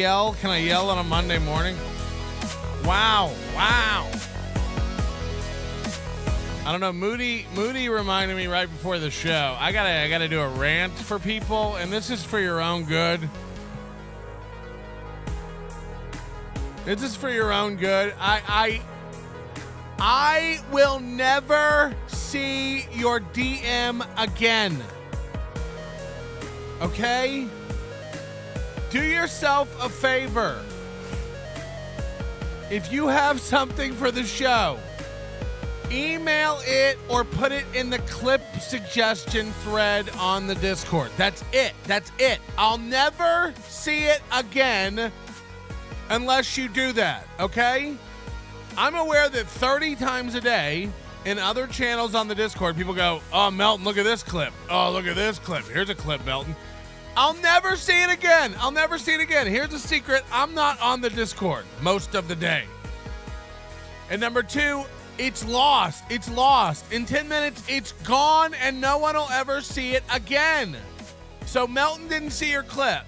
yell? Can I yell on a Monday morning? Wow. I don't know. Moody reminded me right before the show. I gotta do a rant for people, and this is for your own good. This is for your own good. I will never see your DM again. Okay? Do yourself a favor. If you have something for the show, email it or put it in the clip suggestion thread on the Discord. That's it. I'll never see it again unless you do that, okay? I'm aware that 30 times a day in other channels on the Discord, people go, oh, Melton, look at this clip. Oh, look at this clip. Here's a clip, Melton. I'll never see it again. Here's a secret. I'm not on the Discord most of the day. And number two, it's lost. In 10 minutes, it's gone, and no one will ever see it again. So Melton didn't see your clip.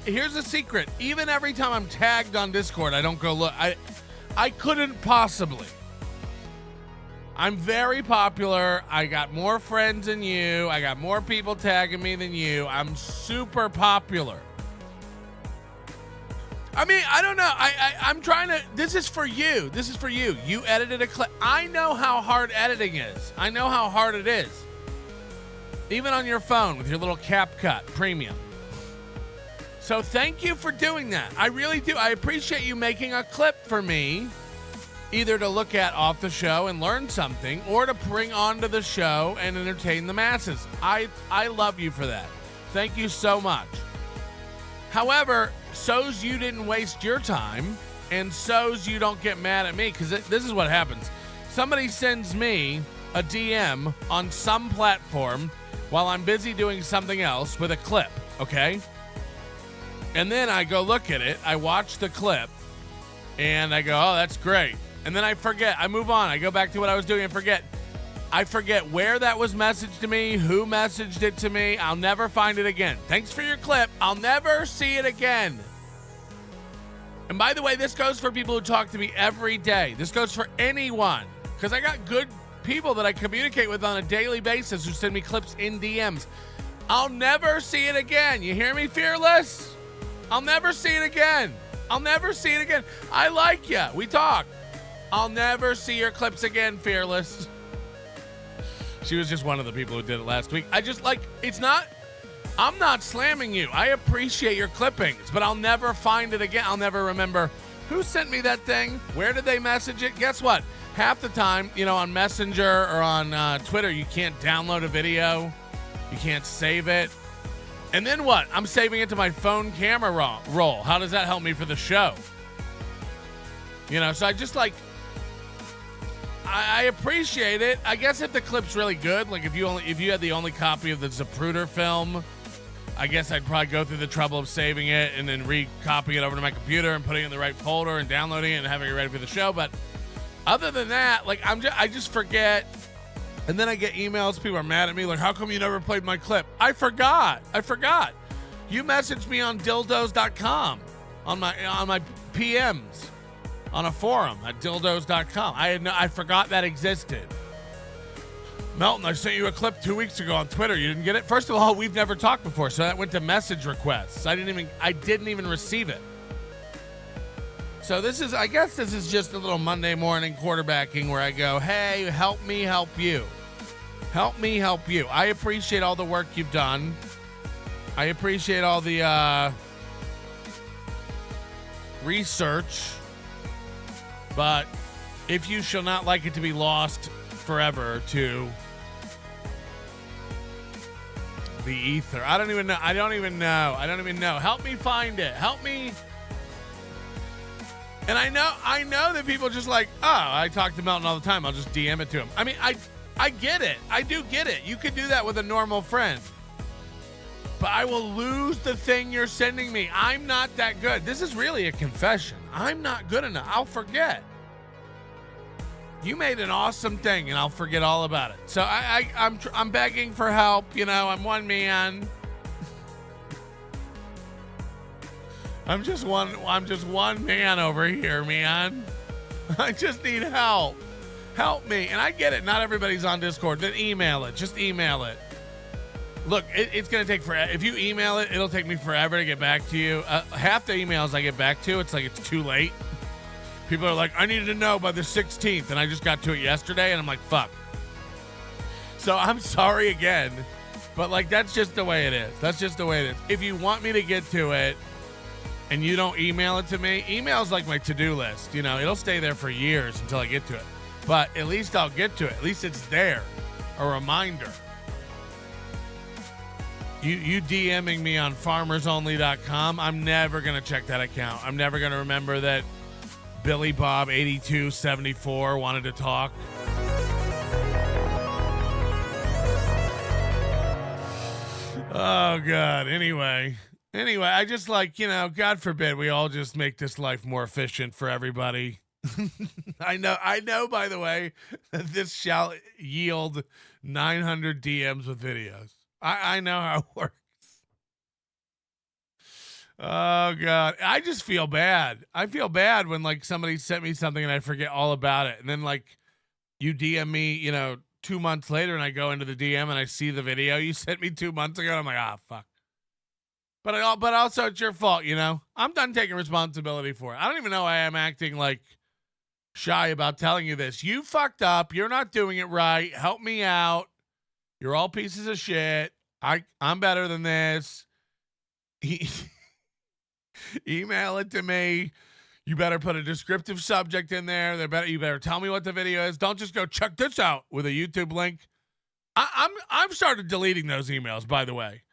Here's a secret. Even every time I'm tagged on Discord, I don't go look. I couldn't possibly. I'm very popular. I got more friends than you. I got more people tagging me than you. I'm super popular. I mean, I don't know. I'm trying to. This is for you. You edited a clip. I know how hard editing is. I know how hard it is. Even on your phone with your little CapCut Premium. So thank you for doing that. I really do. I appreciate you making a clip for me, either to look at off the show and learn something, or to bring onto the show and entertain the masses. I love you for that. Thank you so much. However, so's you didn't waste your time, and so's you don't get mad at me, because this is what happens. Somebody sends me a DM on some platform while I'm busy doing something else with a clip, okay? And then I go look at it, I watch the clip, and I go, oh, that's great. And then I forget, I move on, I go back to what I was doing and forget. I forget where that was messaged to me, who messaged it to me. I'll never find it again. Thanks for your clip. I'll never see it again. And by the way, this goes for people who talk to me every day. This goes for anyone, because I got good people that I communicate with on a daily basis who send me clips in DMs. I'll never see it again. You hear me, Fearless? I'll never see it again. I like you. We talk. I'll never see your clips again, Fearless. She was just one of the people who did it last week. I'm not slamming you. I appreciate your clippings, but I'll never find it again. I'll never remember who sent me that thing. Where did they message it? Guess what? Half the time, on Messenger or on Twitter, you can't download a video. You can't save it. And then what? I'm saving it to my phone camera roll. How does that help me for the show? So I just I appreciate it. I guess if the clip's really good, like if you had the only copy of the Zapruder film, I guess I'd probably go through the trouble of saving it and then re-copying it over to my computer and putting it in the right folder and downloading it and having it ready for the show. But other than that, I just forget. And then I get emails. People are mad at me. Like, how come you never played my clip? I forgot. You messaged me on dildos.com on my PMs. On a forum at dildos.com. I forgot that existed. Melton, I sent you a clip 2 weeks ago on Twitter. You didn't get it? First of all, we've never talked before, so that went to message requests. I didn't even receive it. So I guess this is just a little Monday morning quarterbacking where I go, hey, help me help you. Help me help you. I appreciate all the work you've done. I appreciate all the research. But if you shall not like it to be lost forever to the ether. I don't even know. Help me find it. Help me. And I know that people just like, oh, I talk to Melton all the time. I'll just DM it to him. I mean, I get it. I do get it. You could do that with a normal friend. But I will lose the thing you're sending me. I'm not that good. This is really a confession. I'm not good enough. I'll forget. You made an awesome thing, and I'll forget all about it. So I'm begging for help. I'm one man. I'm just one man over here, man. I just need help. Help me. And I get it. Not everybody's on Discord. Then email it. Just email it. Look, it's going to take forever. If you email it, it'll take me forever to get back to you. Half the emails I get back to, it's like it's too late. People are like, I needed to know by the 16th, and I just got to it yesterday, and I'm like, fuck. So I'm sorry again, but like that's just the way it is. That's just the way it is. If you want me to get to it and you don't email it to me, email's like my to-do list. You know, it'll stay there for years until I get to it. But at least I'll get to it. At least it's there. A reminder. You DMing me on farmersonly.com, I'm never going to check that account. I'm never going to remember that Billy Bob 8274 wanted to talk. Oh, God. Anyway, I just like, you know, God forbid we all just make this life more efficient for everybody. I know, by the way, that this shall yield 900 DMs with videos. I know how it works. Oh, God. I just feel bad. I feel bad when, like, somebody sent me something and I forget all about it. And then, like, you DM me, you know, 2 months later and I go into the DM and I see the video you sent me 2 months ago. And I'm like, ah, fuck. But also it's your fault, you know? I'm done taking responsibility for it. I don't even know why I'm acting, like, shy about telling you this. You fucked up. You're not doing it right. Help me out. You're all pieces of shit. I'm better than this. Email it to me. You better put a descriptive subject in there. You better tell me what the video is. Don't just go check this out with a YouTube link. I've started deleting those emails, by the way.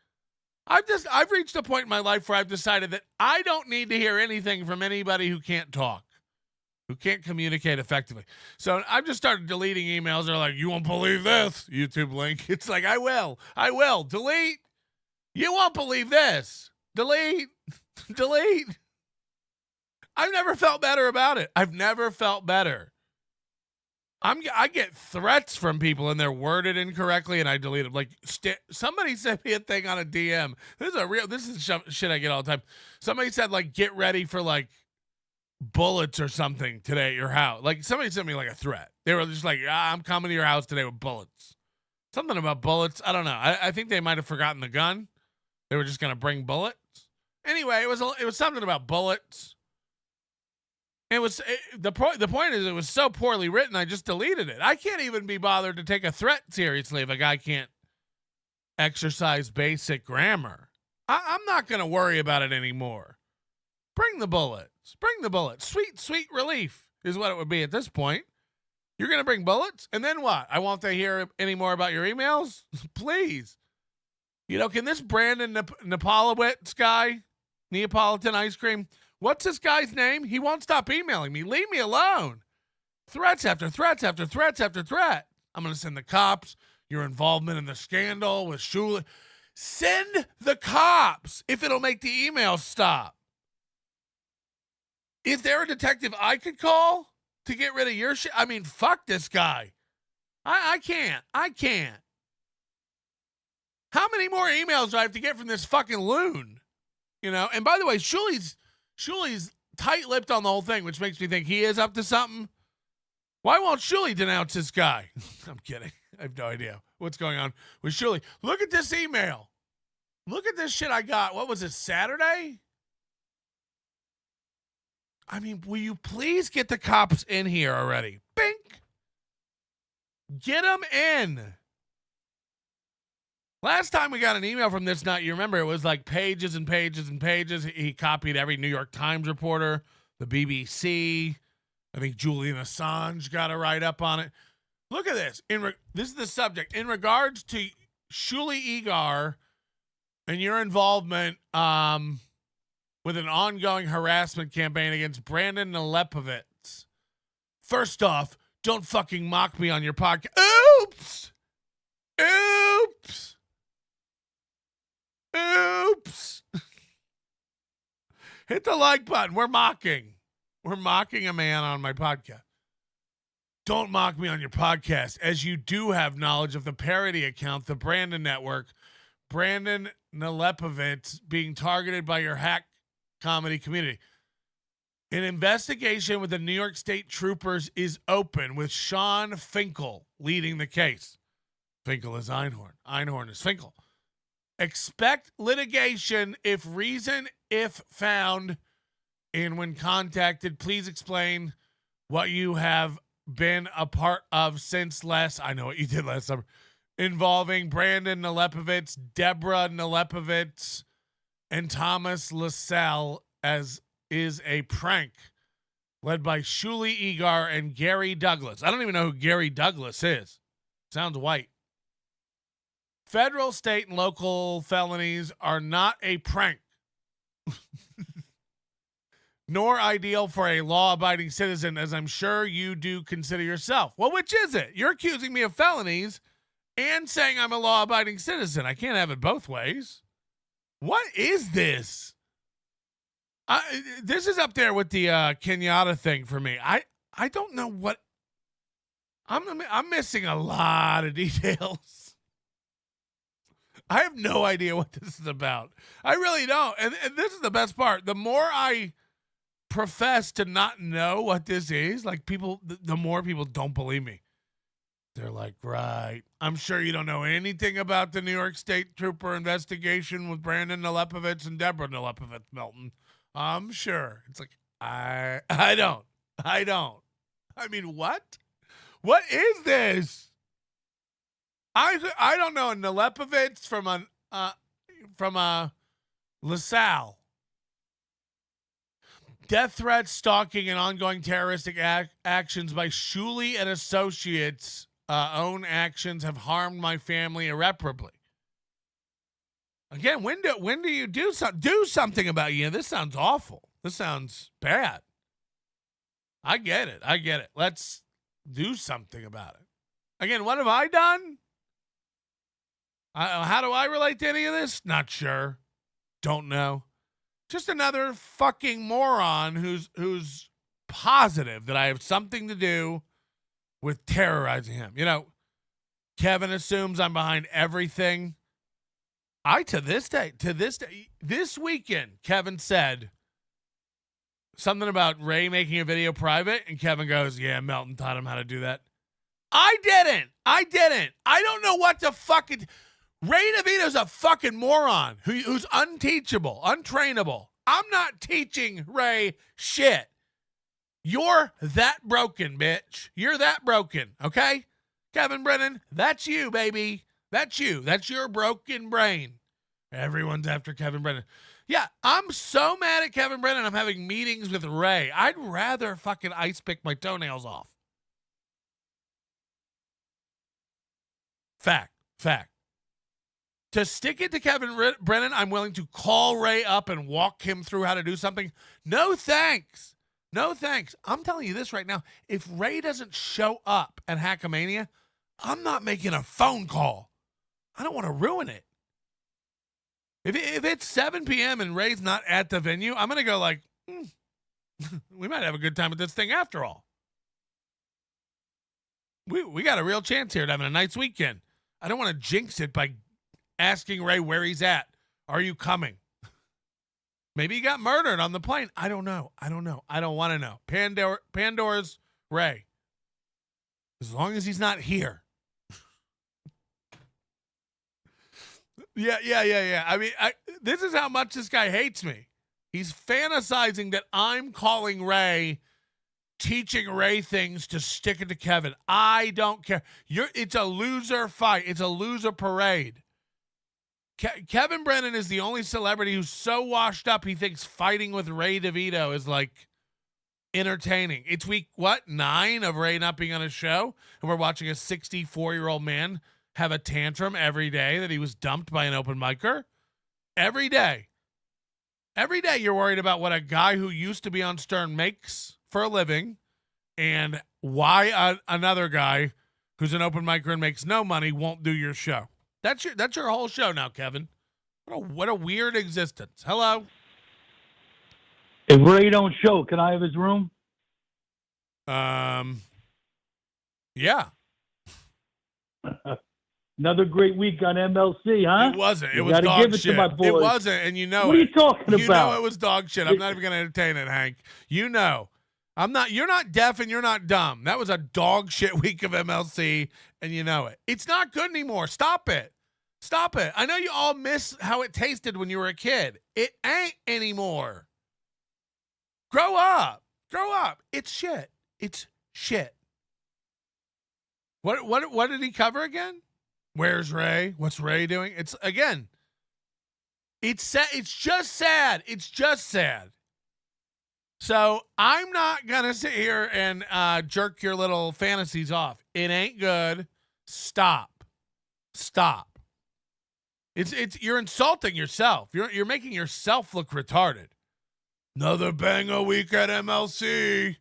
I've reached a point in my life where I've decided that I don't need to hear anything from anybody who can't talk, who can't communicate effectively. So I've just started deleting emails. They're like, you won't believe this YouTube link. It's like, I will delete. You won't believe this. Delete. I've never felt better about it. I've never felt better. I get threats from people and they're worded incorrectly and I delete them. Like somebody sent me a thing on a DM. This is shit I get all the time. Somebody said like, get ready for like bullets or something today at your house. Like somebody sent me like a threat. They were just like, I'm coming to your house today with bullets. Something about bullets. I don't know. I think they might've forgotten the gun. They were just going to bring bullets. Anyway, it was something about bullets. The point is it was so poorly written, I just deleted it. I can't even be bothered to take a threat seriously if a guy can't exercise basic grammar. I'm not going to worry about it anymore. Bring the bullets. Sweet relief is what it would be at this point. You're going to bring bullets? And then what? I won't hear any more about your emails? Please. You know, can this Brandon Neapolitan guy, Neapolitan ice cream, what's this guy's name? He won't stop emailing me. Leave me alone. Threats after threats after threats after threat. I'm going to send the cops. Your involvement in the scandal with Shula. Send the cops if it'll make the emails stop. Is there a detective I could call to get rid of your shit? I mean, fuck this guy. I can't. How many more emails do I have to get from this fucking loon? You know, and by the way, Shuli's tight-lipped on the whole thing, which makes me think he is up to something. Why won't Shuli denounce this guy? I'm kidding. I have no idea what's going on with Shuli. Look at this email. Look at this shit I got. What was it, Saturday? I mean, will you please get the cops in here already? Bink. Get them in. Last time we got an email from this nut, you remember it was like pages and pages and pages. He copied every New York Times reporter, the BBC. I think Julian Assange got a write-up on it. Look at this. This is the subject. In regards to Shuli Egar and your involvement with an ongoing harassment campaign against Brandon Nelepovitz. First off, don't fucking mock me on your podcast. Oops. Hit the like button. We're mocking a man on my podcast. Don't mock me on your podcast, as you do have knowledge of the parody account, the Brandon Network, Brandon Nelepovitz being targeted by your hack comedy community. An investigation with the New York State troopers is open, with Sean Finkel leading the case. Finkel is Einhorn. Einhorn is Finkel. Expect litigation if found, and when contacted, please explain what you have been a part of since I know what you did last summer, involving Brandon Nalepovitz, Deborah Nalepovitz, and Thomas LaSalle, as is a prank led by Shuli Egar and Gary Douglas. I don't even know who Gary Douglas is. Sounds white. Federal, state, and local felonies are not a prank, nor ideal for a law-abiding citizen, as I'm sure you do consider yourself. Well, which is it? You're accusing me of felonies and saying I'm a law-abiding citizen. I can't have it both ways. What is this? This is up there with the Kenyatta thing for me. I don't know what. I'm missing a lot of details. I have no idea what this is about. I really don't. And this is the best part. The more I profess to not know what this is, like the more people don't believe me. They're like, right, I'm sure you don't know anything about the New York State Trooper investigation with Brandon Nalepovitz and Deborah Nalepovitz, Melton. I'm sure. It's like, I don't. I mean, what? What is this? I don't know. Nalepovitz from LaSalle. Death threats, stalking, and ongoing terroristic actions by Shuli and associates' own actions have harmed my family irreparably. Again, when do you do something about you? This sounds awful. This sounds bad. I get it. Let's do something about it. Again, what have I done? How do I relate to any of this? Not sure. Don't know. Just another fucking moron who's positive that I have something to do with terrorizing him. You know, Kevin assumes I'm behind everything. This weekend, Kevin said something about Ray making a video private, and Kevin goes, yeah, Melton taught him how to do that. I didn't. I don't know what the fucking... Ray DeVito's a fucking moron who's unteachable, untrainable. I'm not teaching Ray shit. You're that broken, bitch. You're that broken, okay? Kevin Brennan, that's you, baby. That's you. That's your broken brain. Everyone's after Kevin Brennan. Yeah, I'm so mad at Kevin Brennan, I'm having meetings with Ray. I'd rather fucking ice pick my toenails off. Fact. To stick it to Kevin Brennan, I'm willing to call Ray up and walk him through how to do something. No thanks. I'm telling you this right now. If Ray doesn't show up at Hackamania, I'm not making a phone call. I don't want to ruin it. If it's 7 p.m. and Ray's not at the venue, I'm going to go like, we might have a good time with this thing after all. We got a real chance here at having a nice weekend. I don't want to jinx it by asking Ray where he's at. Are you coming? Maybe he got murdered on the plane. I don't know. I don't want to know. Pandora's Ray. As long as he's not here. Yeah. I mean, this is how much this guy hates me. He's fantasizing that I'm calling Ray, teaching Ray things to stick it to Kevin. I don't care. It's a loser fight. It's a loser parade. Kevin Brennan is the only celebrity who's so washed up he thinks fighting with Ray DeVito is like entertaining. It's week 9 of Ray not being on a show, and we're watching a 64-year-old man have a tantrum every day that he was dumped by an open micer. Every day you're worried about what a guy who used to be on Stern makes for a living, and why another guy who's an open micer and makes no money won't do your show. That's your whole show now, Kevin. What a weird existence. Hello? If Ray don't show, can I have his room? Yeah. Another great week on MLC, huh? It wasn't. It You was gotta dog give it shit. to my boys. It wasn't, and you know What are it. you talking You about? know it was dog shit. I'm not even going to entertain it, Hank. You know. I'm not. You're not deaf and you're not dumb. That was a dog shit week of MLC, and you know it. It's not good anymore. Stop it. Stop it. I know you all miss how it tasted when you were a kid. It ain't anymore. Grow up. Grow up. It's shit. It's shit. What did he cover again? Where's Ray? What's Ray doing? It's again. It's sad. It's just sad. It's just sad. So I'm not gonna sit here and jerk your little fantasies off. It ain't good. Stop. Stop. It's you're insulting yourself. You're making yourself look retarded. Another banger week at MLC.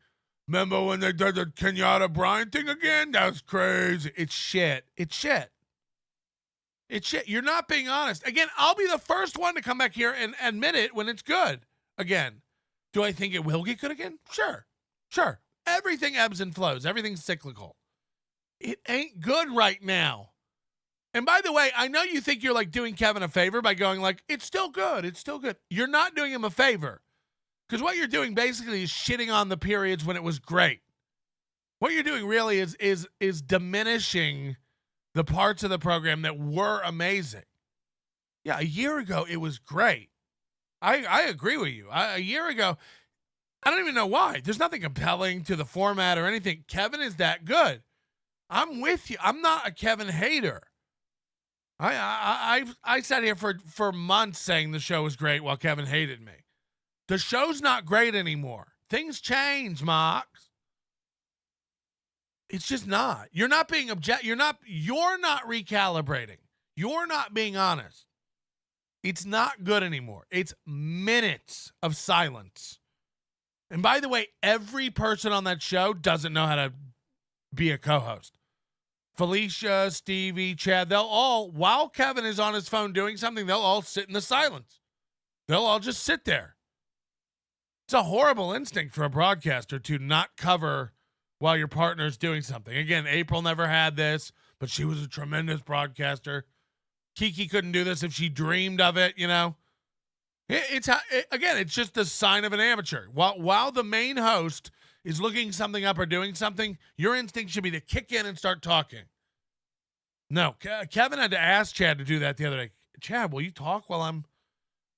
Remember when they did the Kenyatta Bryan thing again? That's crazy. It's shit. It's shit. It's shit. You're not being honest. Again, I'll be the first one to come back here and admit it when it's good. Again, do I think it will get good again? Sure. Sure. Everything ebbs and flows. Everything's cyclical. It ain't good right now. And by the way, I know you think you're like doing Kevin a favor by going like, it's still good. It's still good. You're not doing him a favor. Because what you're doing basically is shitting on the periods when it was great. What you're doing really is diminishing the parts of the program that were amazing. Yeah, a year ago, it was great. I agree with you. A year ago, I don't even know why. There's nothing compelling to the format or anything. Kevin is that good. I'm with you. I'm not a Kevin hater. I sat here for months saying the show was great while Kevin hated me. The show's not great anymore. Things change, Mox. It's just not. You're not being you're not recalibrating. You're not being honest. It's not good anymore. It's minutes of silence. And by the way, every person on that show doesn't know how to be a co-host. Felicia, Stevie, Chad, they'll all, while Kevin is on his phone doing something, they'll all sit in the silence. They'll all just sit there. It's a horrible instinct for a broadcaster to not cover while your partner's doing something. Again, April never had this, but she was a tremendous broadcaster. Kiki couldn't do this if she dreamed of it, you know. Again, it's just the sign of an amateur. While the main host is looking something up or doing something, your instinct should be to kick in and start talking. No, Kevin had to ask Chad to do that the other day. Chad, will you talk while I'm...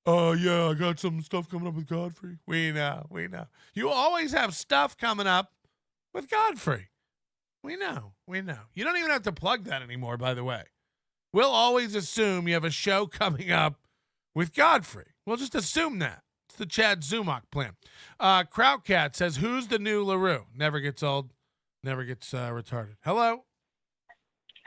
Oh, yeah, I got some stuff coming up with Godfrey. We know. You always have stuff coming up with Godfrey. We know. You don't even have to plug that anymore, by the way. We'll always assume you have a show coming up with Godfrey. We'll just assume that. It's the Chad Zumach plan. Krautcat says, who's the new LaRue? Never gets old, never gets retarded. Hello?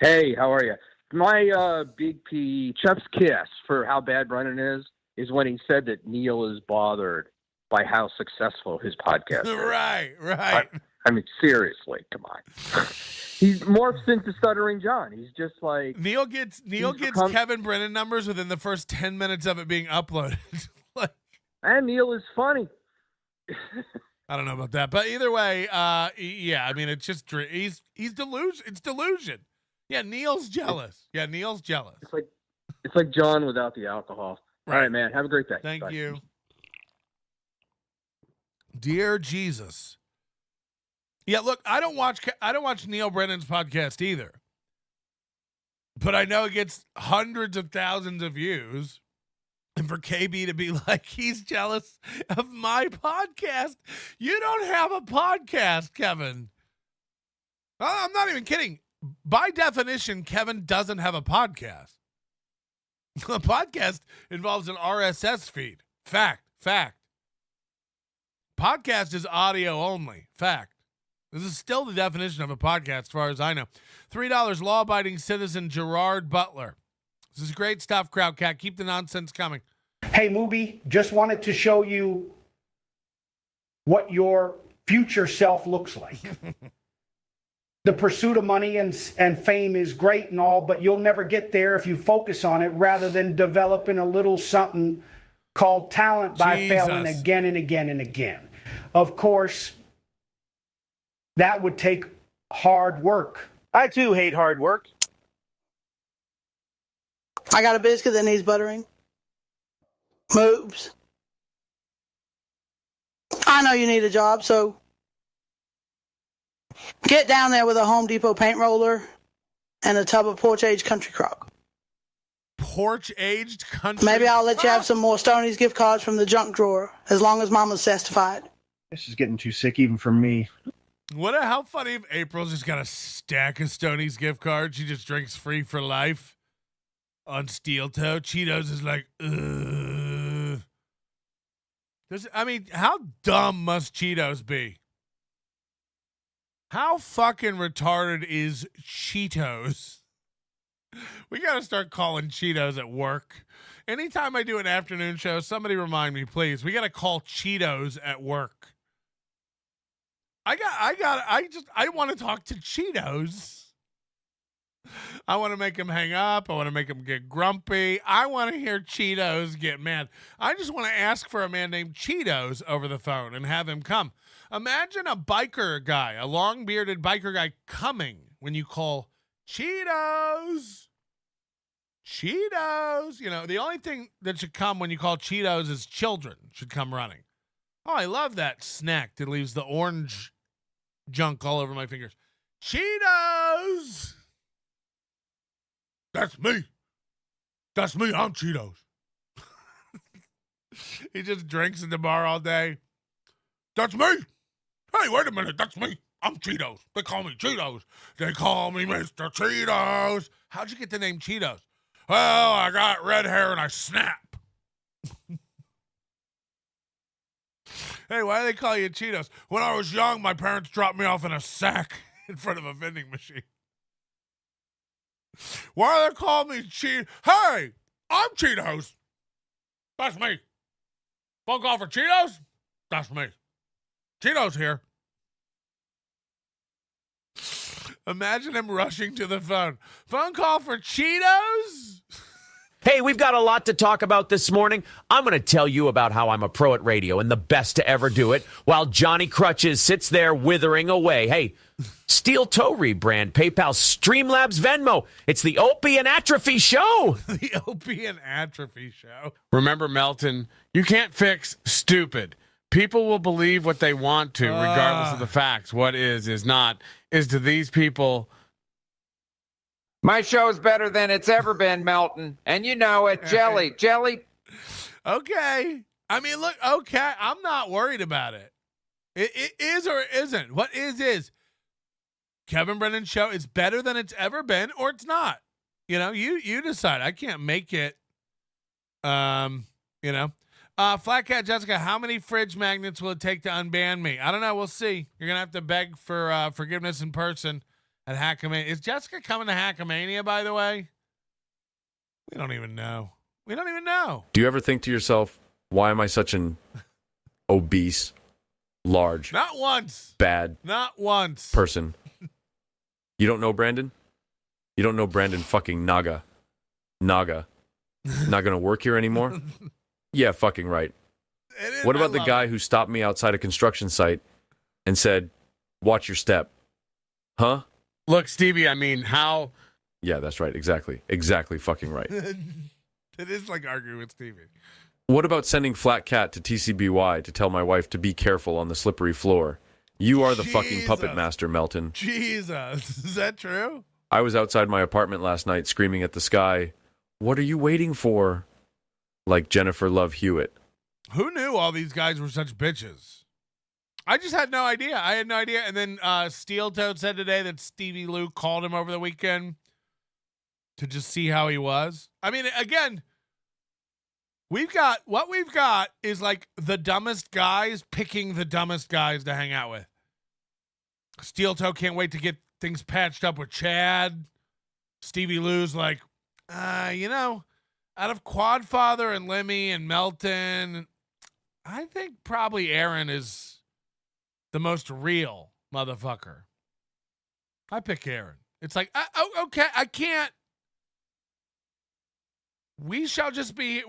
Hey, how are you? My big P, Chef's kiss for how bad Brennan is when he said that Neil is bothered by how successful his podcast is. Right. I mean, seriously, come on. He's morphed into Stuttering John. He's just like... Neil gets Kevin Brennan numbers within the first 10 minutes of it being uploaded. And Neil is funny. I don't know about that, but either way, yeah, I mean, it's just, he's delusion. It's delusion. Yeah, Neil's jealous. It's like John without the alcohol. Right. All right, man. Have a great day. Thank Bye. you. Dear Jesus. Yeah, look, I don't watch Neil Brennan's podcast either. But I know it gets hundreds of thousands of views. And for KB to be like, he's jealous of my podcast. You don't have a podcast, Kevin. I'm not even kidding. By definition, Kevin doesn't have a podcast. A podcast involves an RSS feed. Fact. Podcast is audio only. Fact. This is still the definition of a podcast as far as I know. $3 law-abiding citizen Gerard Butler. This is great stuff, Crowdcat. Keep the nonsense coming. Hey, Mooby, just wanted to show you what your future self looks like. The pursuit of money and fame is great and all, but you'll never get there if you focus on it rather than developing a little something called talent by failing again and again and again. Of course, that would take hard work. I, too, hate hard work. I got a biscuit that needs buttering. Moves. I know you need a job, so get down there with a Home Depot paint roller and a tub of porch-aged country crock. Porch-aged country Maybe I'll let you have crock? some more Stoney's gift cards from the junk drawer, as long as Mama's testified. This is getting too sick even for me. How funny if April's just got a stack of Stoney's gift cards. She just drinks free for life on steel toe. Cheetos is like, ugh. How dumb must Cheetos be? How fucking retarded is Cheetos? We got to start calling Cheetos at work. Anytime I do an afternoon show, somebody remind me, please. We got to call Cheetos at work. I want to talk to Cheetos. I want to make them hang up. I want to make them get grumpy. I want to hear Cheetos get mad. I just want to ask for a man named Cheetos over the phone and have him come. Imagine a biker guy, a long-bearded biker guy coming when you call Cheetos. Cheetos. You know, the only thing that should come when you call Cheetos is children should come running. Oh, I love that snack that leaves the orange junk all over my fingers. Cheetos. That's me. That's me. I'm Cheetos. He just drinks at the bar all day. That's me. Hey, wait a minute. That's me. I'm Cheetos. They call me Cheetos. They call me Mr. Cheetos. How'd you get the name Cheetos? Well, I got red hair and I snap. Hey, why do they call you Cheetos? When I was young, my parents dropped me off in a sack in front of a vending machine. Why do they call me Cheetos? Hey, I'm Cheetos. That's me. Phone call for Cheetos? That's me. Cheetos here. Imagine him rushing to the phone. Phone call for Cheetos? Hey, we've got a lot to talk about this morning. I'm going to tell you about how I'm a pro at radio and the best to ever do it, while Johnny Crutches sits there withering away. Hey, Steel Toe rebrand, PayPal, Streamlabs, Venmo. It's the Opie and Atrophy Show. The Opie and Atrophy Show. Remember, Melton, you can't fix stupid. People will believe what they want to, regardless of the facts. What is not, is to these people. My show's better than it's ever been, Melton. And you know it. Jelly. Okay. I mean, look, okay. I'm not worried about it. It is or it isn't. What is. Kevin Brennan's show is better than it's ever been, or it's not. You know, you decide. I can't make it. Flat Cat Jessica, how many fridge magnets will it take to unban me? I don't know. We'll see. You're gonna have to beg for forgiveness in person at Hackamania. Is Jessica coming to Hackamania, by the way? We don't even know. Do you ever think to yourself, why am I such an obese, large, Not once. bad Not once. person? You don't know Brandon? You don't know Brandon fucking Naga. Not gonna work here anymore? Yeah, fucking right. What about the guy who stopped me outside a construction site and said, watch your step? Huh? Look, Stevie, I mean, how... Yeah, that's right. Exactly fucking right. It is like arguing with Stevie. What about sending Flat Cat to TCBY to tell my wife to be careful on the slippery floor? You are the fucking puppet master, Melton. Jesus. Is that true? I was outside my apartment last night screaming at the sky, what are you waiting for? Like Jennifer Love Hewitt. Who knew all these guys were such bitches? I just had no idea. And then Steel Toad said today that Stevie Lou called him over the weekend to just see how he was. I mean, again, we've got is like the dumbest guys picking the dumbest guys to hang out with. Steel Toe can't wait to get things patched up with Chad. Stevie Lou's like, out of Quadfather and Lemmy and Melton, I think probably Aaron is the most real motherfucker. I pick Aaron. It's like, okay, I can't. We'll just be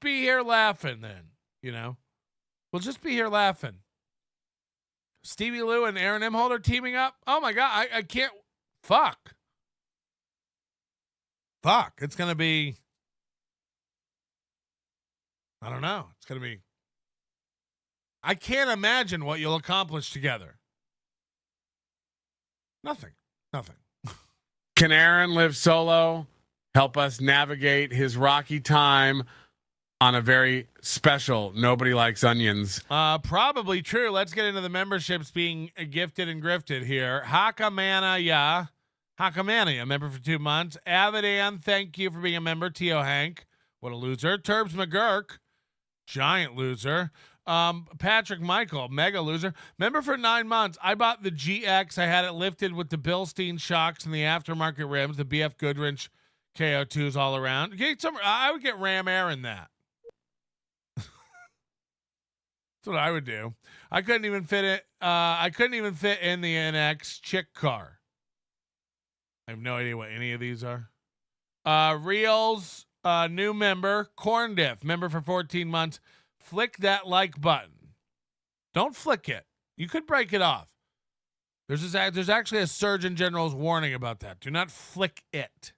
here laughing then, We'll just be here laughing. Stevie Lou and Aaron Imholte are teaming up. Oh my God, I can't. Fuck. It's going to be I don't know. It's going to be. I can't imagine what you'll accomplish together. Nothing. Can Aaron live solo? Help us navigate his rocky time on a very special Nobody Likes Onions. Probably true. Let's get into the memberships being gifted and grifted here. Hackamania, member for 2 months. Avidan, thank you for being a member. Tio Hank, what a loser. Turbs McGurk, giant loser. Patrick Michael, mega loser. Member for 9 months. I bought the GX. I had it lifted with the Bilstein shocks and the aftermarket rims, the BF Goodrich KO2s all around. I would get Ram Air in that. That's what I would do. I couldn't even fit it. I couldn't even fit in the NX chick car. I have no idea what any of these are. Reels, new member. Corn Diff, member for 14 months. Flick that like button. Don't flick it. You could break it off. There's actually a Surgeon General's warning about that. Do not flick it.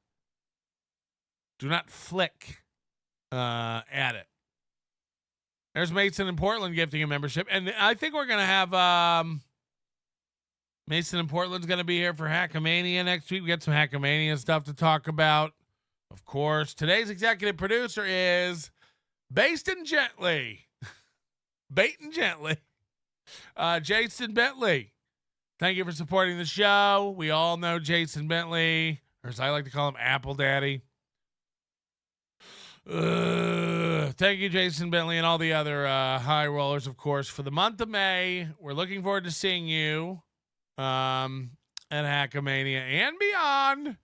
Do not flick at it. There's Mason in Portland gifting a membership. And I think we're going to have Mason in Portland's going to be here for Hackamania next week. We got some Hackamania stuff to talk about. Of course, today's executive producer is Based Gently. Baiting Gently. Jason Bentley. Thank you for supporting the show. We all know Jason Bentley, or as I like to call him, Apple Daddy. Thank you, Jason Bentley, and all the other high rollers, of course, for the month of May. We're looking forward to seeing you at Hackamania and beyond.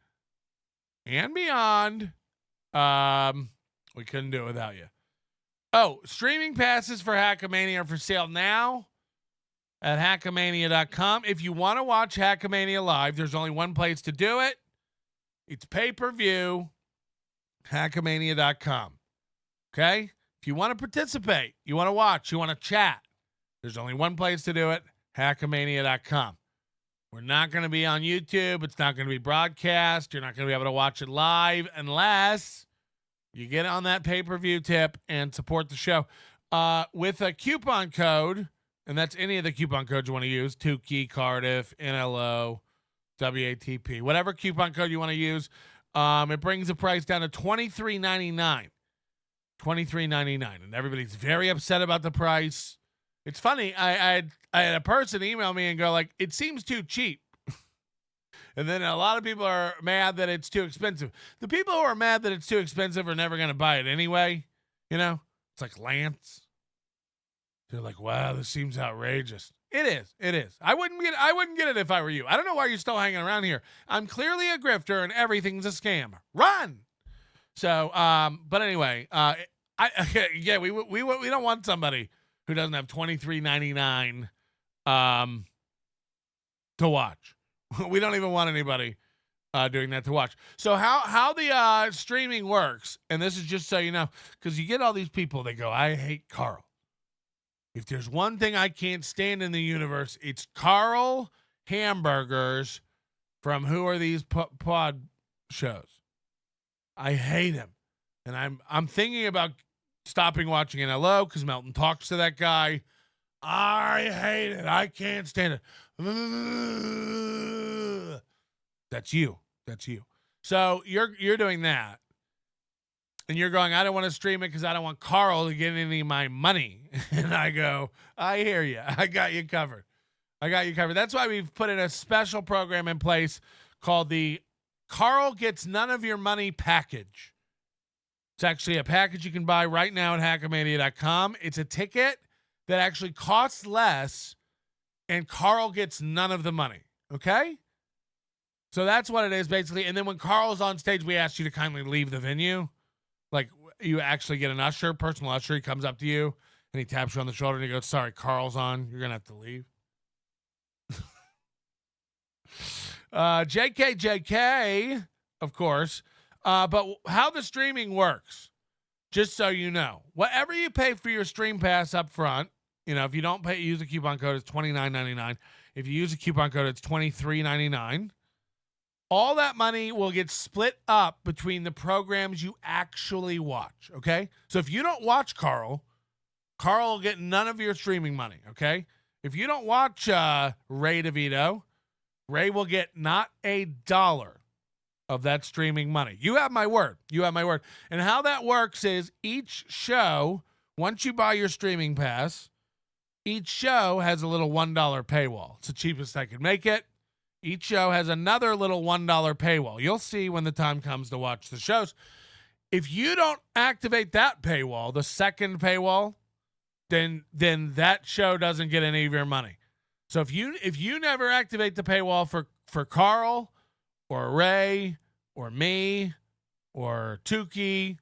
We couldn't do it without you. Oh, streaming passes for Hackamania are for sale now at Hackamania.com. If you want to watch Hackamania live, there's only one place to do it. It's pay-per-view. Hackamania.com. Okay? If you want to participate, you want to watch, you want to chat, there's only one place to do it, Hackamania.com. We're not going to be on YouTube. It's not going to be broadcast. You're not going to be able to watch it live unless you get on that pay-per-view tip and support the show. With a coupon code, and that's any of the coupon codes you want to use, Tukey, Cardiff, NLO, WATP, whatever coupon code you want to use. It brings the price down to $23.99. $23.99, and everybody's very upset about the price. It's funny. I had a person email me and go like, "It seems too cheap," and then a lot of people are mad that it's too expensive. The people who are mad that it's too expensive are never going to buy it anyway. You know, it's like Lance. They're like, "Wow, this seems outrageous." It is. It is. I wouldn't get it if I were you. I don't know why you're still hanging around here. I'm clearly a grifter and everything's a scam. Run. So, but anyway, we don't want somebody who doesn't have $23.99 to watch. We don't even want anybody doing that to watch. So how the streaming works, and this is just so you know, because you get all these people, they go, "I hate Carl. If there's one thing I can't stand in the universe, it's Carl Hamburgers from Who Are These Pod shows. I hate him." And I'm thinking about stopping watching NLO because Melton talks to that guy. I hate it. I can't stand it. That's you. That's you. So you're doing that. And you're going, "I don't want to stream it because I don't want Carl to get any of my money." And I go, "I hear you. I got you covered. That's why we've put in a special program in place called the Carl Gets None of Your Money package. It's actually a package you can buy right now at Hackamania.com. It's a ticket that actually costs less, and Carl gets none of the money. Okay? So that's what it is, basically. And then when Carl's on stage, we ask you to kindly leave the venue. Like, you actually get an usher, personal usher. He comes up to you, and he taps you on the shoulder, and he goes, "Sorry, Carl's on. You're going to have to leave." JK, of course. But how the streaming works, just so you know, whatever you pay for your stream pass up front, if you don't use a coupon code, it's $29.99. If you use a coupon code, it's $23.99. all that money will get split up between the programs you actually watch, okay? So if you don't watch Carl will get none of your streaming money, okay? If you don't watch Ray DeVito, Ray will get not $1 of that streaming money. You have my word. And how that works is each show, once you buy your streaming pass, each show has a little $1 paywall. It's the cheapest I could make it. Each show has another little $1 paywall. You'll see when the time comes to watch the shows. If you don't activate that paywall, the second paywall, then that show doesn't get any of your money. So if you never activate the paywall for Carl or Ray or me or Tukey,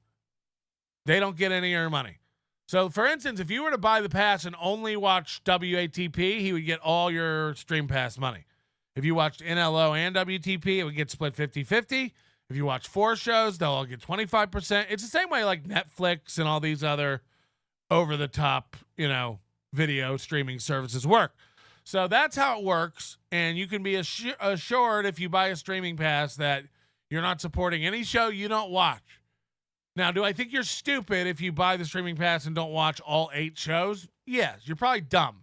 they don't get any of your money. So, for instance, if you were to buy the pass and only watch WATP, he would get all your stream pass money. If you watched NLO and WTP, it would get split 50-50. If you watch 4 shows, they'll all get 25%. It's the same way like Netflix and all these other over-the-top, video streaming services work. So that's how it works, and you can be assured if you buy a streaming pass that you're not supporting any show you don't watch. Now, do I think you're stupid if you buy the streaming pass and don't watch all 8 shows? Yes, you're probably dumb.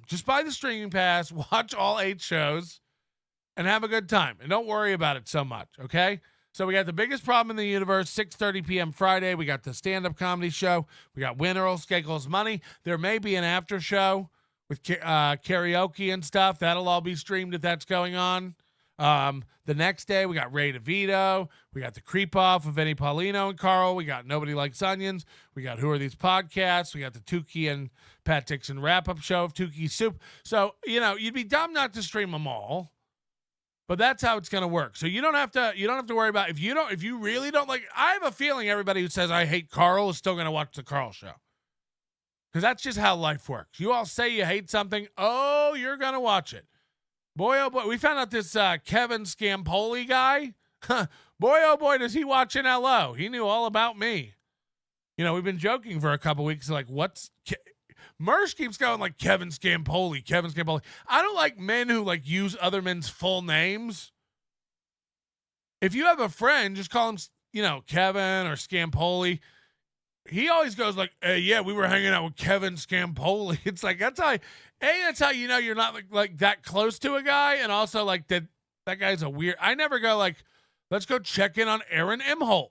Just buy the streaming pass, watch all 8 shows, and have a good time. And don't worry about it so much, okay? So we got the biggest problem in the universe, 6:30 p.m. Friday. We got the stand-up comedy show. We got Win Earl Skakel's Money. There may be an after show with karaoke and stuff. That'll all be streamed if that's going on. The next day, we got Ray DeVito. We got the Creep Off of Vinnie Paulino and Carl. We got Nobody Likes Onions. We got Who Are These Podcasts? We got the Tukey and Pat Dixon wrap-up show of Tukey Soup. So, you'd be dumb not to stream them all, but that's how it's going to work. So you don't have to worry about if you really don't like. I have a feeling everybody who says I hate Carl is still going to watch the Carl show, because that's just how life works. You all say you hate something, oh, you're going to watch it. Boy, oh boy, we found out this Kevin Scampoli guy. Boy, oh boy, does he watch NLO. He knew all about me. We've been joking for a couple weeks, like, Mersh keeps going like Kevin Scampoli. I don't like men who use other men's full names. If you have a friend, just call him, Kevin or Scampoli. He always goes like, hey, yeah, we were hanging out with Kevin Scampoli. It's like, that's how you know you're not like that close to a guy. And also like that guy's a weird, I never go like, let's go check in on Aaron Imholte.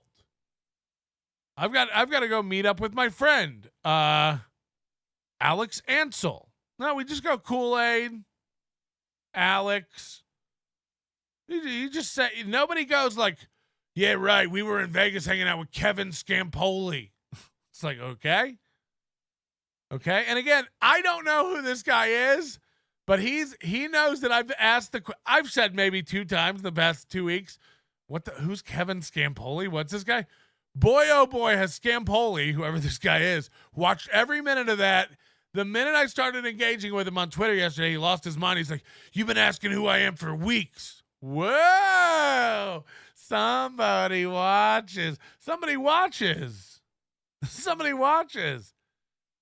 I've got to go meet up with my friend, Alex Ansel. No, we just go Kool-Aid, Alex. You just say, nobody goes like, yeah, right, we were in Vegas hanging out with Kevin Scampoli. It's like, okay. And again, I don't know who this guy is, but he knows that I've said maybe 2 times in the past 2 weeks, who's Kevin Scampoli? What's this guy? Boy, oh boy, has Scampoli, whoever this guy is, watched every minute of that. The minute I started engaging with him on Twitter yesterday, he lost his mind. He's like, you've been asking who I am for weeks. Whoa! Somebody watches.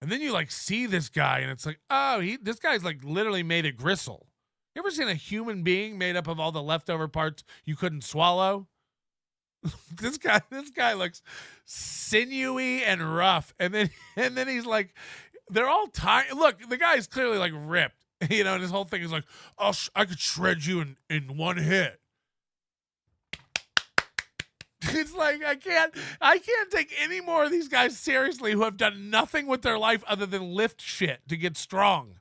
And then you see this guy and it's like, oh, this guy's literally made of gristle. You ever seen a human being made up of all the leftover parts you couldn't swallow? This guy looks sinewy and rough. And then he's like, they're all tiny. Look, the guy's clearly ripped, and his whole thing is like, oh, I could shred you in one hit. It's like, I can't take any more of these guys seriously who have done nothing with their life other than lift shit to get strong.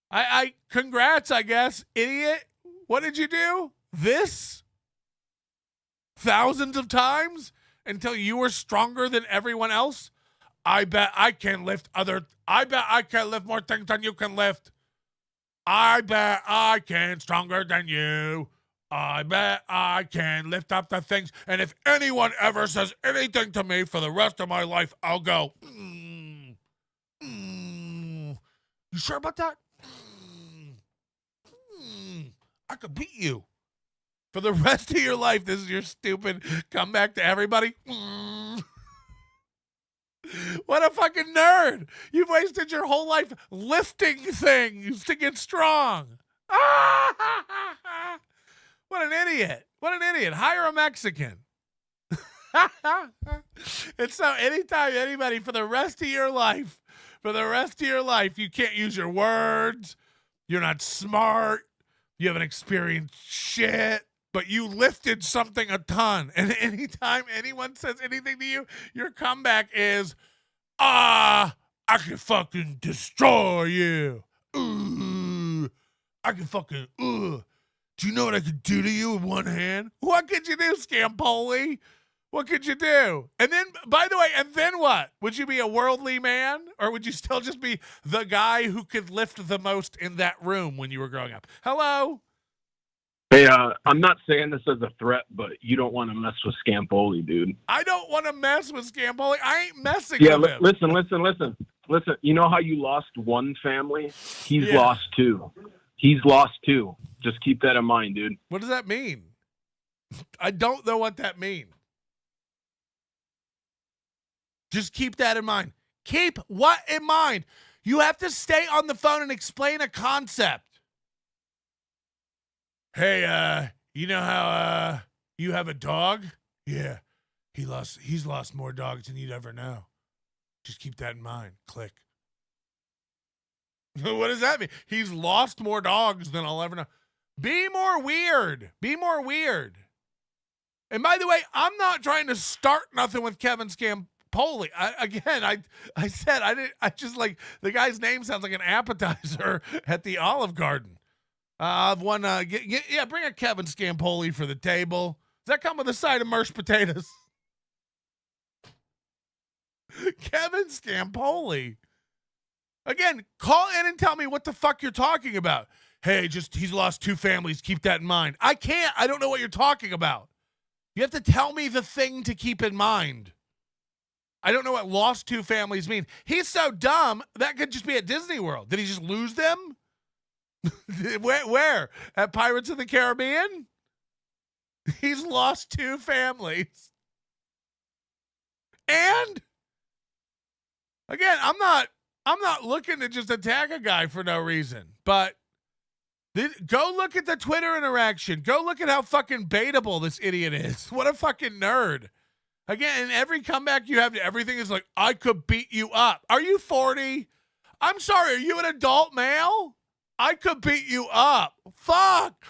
I congrats, I guess, idiot. What did you do? This? Thousands of times until you were stronger than everyone else? I bet I can lift more things than you can lift. I bet I can stronger than you. I bet I can lift up the things. And if anyone ever says anything to me for the rest of my life, I'll go, You sure about that? I could beat you. For the rest of your life, this is your stupid comeback to everybody. What a fucking nerd. You've wasted your whole life lifting things to get strong. What an idiot. What an idiot. Hire a Mexican. And so anytime anybody for the rest of your life, you can't use your words. You're not smart. You haven't experienced shit, but you lifted something a ton. And anytime anyone says anything to you, your comeback is, I can fucking destroy you. I can fucking, Do you know what I could do to you with one hand? What could you do, Scampoli? What could you do? And then, by the way, and then what? Would you be a worldly man? Or would you still just be the guy who could lift the most in that room when you were growing up? Hello? Hey, I'm not saying this as a threat, but you don't want to mess with Scampoli, dude. I don't want to mess with Scampoli. I ain't messing with him. Listen. You know how you lost one family? He's lost two. He's lost two. Just keep that in mind, dude. What does that mean? I don't know what that means. Just keep that in mind. Keep what in mind? You have to stay on the phone and explain a concept. Hey, you know how you have a dog? Yeah. He's lost more dogs than you'd ever know. Just keep that in mind. Click. What does that mean? He's lost more dogs than I'll ever know. Be more weird. Be more weird. And by the way, I'm not trying to start nothing with Kevin Scampoli. I said I just like the guy's name sounds like an appetizer at the Olive Garden. I've won. Bring a Kevin Scampoli for the table. Does that come with a side of mashed potatoes? Kevin Scampoli. Again, call in and tell me what the fuck you're talking about. Hey, he's lost two families. Keep that in mind. I can't. I don't know what you're talking about. You have to tell me the thing to keep in mind. I don't know what lost two families mean. He's so dumb, that could just be at Disney World. Did he just lose them? Where? At Pirates of the Caribbean? He's lost two families. And again, I'm not looking to just attack a guy for no reason, but go look at the Twitter interaction. Go look at how fucking baitable this idiot is. What a fucking nerd. Again, in every comeback you have to everything is like, I could beat you up. Are you 40? I'm sorry, are you an adult male? I could beat you up. Fuck.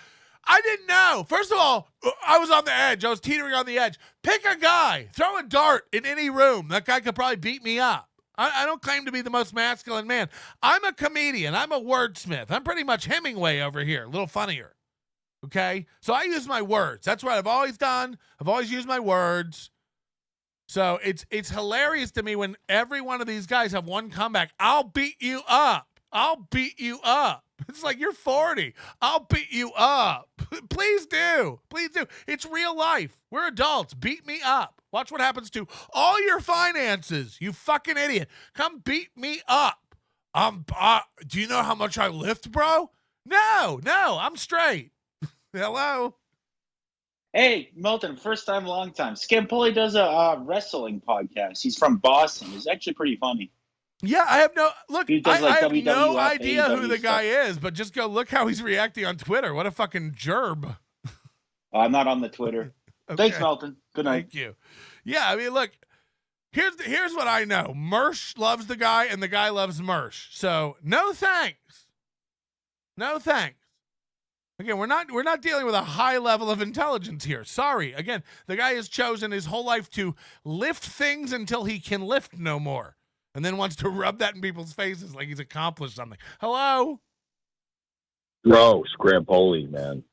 I didn't know. First of all, I was on the edge. I was teetering on the edge. Pick a guy. Throw a dart in any room. That guy could probably beat me up. I don't claim to be the most masculine man. I'm a comedian. I'm a wordsmith. I'm pretty much Hemingway over here. A little funnier. Okay? So I use my words. That's what I've always done. I've always used my words. So it's hilarious to me when every one of these guys have one comeback. I'll beat you up. I'll beat you up. It's like, you're 40. I'll beat you up. Please do. Please do. It's real life. We're adults. Beat me up. Watch what happens to all your finances, you fucking idiot. Come beat me up. Do you know how much I lift, bro? No, I'm straight. Hello? Hey, Milton, first time, long time. Scampoli does a wrestling podcast. He's from Boston. He's actually pretty funny. Yeah, I have no I have WWF, no idea AEW who the stuff. guy is, but just go look how he's reacting on Twitter. What a fucking gerb. I'm not on the Twitter. Okay. Thanks, Milton. Good night. Thank you. Yeah, I mean, look, here's what I know. Mersh loves the guy, and the guy loves Mersh. So no thanks. No thanks. Again, we're not dealing with a high level of intelligence here. Sorry. Again, the guy has chosen his whole life to lift things until he can lift no more. And then wants to rub that in people's faces like he's accomplished something. Hello? Bro, Scampoli, man.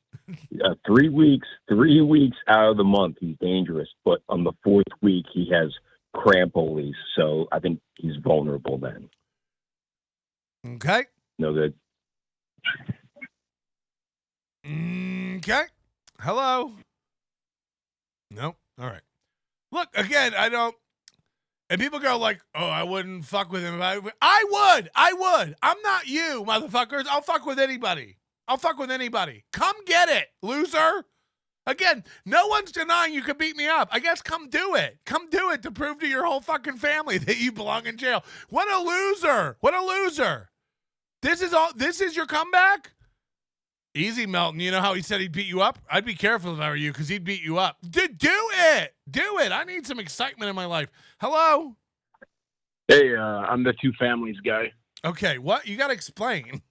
3 weeks out of the month, he's dangerous. But on the fourth week, he has crampolies. So I think he's vulnerable then. Okay. No good. Okay. Hello? Nope. All right. Look, again, I don't. And people go like, oh, I wouldn't fuck with him. I would. I'm not you, motherfuckers. I'll fuck with anybody. Come get it, loser. Again, no one's denying you can beat me up. I guess come do it. Come do it to prove to your whole fucking family that you belong in jail. What a loser. This is your comeback? Easy, Melton. You know how he said he'd beat you up? I'd be careful if I were you, because he'd beat you up. Do it. Do it. I need some excitement in my life. Hello? Hey, I'm the two families guy. Okay, what? You got to explain.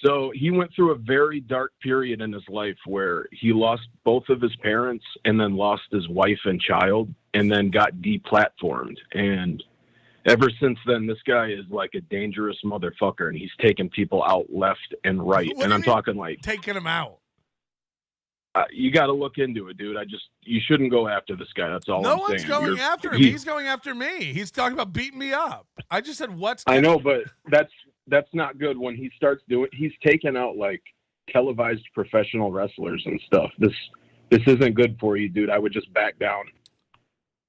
So he went through a very dark period in his life where he lost both of his parents and then lost his wife and child and then got deplatformed. And ever since then, this guy is like a dangerous motherfucker, and he's taking people out left and right. What and do I'm you mean, talking like taking him out? You got to look into it, dude. You shouldn't go after this guy. That's all No I'm one's saying. going after him. He's going after me. He's talking about beating me up. I just said, I know, but that's not good when he starts doing. He's taking out like televised professional wrestlers and stuff. This isn't good for you, dude. I would just back down.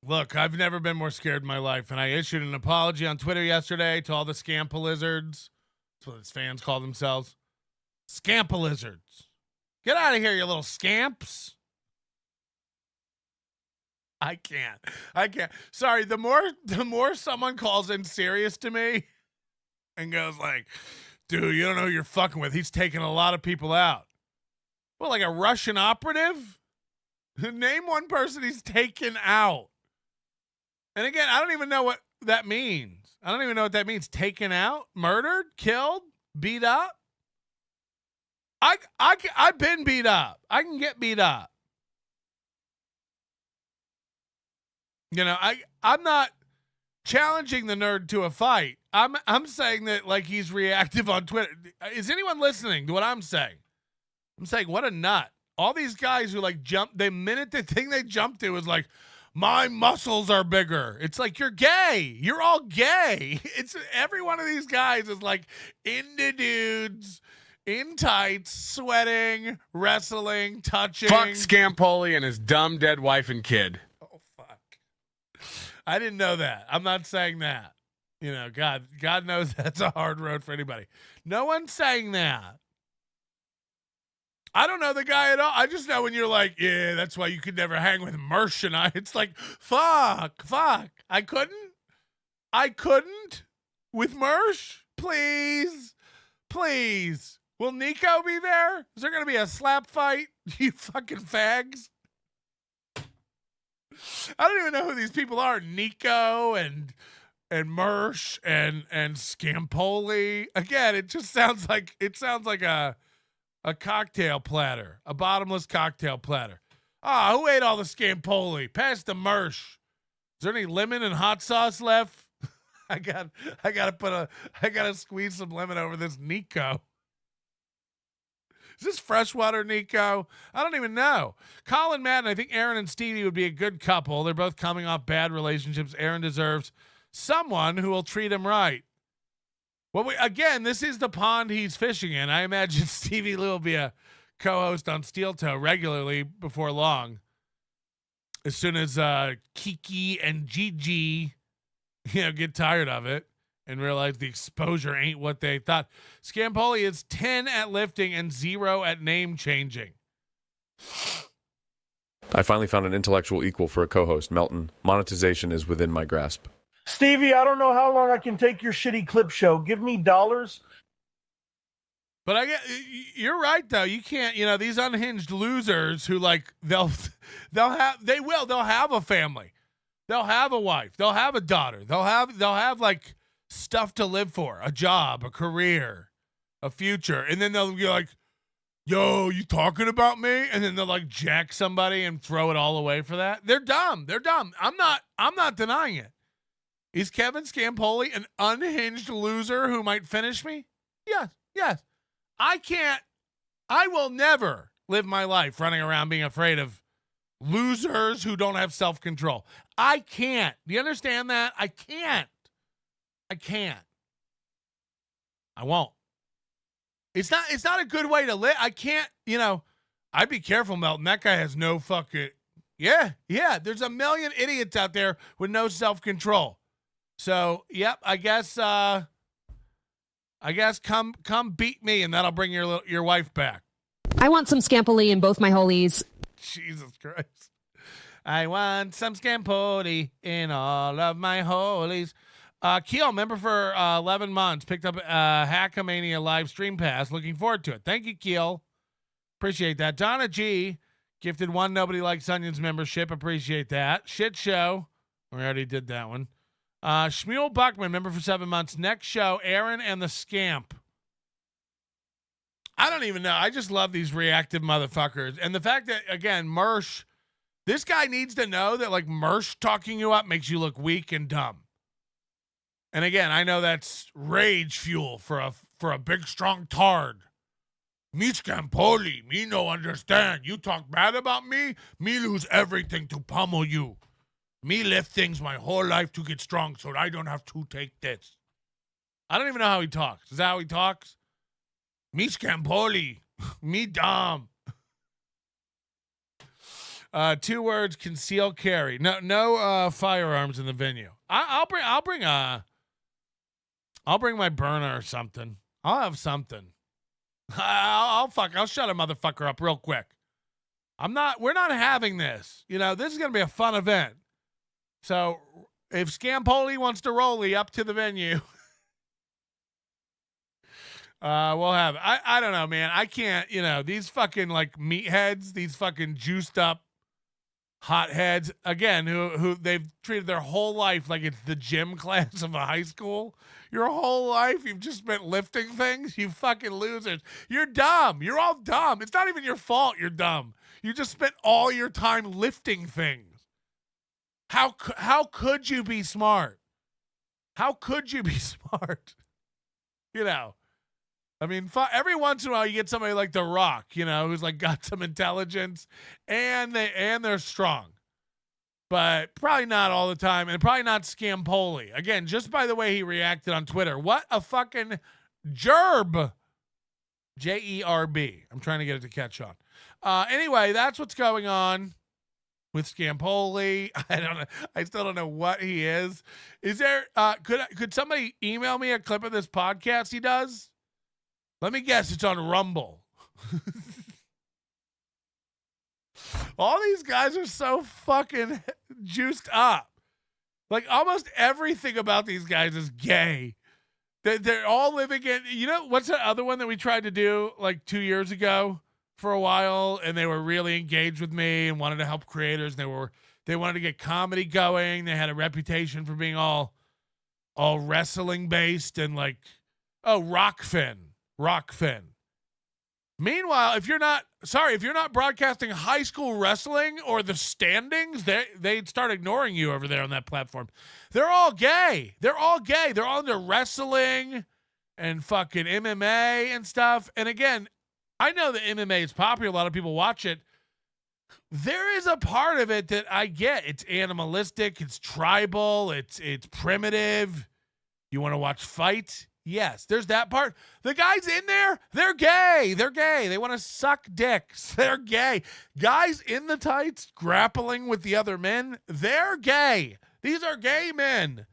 Look, I've never been more scared in my life, and I issued an apology on Twitter yesterday to all the Scampalizards. That's what his fans call themselves. Scampalizards. Get out of here, you little scamps. I can't. Sorry, the more someone calls in serious to me and goes like, dude, you don't know who you're fucking with. He's taking a lot of people out. Well, like a Russian operative? Name one person he's taken out. And again, I don't even know what that means. I don't even know what that means. Taken out? Murdered? Killed? Beat up? I've been beat up. I can get beat up. You know, I'm not challenging the nerd to a fight. I'm saying that like he's reactive on Twitter. Is anyone listening to what I'm saying? I'm saying what a nut. All these guys who like jump, the minute the thing they jump to is like, my muscles are bigger. It's like, you're gay. You're all gay. It's every one of these guys is like into dudes in tights, sweating, wrestling, touching. Fuck Scampoli and his dumb dead wife and kid. Oh, fuck. I didn't know that. I'm not saying that. You know, God knows that's a hard road for anybody. No one's saying that. I don't know the guy at all. I just know when you're like, yeah, that's why you could never hang with Mersh and I. It's like, fuck. I couldn't with Mersh. Please. Will Nico be there? Is there going to be a slap fight? You fucking fags. I don't even know who these people are. Nico and Mersh and Scampoli. Again, it just sounds like a cocktail platter, a bottomless cocktail platter. Who ate all the Scampoli? Pass the Mersh. Is there any lemon and hot sauce left? I gotta squeeze some lemon over this Nico. Is this freshwater Nico? I don't even know. Colin Madden, I think Aaron and Stevie would be a good couple. They're both coming off bad relationships. Aaron deserves someone who will treat him right. Well, again, this is the pond he's fishing in. I imagine Stevie Lou will be a co-host on Steel Toe regularly before long. As soon as Kiki and Gigi, get tired of it and realize the exposure ain't what they thought. Scampoli is 10 at lifting and 0 at name changing. I finally found an intellectual equal for a co-host, Melton. Monetization is within my grasp. Stevie, I don't know how long I can take your shitty clip show. Give me dollars. But you're right though. You can't, these unhinged losers who like they'll have a family. They'll have a wife. They'll have a daughter. They'll have like stuff to live for, a job, a career, a future. And then they'll be like, yo, you talking about me? And then they'll like jack somebody and throw it all away for that. They're dumb. I'm not denying it. Is Kevin Scampoli an unhinged loser who might finish me? Yes. I will never live my life running around being afraid of losers who don't have self-control. I can't. Do you understand that? I can't. I won't. It's not a good way to live. I can't, I'd be careful, Melton. That guy has no fucking, yeah. There's a million idiots out there with no self-control. So, yep, I guess come beat me and that'll bring your wife back. I want some Scampoli in both my holies. Jesus Christ. I want some Scampoli in all of my holies. Keel, member for 11 months, picked up Hackamania live stream pass. Looking forward to it. Thank you, Keel. Appreciate that. Donna G gifted one Nobody Likes Onions membership. Appreciate that. Shit show. We already did that one. Shmuel Buckman, member for 7 months. Next show, Aaron and the Scamp. I don't even know. I just love these reactive motherfuckers. And the fact that, again, Mersh, this guy needs to know that, like, Mersh talking you up makes you look weak and dumb. And again, I know that's rage fuel for a big, strong tard. Me Scampoli, me no understand. You talk bad about me lose everything to pummel you. Me lift things my whole life to get strong so I don't have to take this. I don't even know how he talks. Is that how he talks? Me Scampoli, me dumb. 2 words: conceal carry. No firearms in the venue. I'll bring my burner or something. I'll have something. I'll shut a motherfucker up real quick. We're not having this. This is going to be a fun event. So if Scampoli wants to rollie up to the venue, we'll have it. I don't know, man. I can't, these fucking like meatheads, these fucking juiced up hotheads, again, who they've treated their whole life like it's the gym class of a high school. Your whole life, you've just been lifting things. You fucking losers. You're dumb. You're all dumb. It's not even your fault you're dumb. You just spent all your time lifting things. How could you be smart? How could you be smart? I mean, every once in a while you get somebody like The Rock, who's like got some intelligence and they're strong. But probably not all the time, and probably not Scampoli. Again, just by the way he reacted on Twitter. What a fucking gerb. J-E-R-B. I'm trying to get it to catch on. Anyway, that's what's going on with Scampoli. I don't know. I still don't know what he is. Is there could somebody email me a clip of this podcast he does? Let me guess, it's on Rumble. All these guys are so fucking juiced up. Like, almost everything about these guys is gay. They're all living in, what's that other one that we tried to do like 2 years ago for a while, and they were really engaged with me and wanted to help creators. They wanted to get comedy going. They had a reputation for being all wrestling based and like, Rockfin. Meanwhile, if you're not broadcasting high school wrestling or the standings, they'd start ignoring you over there on that platform. They're all gay. They're all into wrestling and fucking MMA and stuff. And again, I know that MMA is popular. A lot of people watch it. There is a part of it that I get. It's animalistic. It's tribal. It's primitive. You want to watch fights? Yes, there's that part. The guys in there, they're gay. They're gay. They want to suck dicks. They're gay. Guys in the tights grappling with the other men, they're gay. These are gay men.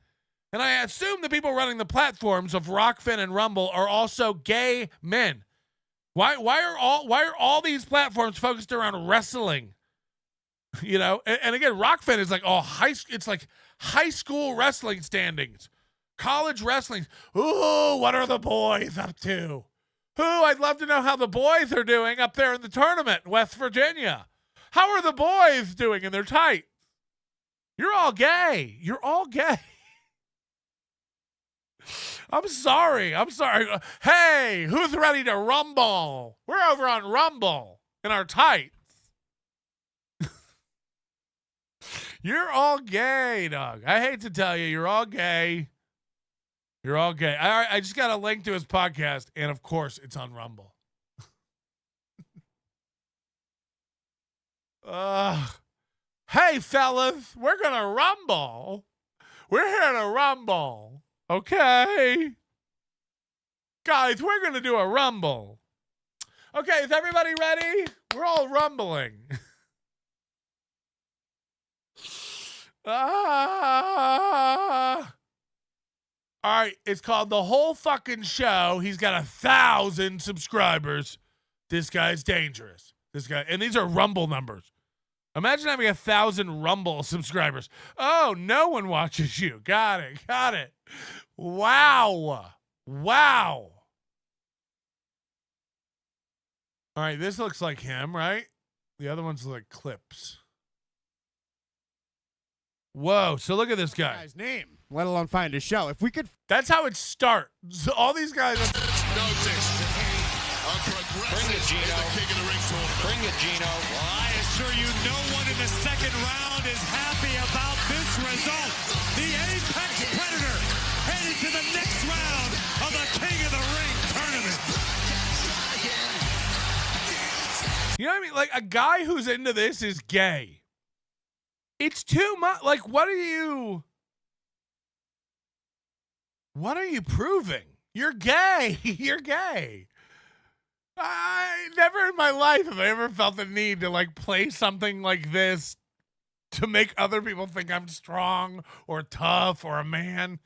And I assume the people running the platforms of Rockfin and Rumble are also gay men. Why are all these platforms focused around wrestling? And again, Rockfin is like it's like high school wrestling standings. College wrestling. Ooh, what are the boys up to? I'd love to know how the boys are doing up there in the tournament in West Virginia. How are the boys doing in their tights? You're all gay. You're all gay. I'm sorry. Hey, who's ready to rumble? We're over on Rumble in our tights. You're all gay, dog. I hate to tell you, you're all gay. You're all gay. I just got a link to his podcast, and of course, it's on Rumble. Hey, fellas, we're going to rumble. We're here to rumble. Okay? Guys, we're going to do a rumble. Okay, is everybody ready? We're all rumbling. All right, it's called The Whole Fucking Show. He's got 1,000 subscribers. This guy's dangerous. And these are Rumble numbers. Imagine having 1,000 Rumble subscribers. Oh, no one watches you. Got it. Wow. All right, this looks like him, right? The other ones look like clips. Whoa, so look at this guy. Guy's name, let alone find his show. If we could. That's how it starts. So all these guys are. Bring it, Gino. Bring it, Gino. Well, I assure you, no one in the second round is happy about this result. The Apex Predator headed to the next round of the King of the Ring tournament. You know what I mean? Like, a guy who's into this is gay. It's too much. Like, what are you proving? You're gay. You're gay. I never in my life have I ever felt the need to like play something like this to make other people think I'm strong or tough or a man.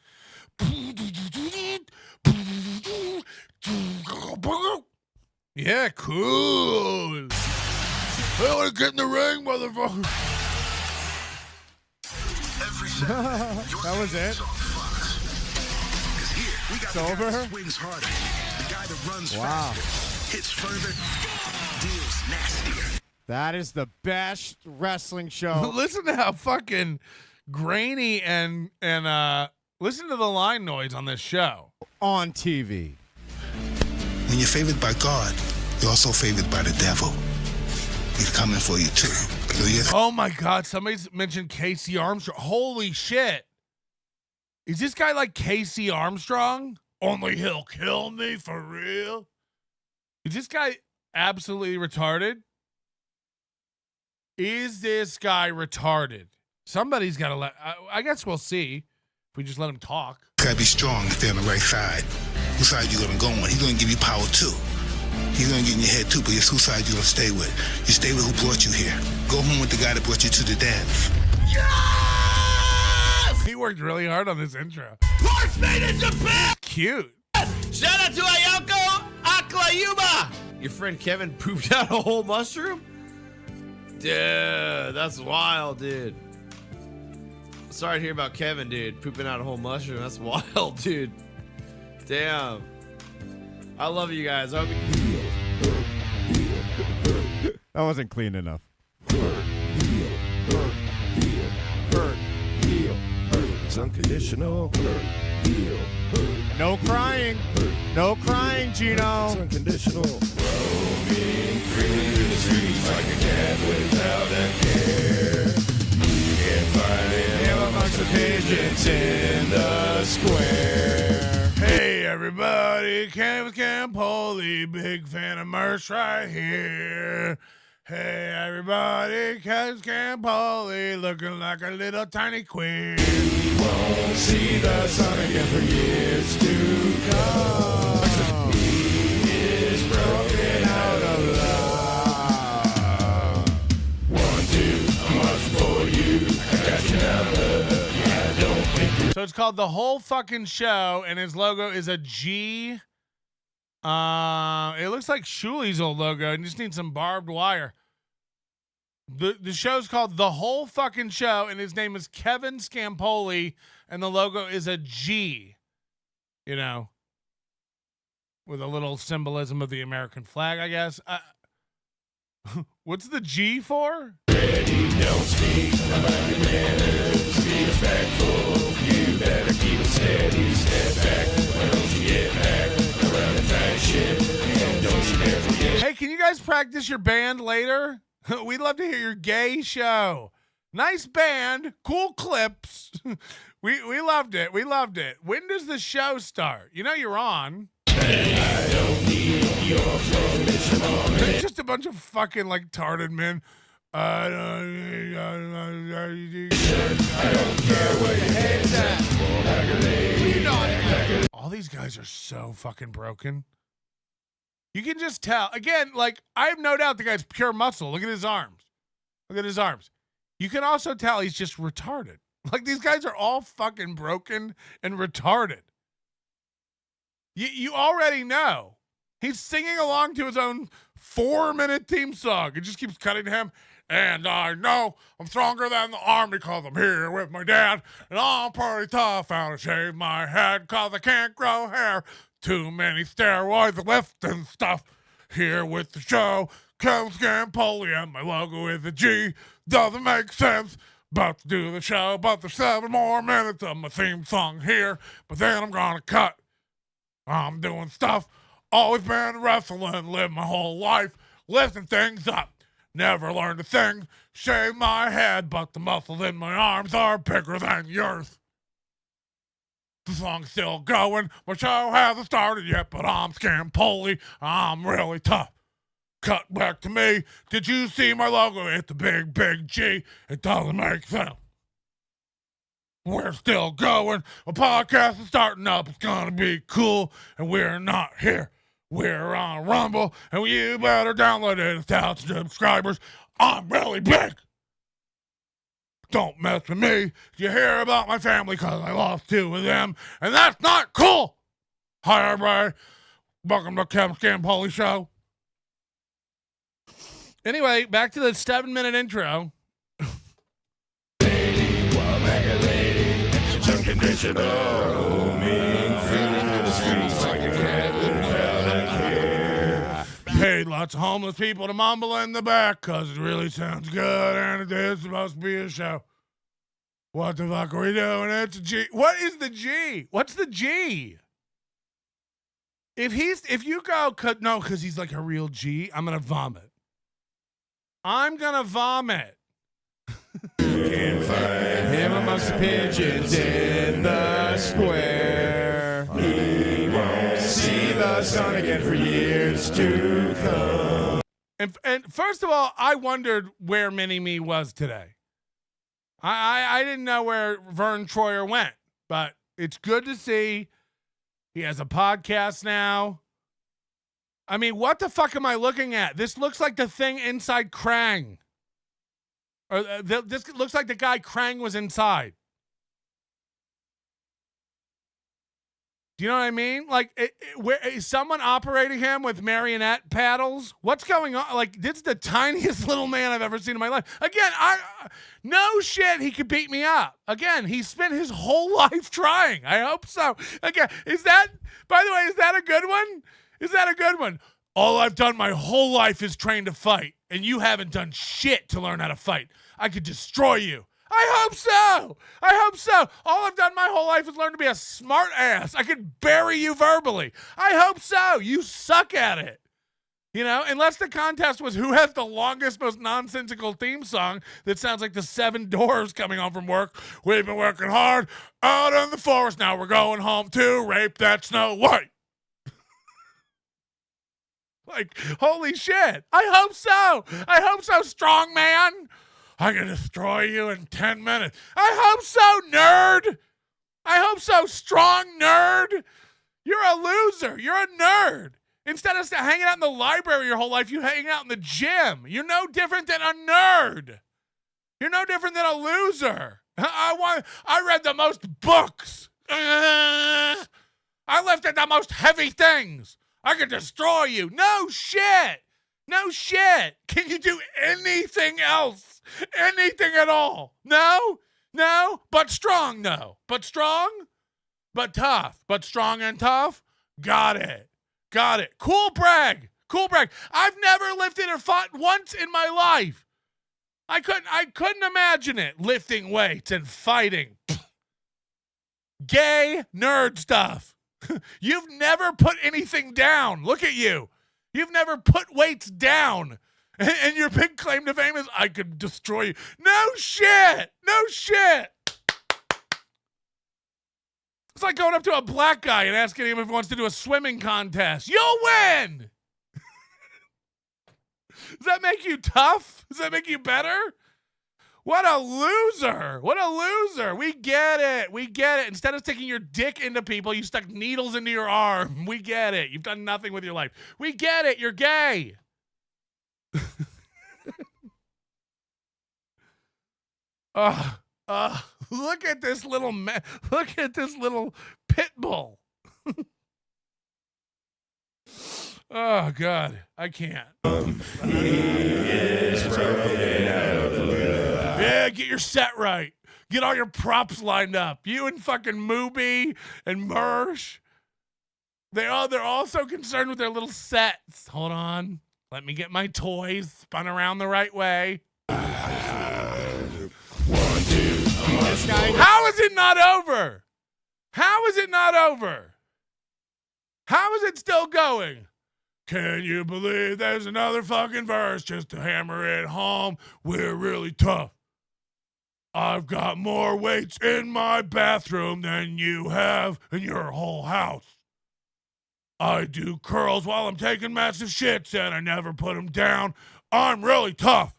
Yeah, cool. I want to get in the ring, motherfucker. That was it. It's over. Wow. Hits further, deals nastier. That is the best wrestling show. Listen to how fucking grainy and listen to the line noise on this show. On TV. When you're favored by God, you're also favored by the devil. He's coming for you too. So oh my God, somebody's mentioned Casey Armstrong. Holy shit. Is this guy like Casey Armstrong? Only he'll kill me for real? Is this guy absolutely retarded? Is this guy retarded? Somebody's got to let... I guess we'll see if we just let him talk. You gotta be strong to stay on the right side. Whose side you gonna go on? He's gonna give you power too. He's gonna get in your head too, but it's whose side you gonna stay with. You stay with who brought you here. Go home with the guy that brought you to the dance. Yes! He worked really hard on this intro. Horse made in Japan! Cute. Shout out to Ayako Aklayuma. Your friend Kevin pooped out a whole mushroom? Dude, that's wild, dude. Sorry to hear about Kevin, dude. Pooping out a whole mushroom. That's wild, dude. Damn. I love you guys. I hope That wasn't clean enough. It's unconditional. No crying. No crying, Gino. It's unconditional. Roaming through the streets like a cat without a care. You can find him amongst the pigeons in the square. Hey, everybody. Kevin Scampoli. Big fan of merch right here. Hey, everybody. Kevin Scampoli. Looking like a little tiny queen. Won't see the sun again for years to come. He is broken out of love. 1, 2, I'm much for you. I got you now, I don't think. So it's called The Whole Fucking Show, and his logo is a G. It looks like Shuli's old logo, and just needs some barbed wire. The show's called The Whole Fucking Show, and his name is Kevin Scampoli, and the logo is a G, you know, with a little symbolism of the American flag, I guess. What's the G for? Ready, don't speak about your manners. Be respectful. You better keep it steady. Step back. Why don't you get back around the tight shit? And don't you dare forget. Hey, can you guys practice your band later? We'd love to hear your gay show. Nice band, cool clips. We loved it. We loved it. When does the show start? You know you're on. I don't need your permission on it. Just a bunch of fucking like tarded men. I don't care where your head's at. All these guys are so fucking broken. You can just tell. Again, like, I have no doubt the guy's pure muscle. Look at his arms. Look at his arms. You can also tell he's just retarded. Like, these guys are all fucking broken and retarded. You already know. He's singing along to his own 4-minute theme song. It just keeps cutting to him. And I know I'm stronger than the army because I'm here with my dad. And I'm pretty tough and I shave my head because I can't grow hair. Too many steroids lifting stuff. Here with the show, Kevin Scampoli, and my logo is a G. Doesn't make sense. About to do the show, but there's 7 more minutes of my theme song here. But then I'm gonna cut. I'm doing stuff. Always been wrestling, lived my whole life, lifting things up. Never learned a thing. Shave my head, but the muscles in my arms are bigger than yours. The song's still going. My show hasn't started yet, but I'm Scampoli. I'm really tough. Cut back to me. Did you see my logo? It's a big, big G. It doesn't make sense. We're still going. A podcast is starting up. It's gonna be cool, and we're not here. We're on Rumble, and you better download it. 1,000 subscribers. I'm really big. Don't mess with me. You hear about my family because I lost 2 of them, and that's not cool. Hi, everybody. Welcome to Kevin Scampoli Show. Anyway, back to the 7-minute intro. Paid lots of homeless people to mumble in the back because it really sounds good and it is supposed to be a show. What the fuck are we doing? It's a G. What is the G? What's the G? If you go, no, because he's like a real G, I'm going to vomit. I'm going to vomit. You can find him amongst the pigeons in the square. He won't see the sun again for years to come. And first of all, I wondered where Mini-Me was today. I didn't know where Vern Troyer went, but it's good to see he has a podcast now. I mean, what the fuck am I looking at? This looks like the thing inside Krang. Or this looks like the guy Krang was inside. Do you know what I mean? Like, where is someone operating him with marionette paddles? What's going on? Like, this is the tiniest little man I've ever seen in my life. Again, no shit, he could beat me up. Again, he spent his whole life trying. I hope so. Again, by the way, is that a good one? Is that a good one? All I've done my whole life is train to fight, and you haven't done shit to learn how to fight. I could destroy you. I hope so. I hope so. All I've done my whole life is learn to be a smart ass. I could bury you verbally. I hope so. You suck at it. You know, unless the contest was who has the longest, most nonsensical theme song that sounds like the 7 Doors coming home from work. We've been working hard out in the forest. Now we're going home to rape that Snow White. Like, holy shit. I hope so. I hope so, strong man. I can destroy you in 10 minutes. I hope so, nerd. I hope so, strong nerd. You're a loser. You're a nerd. Instead of hanging out in the library your whole life, you hang out in the gym. You're no different than a nerd. You're no different than a loser. I read the most books. I lifted the most heavy things. I could destroy you. No shit. No shit. Can you do anything else? Anything at all? No? No? But strong, no. But strong? But tough. But strong and tough? Got it. Got it. Cool brag. Cool brag. I've never lifted or fought once in my life. I couldn't imagine it. Lifting weights and fighting. Gay nerd stuff. You've never put anything down. Look at you. You've never put weights down. And your big claim to fame is, I could destroy you. No shit. No shit. It's like going up to a black guy and asking him if he wants to do a swimming contest. You'll win. Does that make you tough? Does that make you better? What a loser. What a loser. We get it. We get it. Instead of sticking your dick into people, you stuck needles into your arm. We get it. You've done nothing with your life. We get it. You're gay. Look at this little look at this little pit bull. Oh, God. I can't. Yeah, get your set right. Get all your props lined up. You and fucking Mooby and Mersh. They're all so concerned with their little sets. Hold on. Let me get my toys spun around the right way. 1, 2. How is it not over? How is it not over? How is it still going? Can you believe there's another fucking verse just to hammer it home? We're really tough. I've got more weights in my bathroom than you have in your whole house. I do curls while I'm taking massive shits and I never put them down. I'm really tough.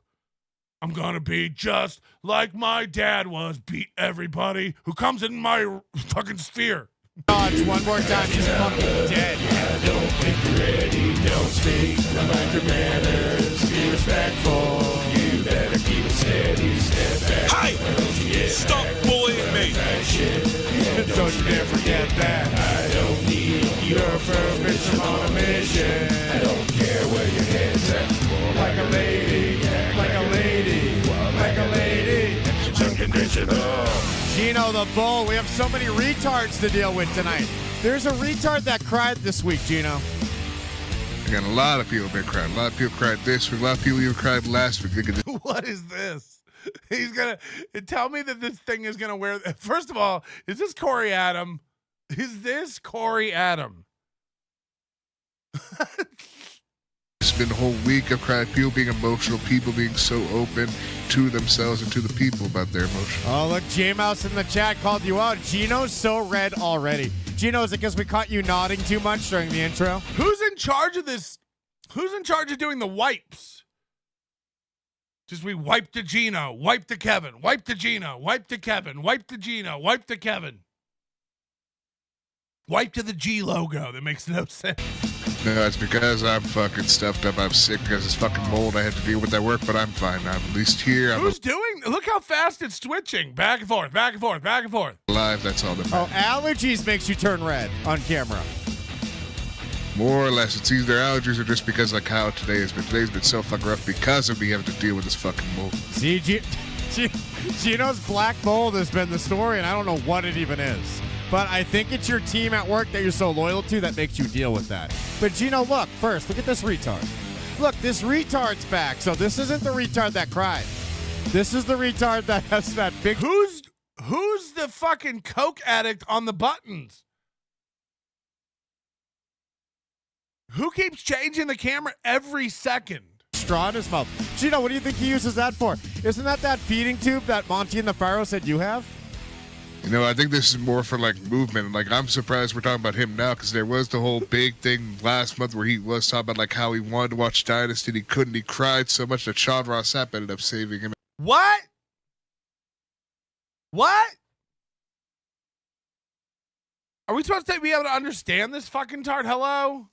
I'm gonna be just like my dad was. Beat everybody who comes in my fucking sphere. It's one more time, he's fucking dead. Don't think you're ready, don't speak. Mind your manners, be respectful. You better keep it steady, step back. Hey! Stop bullying me! Don't you dare forget that. I don't need your permission on a mission. I don't care where your head's at. Like a lady, like a lady, like a lady. It's unconditional. Gino the Bull, we have so many retards to deal with tonight. There's a retard that cried this week, Gino. Again, a lot of people have been crying. A lot of people cried this week. A lot of people even cried last week. What is this? He's gonna tell me that this thing is gonna wear. First of all, is this Corey Adam? Is this Corey Adam? It's been a whole week of crying. People being emotional. People being so open to themselves and to the people about their emotions. Oh, look, J-Mouse in the chat called you out. Gino's so red already. Gino, is it because we caught you nodding too much during the intro? Who's in charge of this? Who's in charge of doing the wipes? Just we wipe to Gino, wipe to Kevin, wipe to Gino, wipe to Kevin, wipe to Gino, wipe to Kevin. Wipe to the G logo. That makes no sense. No, it's because I'm fucking stuffed up. I'm sick because it's fucking mold. I had to deal with that work, but I'm fine. I'm at least here. I'm Who's doing? Look how fast it's switching. Back and forth, back and forth, back and forth. alive. That's all that matters. Oh, allergies makes you turn red on camera. More or less, it's either allergies or just because like how today has been. Today's been so fucking rough because of me having to deal with this fucking mold. See, Gino's black mold has been the story, and I don't know what it even is. But I think it's your team at work that you're so loyal to that makes you deal with that. But Gino, look at this retard. Look, this retard's back. So this isn't the retard that cried. This is the retard that has that big. Who's the fucking coke addict on the buttons? Who keeps changing the camera every second? Straw in his mouth. Gino, what do you think he uses that for? Isn't that feeding tube that Monty and the Pharaoh said you have? You know, I think this is more for like movement. Like, I'm surprised we're talking about him now because there was the whole big thing last month where he was talking about like how he wanted to watch Dynasty and he couldn't. He cried so much that Sean Ross Sapp ended up saving him. What? Are we supposed to be able to understand this fucking tart? Hello?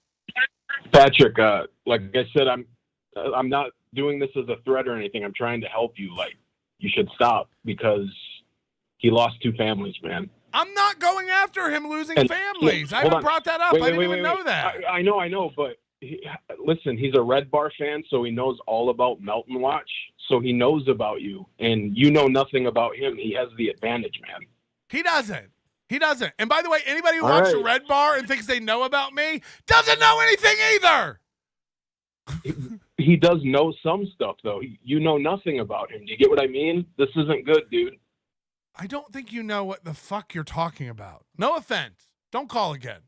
Patrick, like I said, I'm not doing this as a threat or anything. I'm trying to help you. Like, you should stop because he lost 2 families, man. I'm not going after him losing families. I haven't brought that up. I didn't even know that. I know, but listen, he's a Red Bar fan, so he knows all about Melton Watch. So he knows about you, and you know nothing about him. He has the advantage, man. He doesn't. And by the way, anybody who watched the Red Bar and thinks they know about me doesn't know anything either. He does know some stuff, though. You know nothing about him. Do you get what I mean? This isn't good, dude. I don't think you know what the fuck you're talking about. No offense. Don't call again.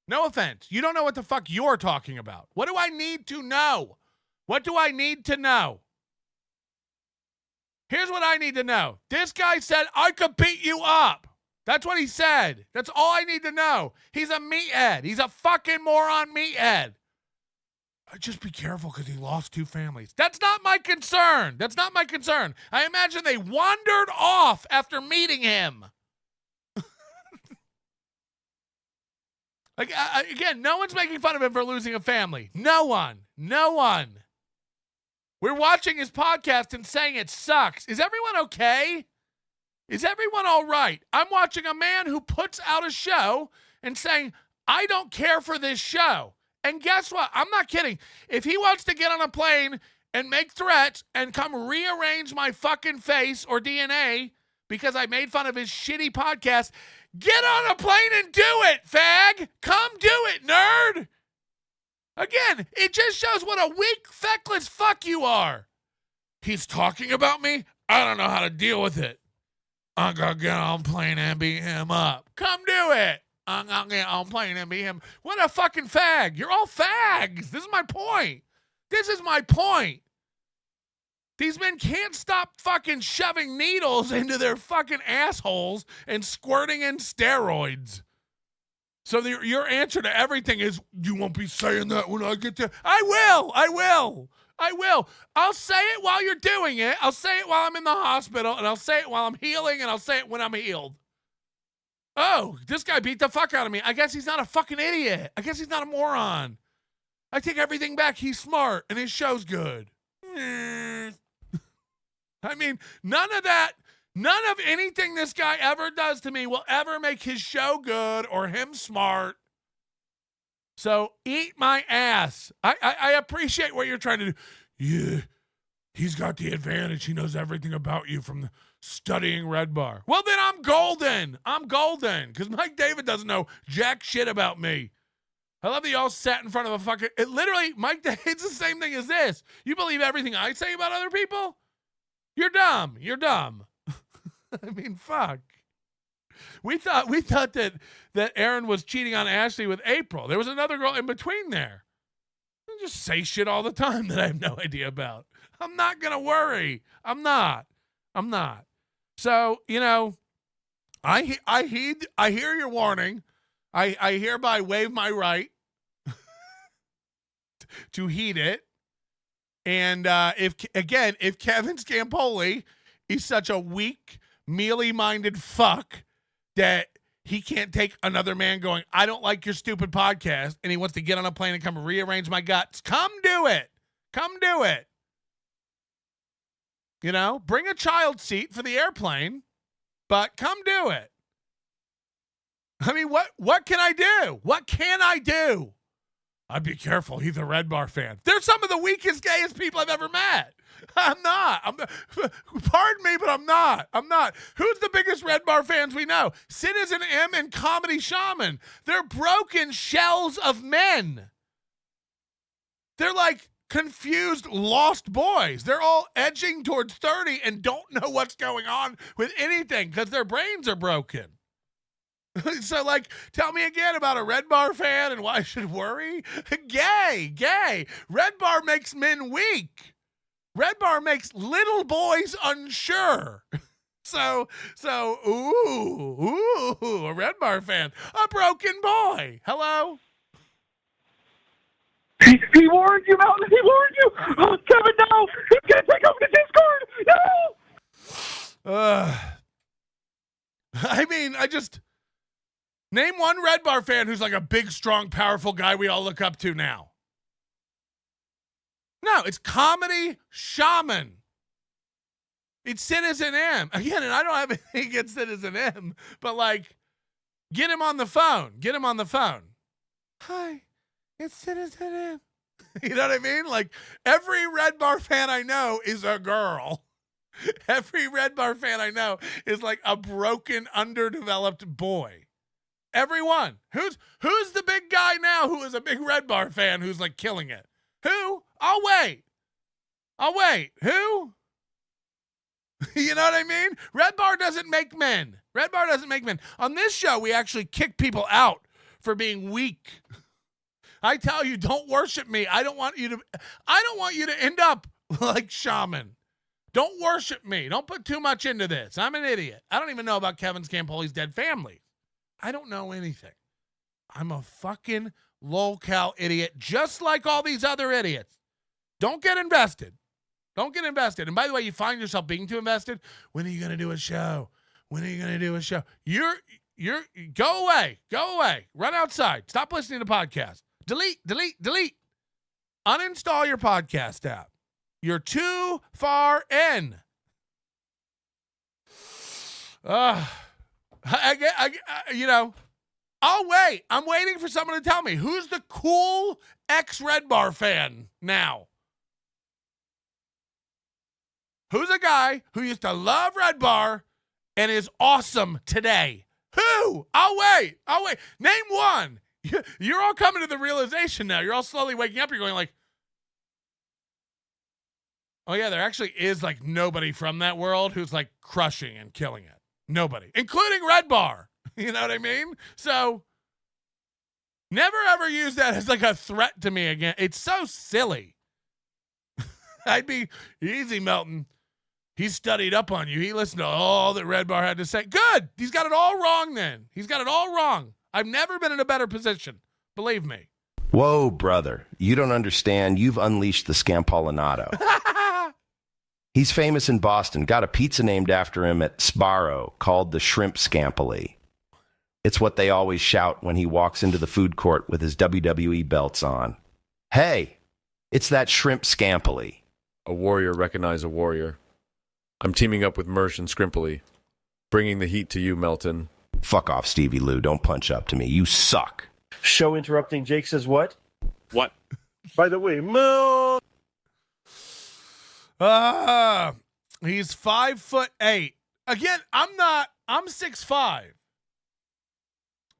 No offense. You don't know what the fuck you're talking about. What do I need to know? What do I need to know? Here's what I need to know. This guy said, I could beat you up. That's what he said. That's all I need to know. He's a meathead. He's a fucking moron meathead. Just be careful because he lost 2 families. That's not my concern. I imagine they wandered off after meeting him. Again, no one's making fun of him for losing a family. No one. We're watching his podcast and saying it sucks. Is everyone okay? Is everyone all right? I'm watching a man who puts out a show and saying, I don't care for this show. And guess what? I'm not kidding. If he wants to get on a plane and make threats and come rearrange my fucking face or DNA because I made fun of his shitty podcast, get on a plane and do it, fag. Come do it, nerd. Again, it just shows what a weak, feckless fuck you are. He's talking about me? I don't know how to deal with it. I'm going to get on a plane and beat him up. Come do it. I'm going to get on a plane and beat him. What a fucking fag. You're all fags. This is my point. This is my point. These men can't stop fucking shoving needles into their fucking assholes and squirting in steroids. So your answer to everything is, you won't be saying that when I get there. I will. I'll say it while you're doing it. I'll say it while I'm in the hospital, and I'll say it while I'm healing, and I'll say it when I'm healed. Oh, this guy beat the fuck out of me. I guess he's not a fucking idiot. I guess he's not a moron. I take everything back. He's smart, and his show's good. I mean, none of anything this guy ever does to me will ever make his show good or him smart. So eat my ass. I appreciate what you're trying to do. Yeah, he's got the advantage. He knows everything about you from studying Red Bar. Well, then I'm golden. Because Mike David doesn't know jack shit about me. I love that y'all sat in front of a fucking... Mike David's the same thing as this. You believe everything I say about other people? You're dumb. I mean, fuck. We thought that Aaron was cheating on Ashley with April. There was another girl in between there. I just say shit all the time that I have no idea about. I'm not gonna worry. I'm not. So, I hear your warning. I hereby waive my right to heed it. And if Kevin Scampoli is such a weak, mealy-minded fuck that he can't take another man going, I don't like your stupid podcast, and he wants to get on a plane and come rearrange my guts, come do it. Bring a child seat for the airplane, but come do it. I mean, what can I do? I'd be careful. He's a Red Bar fan. They're some of the weakest, gayest people I've ever met. I'm not. Pardon me, but I'm not. Who's the biggest Red Bar fans we know? Citizen M and Comedy Shaman. They're broken shells of men. They're like confused, lost boys. They're all edging towards 30 and don't know what's going on with anything because their brains are broken. So, tell me again about a Red Bar fan and why I should worry? Gay. Red Bar makes men weak. Red Bar makes little boys unsure. So, a Red Bar fan. A broken boy. Hello? He warned you, Mountain. He warned you. Oh, Kevin, no. He's going to take over the Discord. No. Name one Red Bar fan who's like a big, strong, powerful guy we all look up to now. No, it's Comedy Shaman. It's Citizen M. Again, and I don't have anything against Citizen M, but get him on the phone. Hi, it's Citizen M. You know what I mean? Every Red Bar fan I know is a girl. Every Red Bar fan I know is like a broken, underdeveloped boy. Everyone. Who's the big guy now who is a big Red Bar fan who's killing it? Who? I'll wait. Who? You know what I mean? Red Bar doesn't make men. On this show, we actually kick people out for being weak. I tell you, don't worship me. I don't want you to end up like Shaman. Don't worship me. Don't put too much into this. I'm an idiot. I don't even know about Kevin Scampoli's dead family. I don't know anything. I'm a fucking lol-cal idiot, just like all these other idiots. Don't get invested. And by the way, you find yourself being too invested. When are you going to do a show? You're go away. Run outside. Stop listening to podcasts. Delete. Uninstall your podcast app. You're too far in. I'll wait. I'm waiting for someone to tell me. Who's the cool ex-Red Bar fan now? Who's a guy who used to love Red Bar and is awesome today? Who? I'll wait. Name one. You're all coming to the realization now. You're all slowly waking up. You're going like, oh, yeah, there actually is like nobody from that world who's like crushing and killing it. Nobody, including Red Bar. You know what I mean? So never ever use that as like a threat to me again. It's so silly. I'd be easy, Melton. He studied up on you. He listened to all that Red Bar had to say. Good. He's got it all wrong then. He's got it all wrong. I've never been in a better position. Believe me. Whoa, brother. You don't understand. You've unleashed the Scampolinato. He's famous in Boston. Got a pizza named after him at Sbarro called the Shrimp Scampoli. It's what they always shout when he walks into the food court with his WWE belts on. Hey, it's that Shrimp Scampoli. A warrior recognize a warrior. I'm teaming up with Mersh and Scrimpoli, bringing the heat to you, Melton. Fuck off, Stevie Lou. Don't punch up to me. You suck. Show interrupting. Jake says what? What? By the way, Mel. He's 5'8". Again, I'm 6'5".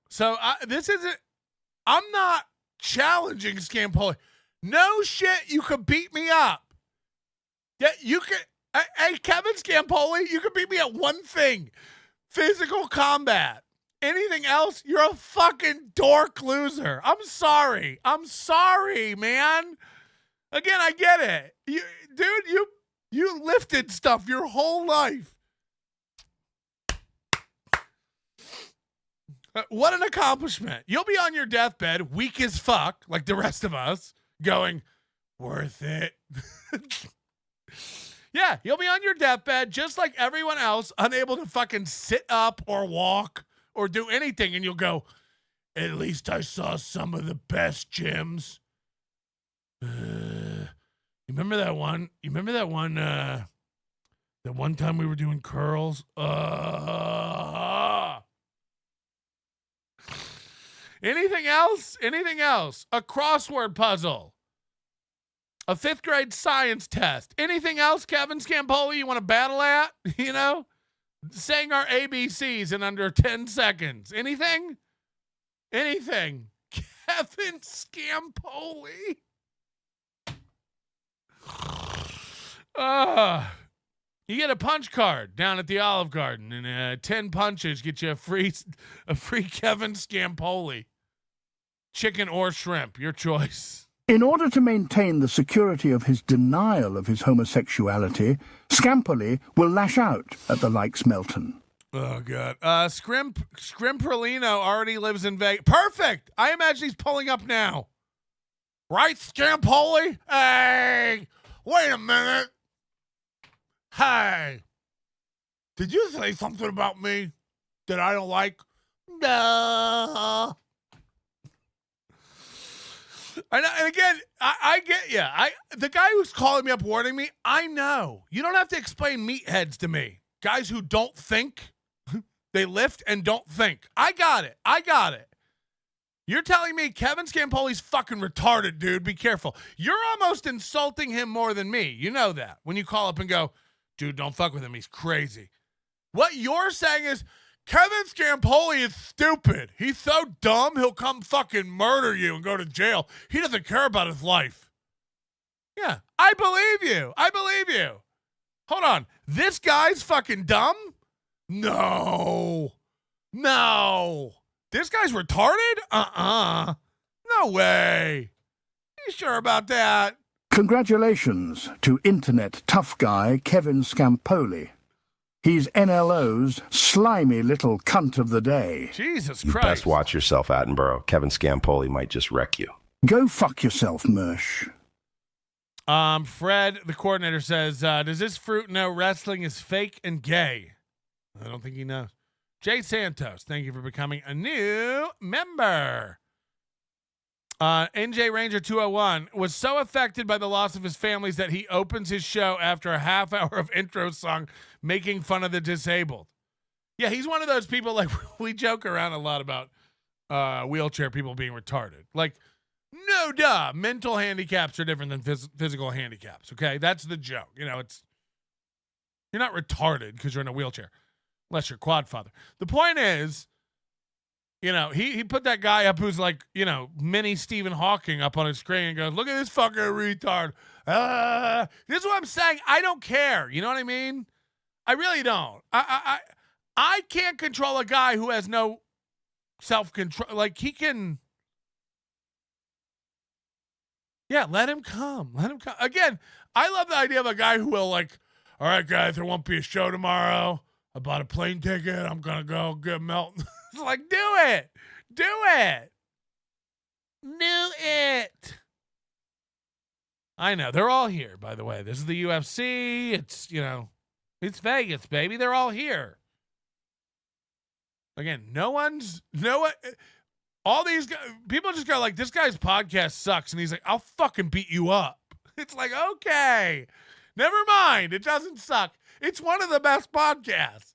So I'm not challenging Scampoli. No shit, you could beat me up. Yeah, you could. Hey, Kevin Scampoli, you could beat me at one thing: physical combat. Anything else, you're a fucking dork loser. I'm sorry, man. Again, I get it, you lifted stuff your whole life. What an accomplishment. You'll be on your deathbed, weak as fuck, like the rest of us, going, worth it. Yeah, you'll be on your deathbed just like everyone else, unable to fucking sit up or walk or do anything. And you'll go, at least I saw some of the best gyms. You remember that one? That one time we were doing curls? Anything else? A crossword puzzle. A 5th grade science test. Anything else, Kevin Scampoli, you want to battle at? You know? Saying our ABCs in under 10 seconds. Anything? Kevin Scampoli. You get a punch card down at the Olive Garden, and 10 punches get you a free Kevin Scampoli. Chicken or shrimp, your choice. In order to maintain the security of his denial of his homosexuality, Scampoli will lash out at the likes Melton. Oh, God. Scrimperlino already lives in Vegas. Perfect! I imagine he's pulling up now. Right, Scampoli? Hey! Wait a minute. Hey! Did you say something about me that I don't like? No. And again, I get you. The guy who's calling me up, warning me, I know. You don't have to explain meatheads to me. Guys who don't think, they lift and don't think. I got it. You're telling me Kevin Scampoli's fucking retarded, dude. Be careful. You're almost insulting him more than me. You know that. When you call up and go, dude, don't fuck with him. He's crazy. What you're saying is, Kevin Scampoli is stupid. He's so dumb, he'll come fucking murder you and go to jail. He doesn't care about his life. Yeah, I believe you. Hold on. This guy's fucking dumb? No. This guy's retarded? No way. You sure about that? Congratulations to internet tough guy Kevin Scampoli. He's NLO's slimy little cunt of the day. Jesus You Christ. best watch yourself, Attenborough. Kevin Scampoli might just wreck you. Go fuck yourself, Mersh. Fred, the coordinator, says, does this fruit know wrestling is fake and gay? I don't think he knows. Jay Santos, thank you for becoming a new member. NJ Ranger 201 was so affected by the loss of his families that he opens his show after a half hour of intro song making fun of the disabled. Yeah, he's one of those people, like, we joke around a lot about wheelchair people being retarded. Like, no, duh. Mental handicaps are different than physical handicaps. Okay, that's the joke. You know, you're not retarded because you're in a wheelchair, unless you're quad father. The point is, you know, he put that guy up who's like, you know, mini Stephen Hawking up on his screen and goes, look at this fucking retard. This is what I'm saying. I don't care. You know what I mean? I really don't. I can't control a guy who has no self-control. Like, he can. Yeah, let him come. Let him come. Again, I love the idea of a guy who will, like, all right, guys, there won't be a show tomorrow. I bought a plane ticket. I'm going to go get Melton. It's like, do it. Do it. Do it. I know. They're all here, by the way. This is the UFC. It's, you know, it's Vegas, baby. They're all here. Again, all these guys, people just go like, this guy's podcast sucks. And he's like, I'll fucking beat you up. It's like, okay, never mind. It doesn't suck. It's one of the best podcasts.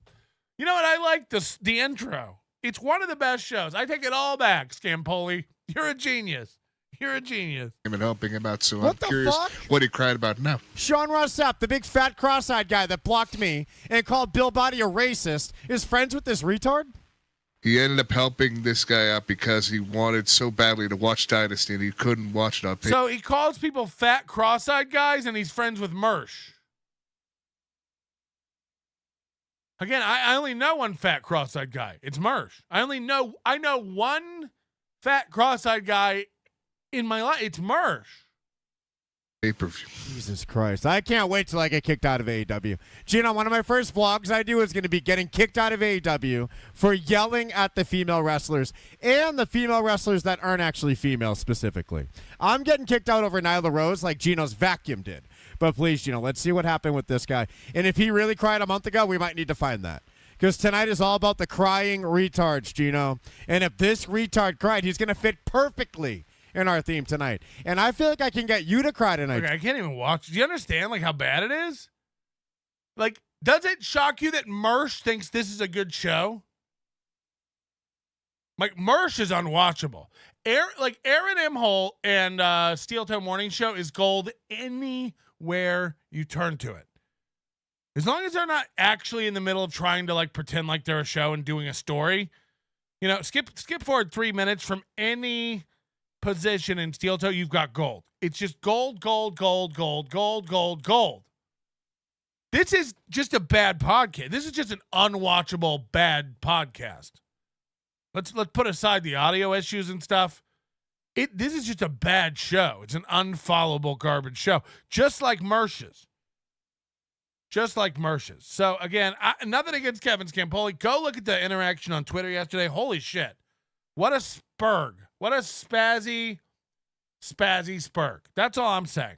You know what? I like the intro. It's one of the best shows. I take it all back, Scampoli. You're a genius. You're a genius. I've been helping him out, so What I'm the curious fuck? what he cried about now. Sean Rossap, the big fat cross-eyed guy that blocked me and called Bill Body a racist, is friends with this retard? He ended up helping this guy out because he wanted so badly to watch Dynasty and he couldn't watch it on paper. So he calls people fat cross-eyed guys and he's friends with Mersh. Again, I only know one fat cross-eyed guy. It's Mersh. I know one fat cross-eyed guy in my life. It's Mersh. Pay-per-view. Jesus Christ. I can't wait till I get kicked out of AEW. Gino, one of my first vlogs I do is going to be getting kicked out of AEW for yelling at the female wrestlers and the female wrestlers that aren't actually female specifically. I'm getting kicked out over Nyla Rose like Gino's vacuum did. But please, Gino, let's see what happened with this guy. And if he really cried a month ago, we might need to find that. Because tonight is all about the crying retards, Gino. And if this retard cried, he's going to fit perfectly in our theme tonight. And I feel like I can get you to cry tonight. Okay, I can't even watch. Do you understand like how bad it is? Like, does it shock you that Mersh thinks this is a good show? Like, Mersh is unwatchable. Aaron Imholte and Steel Toe Morning Show is gold anywhere you turn to it. As long as they're not actually in the middle of trying to like pretend like they're a show and doing a story, you know, skip forward 3 minutes from any position in Steel Toe, you've got gold. It's just gold, gold, gold, gold, gold, gold, gold. This is just a bad podcast. This is just an unwatchable bad podcast. Let's put aside the audio issues and stuff. This is just a bad show. It's an unfollowable garbage show, just like Mersh's. Just like Mersh's. So again, nothing against Kevin Scampoli. Go look at the interaction on Twitter yesterday. Holy shit. What a spurg. What a spazzy spurg. That's all I'm saying.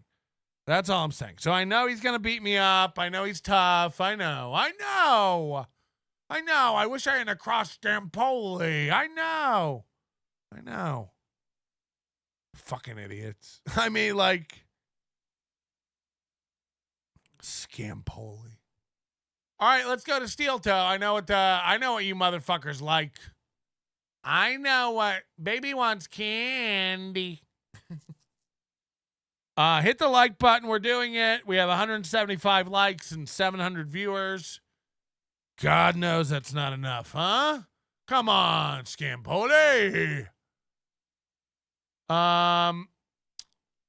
That's all I'm saying. So I know he's going to beat me up. I know he's tough. I know. I wish I hadn't crossed Scampoli. I know. Fucking idiots. I mean, like, Scampoli. All right, let's go to Steel Toe. I know what you motherfuckers like. I know what baby wants candy. Hit the like button. We're doing it. We have 175 likes and 700 viewers. God knows that's not enough, huh? Come on, Scampoli.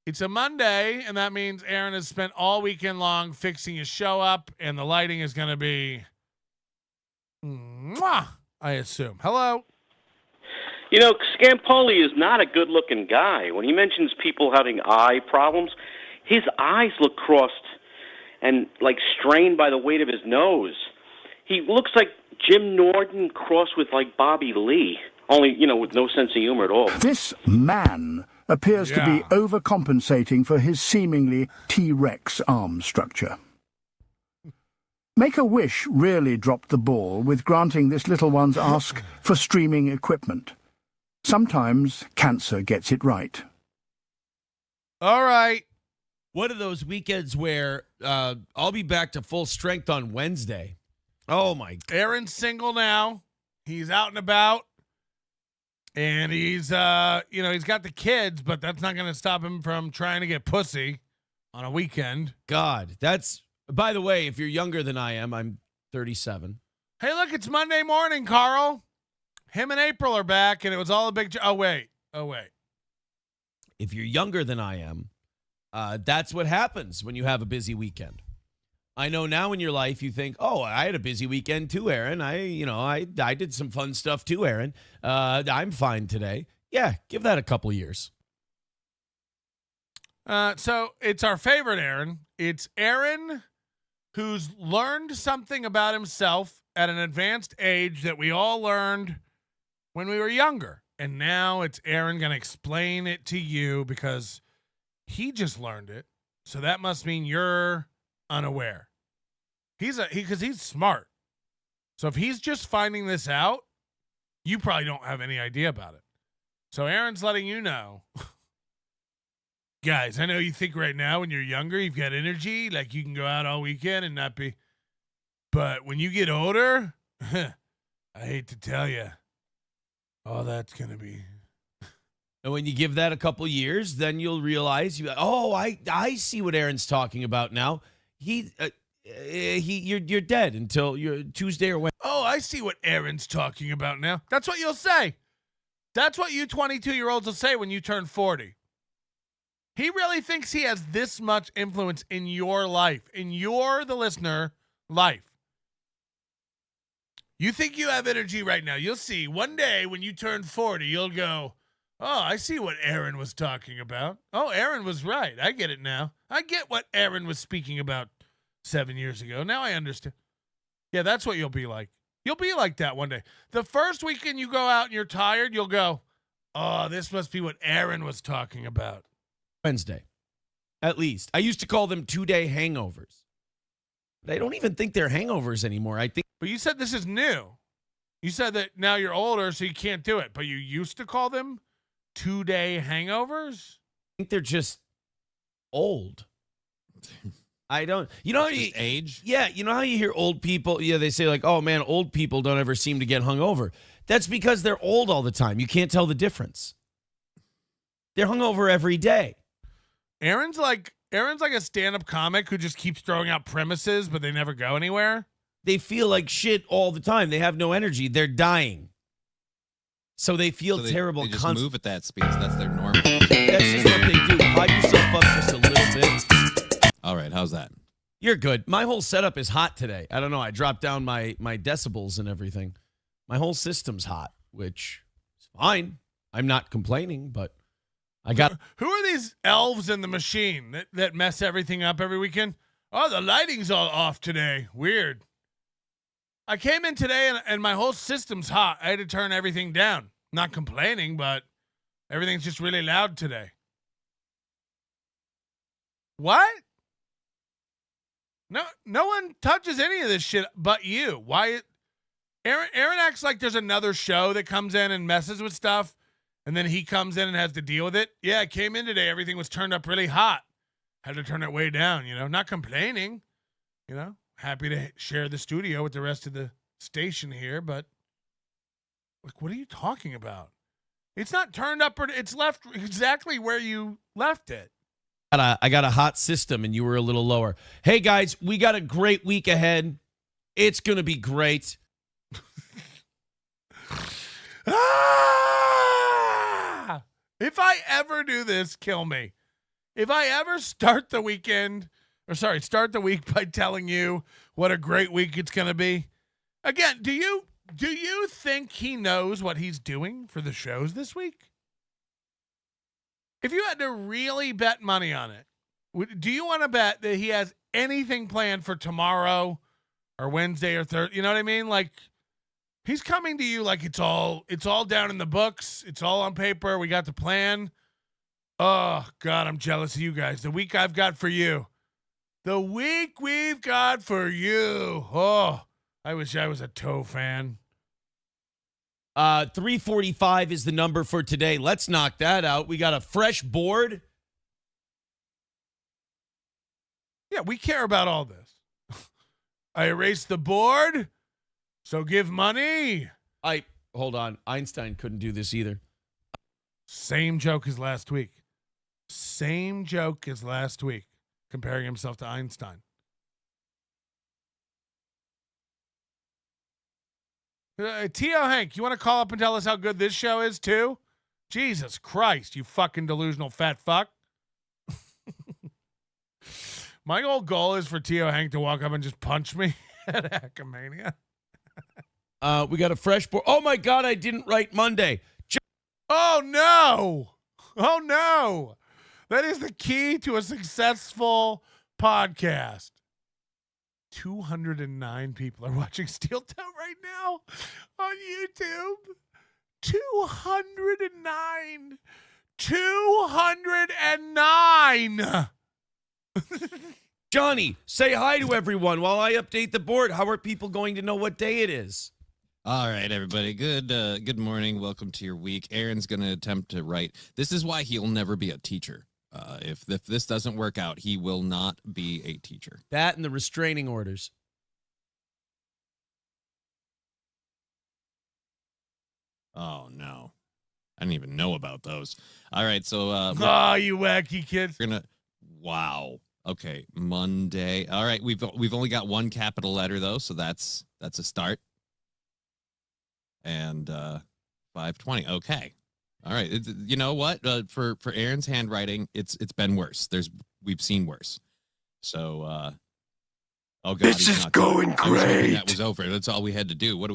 It's a Monday, and that means Aaron has spent all weekend long fixing his show up, and the lighting is going to be, mwah, I assume. Hello. You know, Scampoli is not a good-looking guy. When he mentions people having eye problems, his eyes look crossed and, like, strained by the weight of his nose. He looks like Jim Norton crossed with, like, Bobby Lee, only, you know, with no sense of humor at all. This man appears to be overcompensating for his seemingly T-Rex arm structure. Make-A-Wish really dropped the ball with granting this little one's ask for streaming equipment. Sometimes cancer gets it right. All right. One of those weekends where I'll be back to full strength on Wednesday. Oh, my God. Aaron's single now. He's out and about. And he's he's got the kids, but that's not going to stop him from trying to get pussy on a weekend. God, that's, by the way, if you're younger than I am, I'm 37. Hey, look, it's Monday morning, Carl. Him and April are back, and it was all a big... Oh, wait. If you're younger than I am, that's what happens when you have a busy weekend. I know now in your life you think, oh, I had a busy weekend too, Aaron. I did some fun stuff too, Aaron. I'm fine today. Yeah, give that a couple years. So it's our favorite Aaron. It's Aaron who's learned something about himself at an advanced age that we all learned when we were younger. And now it's Aaron going to explain it to you because he just learned it. So that must mean you're unaware. Because he's smart. So if he's just finding this out, you probably don't have any idea about it. So Aaron's letting you know. Guys, I know you think right now when you're younger, you've got energy, like you can go out all weekend and not be. But when you get older, I hate to tell you, all that's going to be. And when you give that a couple years, then you'll realize, I see what Aaron's talking about now. You're dead until you're Tuesday or Wednesday. Oh, I see what Aaron's talking about now. That's what you'll say. That's what you 22-year-olds will say when you turn 40. He really thinks he has this much influence in your life, the listener, life. You think you have energy right now. You'll see one day when you turn 40, you'll go, oh, I see what Aaron was talking about. Oh, Aaron was right. I get it now. I get what Aaron was speaking about 7 years ago. Now I understand. Yeah, that's what you'll be like. You'll be like that one day. The first weekend you go out and you're tired, you'll go, oh, this must be what Aaron was talking about. Wednesday, at least. I used to call them 2-day hangovers. But I don't even think they're hangovers anymore. But you said this is new. You said that now you're older, so you can't do it. But you used to call them 2-day hangovers? I think they're just old. I don't. You know, age? Yeah, you know how you hear old people, they say like, oh man, old people don't ever seem to get hungover. That's because they're old all the time. You can't tell the difference. They're hungover every day. Aaron's like a stand-up comic who just keeps throwing out premises, but they never go anywhere. They feel like shit all the time. They have no energy. They're dying. So they feel terrible. They just move at that speed, so that's their normal. That's just what they do. Hype yourself up just a little bit. All right, how's that? You're good. My whole setup is hot today. I don't know. I dropped down my decibels and everything. My whole system's hot, which is fine. I'm not complaining, but Who are these elves in the machine that mess everything up every weekend? Oh, the lighting's all off today. Weird. I came in today and my whole system's hot. I had to turn everything down. Not complaining, but everything's just really loud today. What? No one touches any of this shit but you. Why? Aaron acts like there's another show that comes in and messes with stuff. And then he comes in and has to deal with it. Yeah, I came in today. Everything was turned up really hot. Had to turn it way down, Not complaining, Happy to share the studio with the rest of the station here, but like, what are you talking about? It's not turned up, or it's left exactly where you left it. I got a hot system, and you were a little lower. Hey, guys, we got a great week ahead. It's going to be great. If I ever do this, kill me. If I ever start the week by telling you what a great week it's going to be. Again, do you think he knows what he's doing for the shows this week? If you had to really bet money on it, do you want to bet that he has anything planned for tomorrow or Wednesday or Thursday? You know what I mean? Like, he's coming to you like it's all down in the books. It's all on paper. We got the plan. Oh, God, I'm jealous of you guys. The week I've got for you. The week we've got for you. Oh, I wish I was a Toe fan. 345 is the number for today. Let's knock that out. We got a fresh board. Yeah, we care about all this. I erased the board, so give money. hold on. Einstein couldn't do this either. Same joke as last week. Comparing himself to Einstein. T.O. Hank, you want to call up and tell us how good this show is, too? Jesus Christ, you fucking delusional fat fuck. My whole goal is for T.O. Hank to walk up and just punch me at Hackamania. We got a fresh board. Oh, my God, I didn't write Monday. Oh, no. Oh, no. That is the key to a successful podcast. 209 people are watching Steel Toe right now on YouTube. 209. 209. Johnny, say hi to everyone while I update the board. How are people going to know what day it is? All right, everybody. Good morning. Welcome to your week. Aaron's going to attempt to write. This is why he'll never be a teacher. If this doesn't work out, he will not be a teacher. That and the restraining orders. Oh, no. I didn't even know about those. All right, so... you wacky kids. Wow. Okay, Monday. All right, we've only got one capital letter, though, so that's a start. And 520. Okay. All right. You know what? For Aaron's handwriting, it's been worse. We've seen worse. So, oh God, this is going great. That was over. That's all we had to do. What?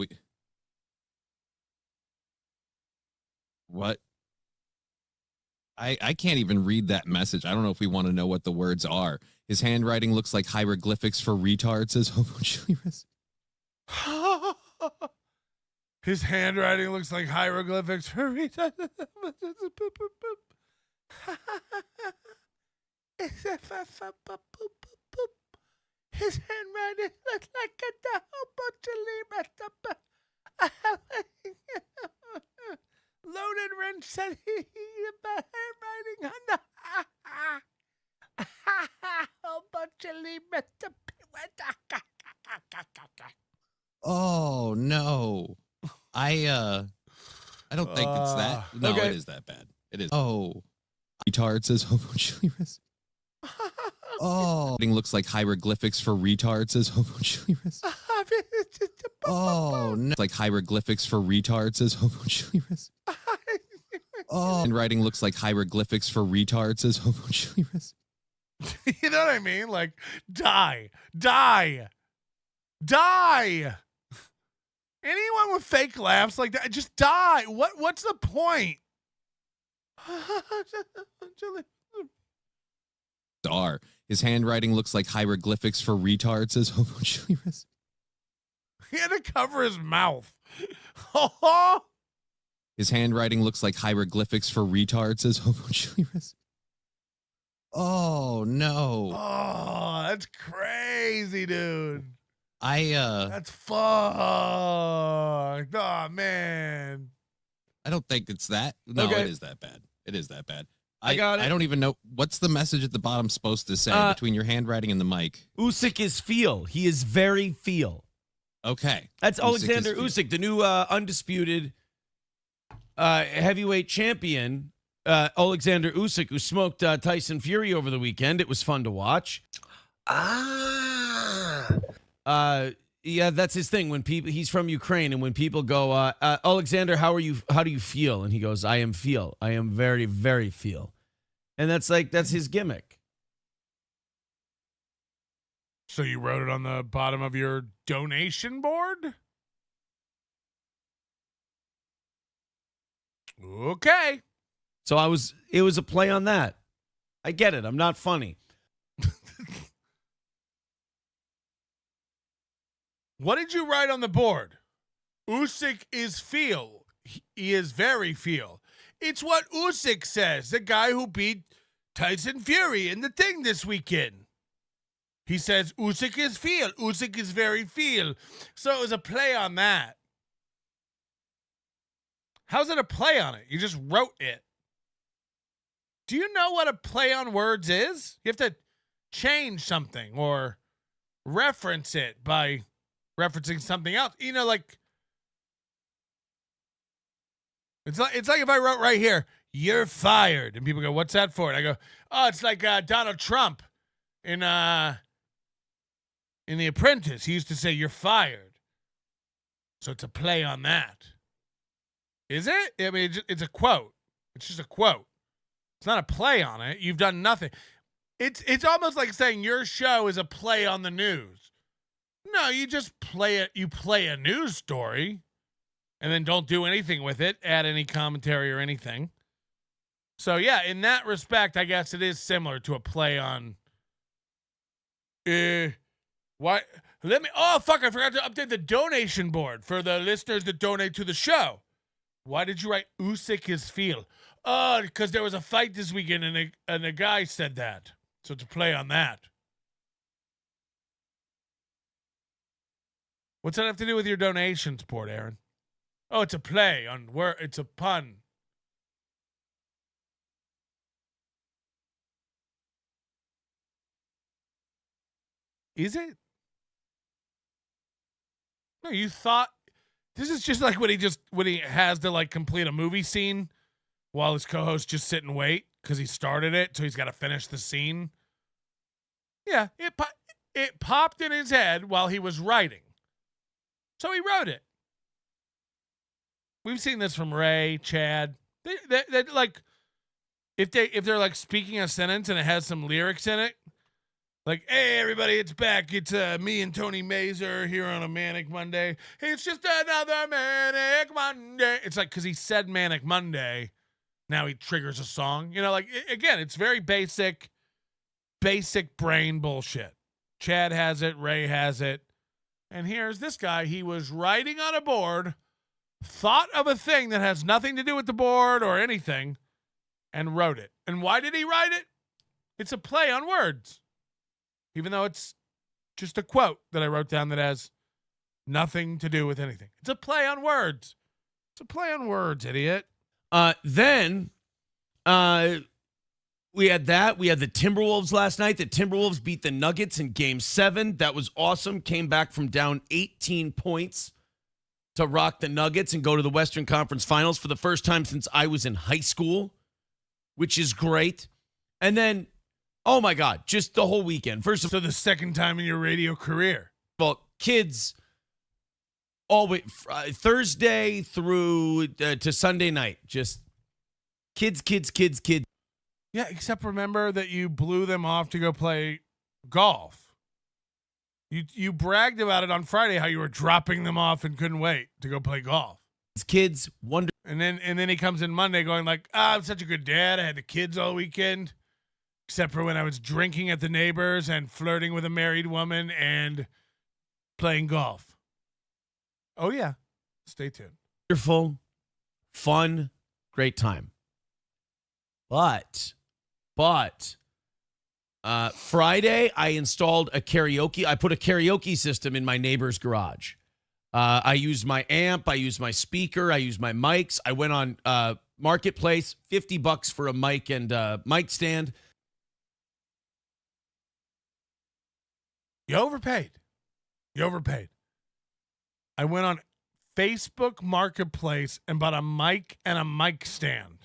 I can't even read that message. I don't know if we want to know what the words are. His handwriting looks like hieroglyphics for retards, says Hobo Chili Recipe. His handwriting looks like hieroglyphics for retards. His handwriting looks like a Hobo Chili Recipe. Loaded wrench said he handwriting on the Hobo Chili Recipe. Oh no. I don't think it's that. No, okay. It is that bad. It is. Oh. Retard says Hobo Chili Recipe. Oh. It looks like hieroglyphics for retards, says Hobo Chili Recipe. Oh, no. Like hieroglyphics for retards, says Hobo Chili Recipe. Oh. Handwriting looks like hieroglyphics for retards, says Hobo Chili Recipe. You know what I mean? Like, die. Anyone with fake laughs like that, just die. What's the point? His handwriting looks like hieroglyphics for retards, says Hobo Chili Recipe. He had to cover his mouth. His handwriting looks like hieroglyphics for retards, says Hobo Chili Recipe. Oh no. Oh, that's crazy, dude. That's fucked. Oh man. I don't think it's that. No, Okay. It is that bad. It is that bad. I got it. I don't even know what's the message at the bottom supposed to say between your handwriting and the mic. Usyk is feel. He is very feel. Okay. That's Usyk Alexander is feel. Usyk, the new undisputed heavyweight champion. Alexander Usyk, who smoked Tyson Fury over the weekend. It was fun to watch. Yeah, that's his thing. When people, he's from Ukraine, and when people go, Alexander, how are you? How do you feel? And he goes, I am feel. I am very, very feel. And that's his gimmick. So you wrote it on the bottom of your donation board? Okay. So it was a play on that. I get it. I'm not funny. What did you write on the board? Usyk is feel. He is very feel. It's what Usyk says, the guy who beat Tyson Fury in the thing this weekend. He says Usyk is feel. Usyk is very feel. So it was a play on that. How's it a play on it? You just wrote it. Do you know what a play on words is? You have to change something or reference it by referencing something else. You know, like It's like if I wrote right here, "You're fired," and people go, "What's that for?" And I go, "Oh, it's like Donald Trump in The Apprentice. He used to say, 'You're fired.' So it's a play on that. Is it? I mean, it's a quote. It's just a quote. It's not a play on it. You've done nothing. It's almost like saying your show is a play on the news. No, you just play it. You play a news story, and then don't do anything with it. Add any commentary or anything. So yeah, in that respect, I guess it is similar to a play on. What? Oh fuck! I forgot to update the donation board for the listeners that donate to the show. Why did you write Usyk is feel? Oh, because there was a fight this weekend, and a guy said that. So it's a play on that. What's that have to do with your donations, Port Aaron? Oh, it's a play on where it's a pun. Is it? No, you thought this is just like when he has to like complete a movie scene while his co-hosts just sit and wait because he started it, so he's got to finish the scene. Yeah, it popped in his head while he was writing, so he wrote it. We've seen this from Ray, Chad. They like if they're like speaking a sentence and it has some lyrics in it. Like, hey, everybody, it's back. It's me and Tony Mazer here on a Manic Monday. It's just another Manic Monday. It's like because he said Manic Monday, now he triggers a song. You know, like, again, it's very basic brain bullshit. Chad has it. Ray has it. And here's this guy. He was writing on a board, thought of a thing that has nothing to do with the board or anything, and wrote it. And why did he write it? It's a play on words. Even though it's just a quote that I wrote down that has nothing to do with anything. It's a play on words. It's a play on words, idiot. Then we had that. We had the Timberwolves last night. The Timberwolves beat the Nuggets in Game 7. That was awesome. Came back from down 18 points to rock the Nuggets and go to the Western Conference Finals for the first time since I was in high school, which is great. And then, oh my God, just the whole weekend. First of all, so the second time in your radio career. Well, kids, Thursday through to Sunday night, just kids. Yeah, except remember that you blew them off to go play golf. You bragged about it on Friday how you were dropping them off and couldn't wait to go play golf. Kids wonder, and then he comes in Monday going like, I'm such a good dad. I had the kids all weekend. Except for when I was drinking at the neighbors and flirting with a married woman and playing golf. Oh, yeah. Stay tuned. Wonderful, fun, great time. But Friday, I installed a karaoke. I put a karaoke system in my neighbor's garage. I used my amp. I used my speaker. I used my mics. I went on Marketplace, $50 for a mic and mic stand. You overpaid. I went on Facebook Marketplace and bought a mic and a mic stand.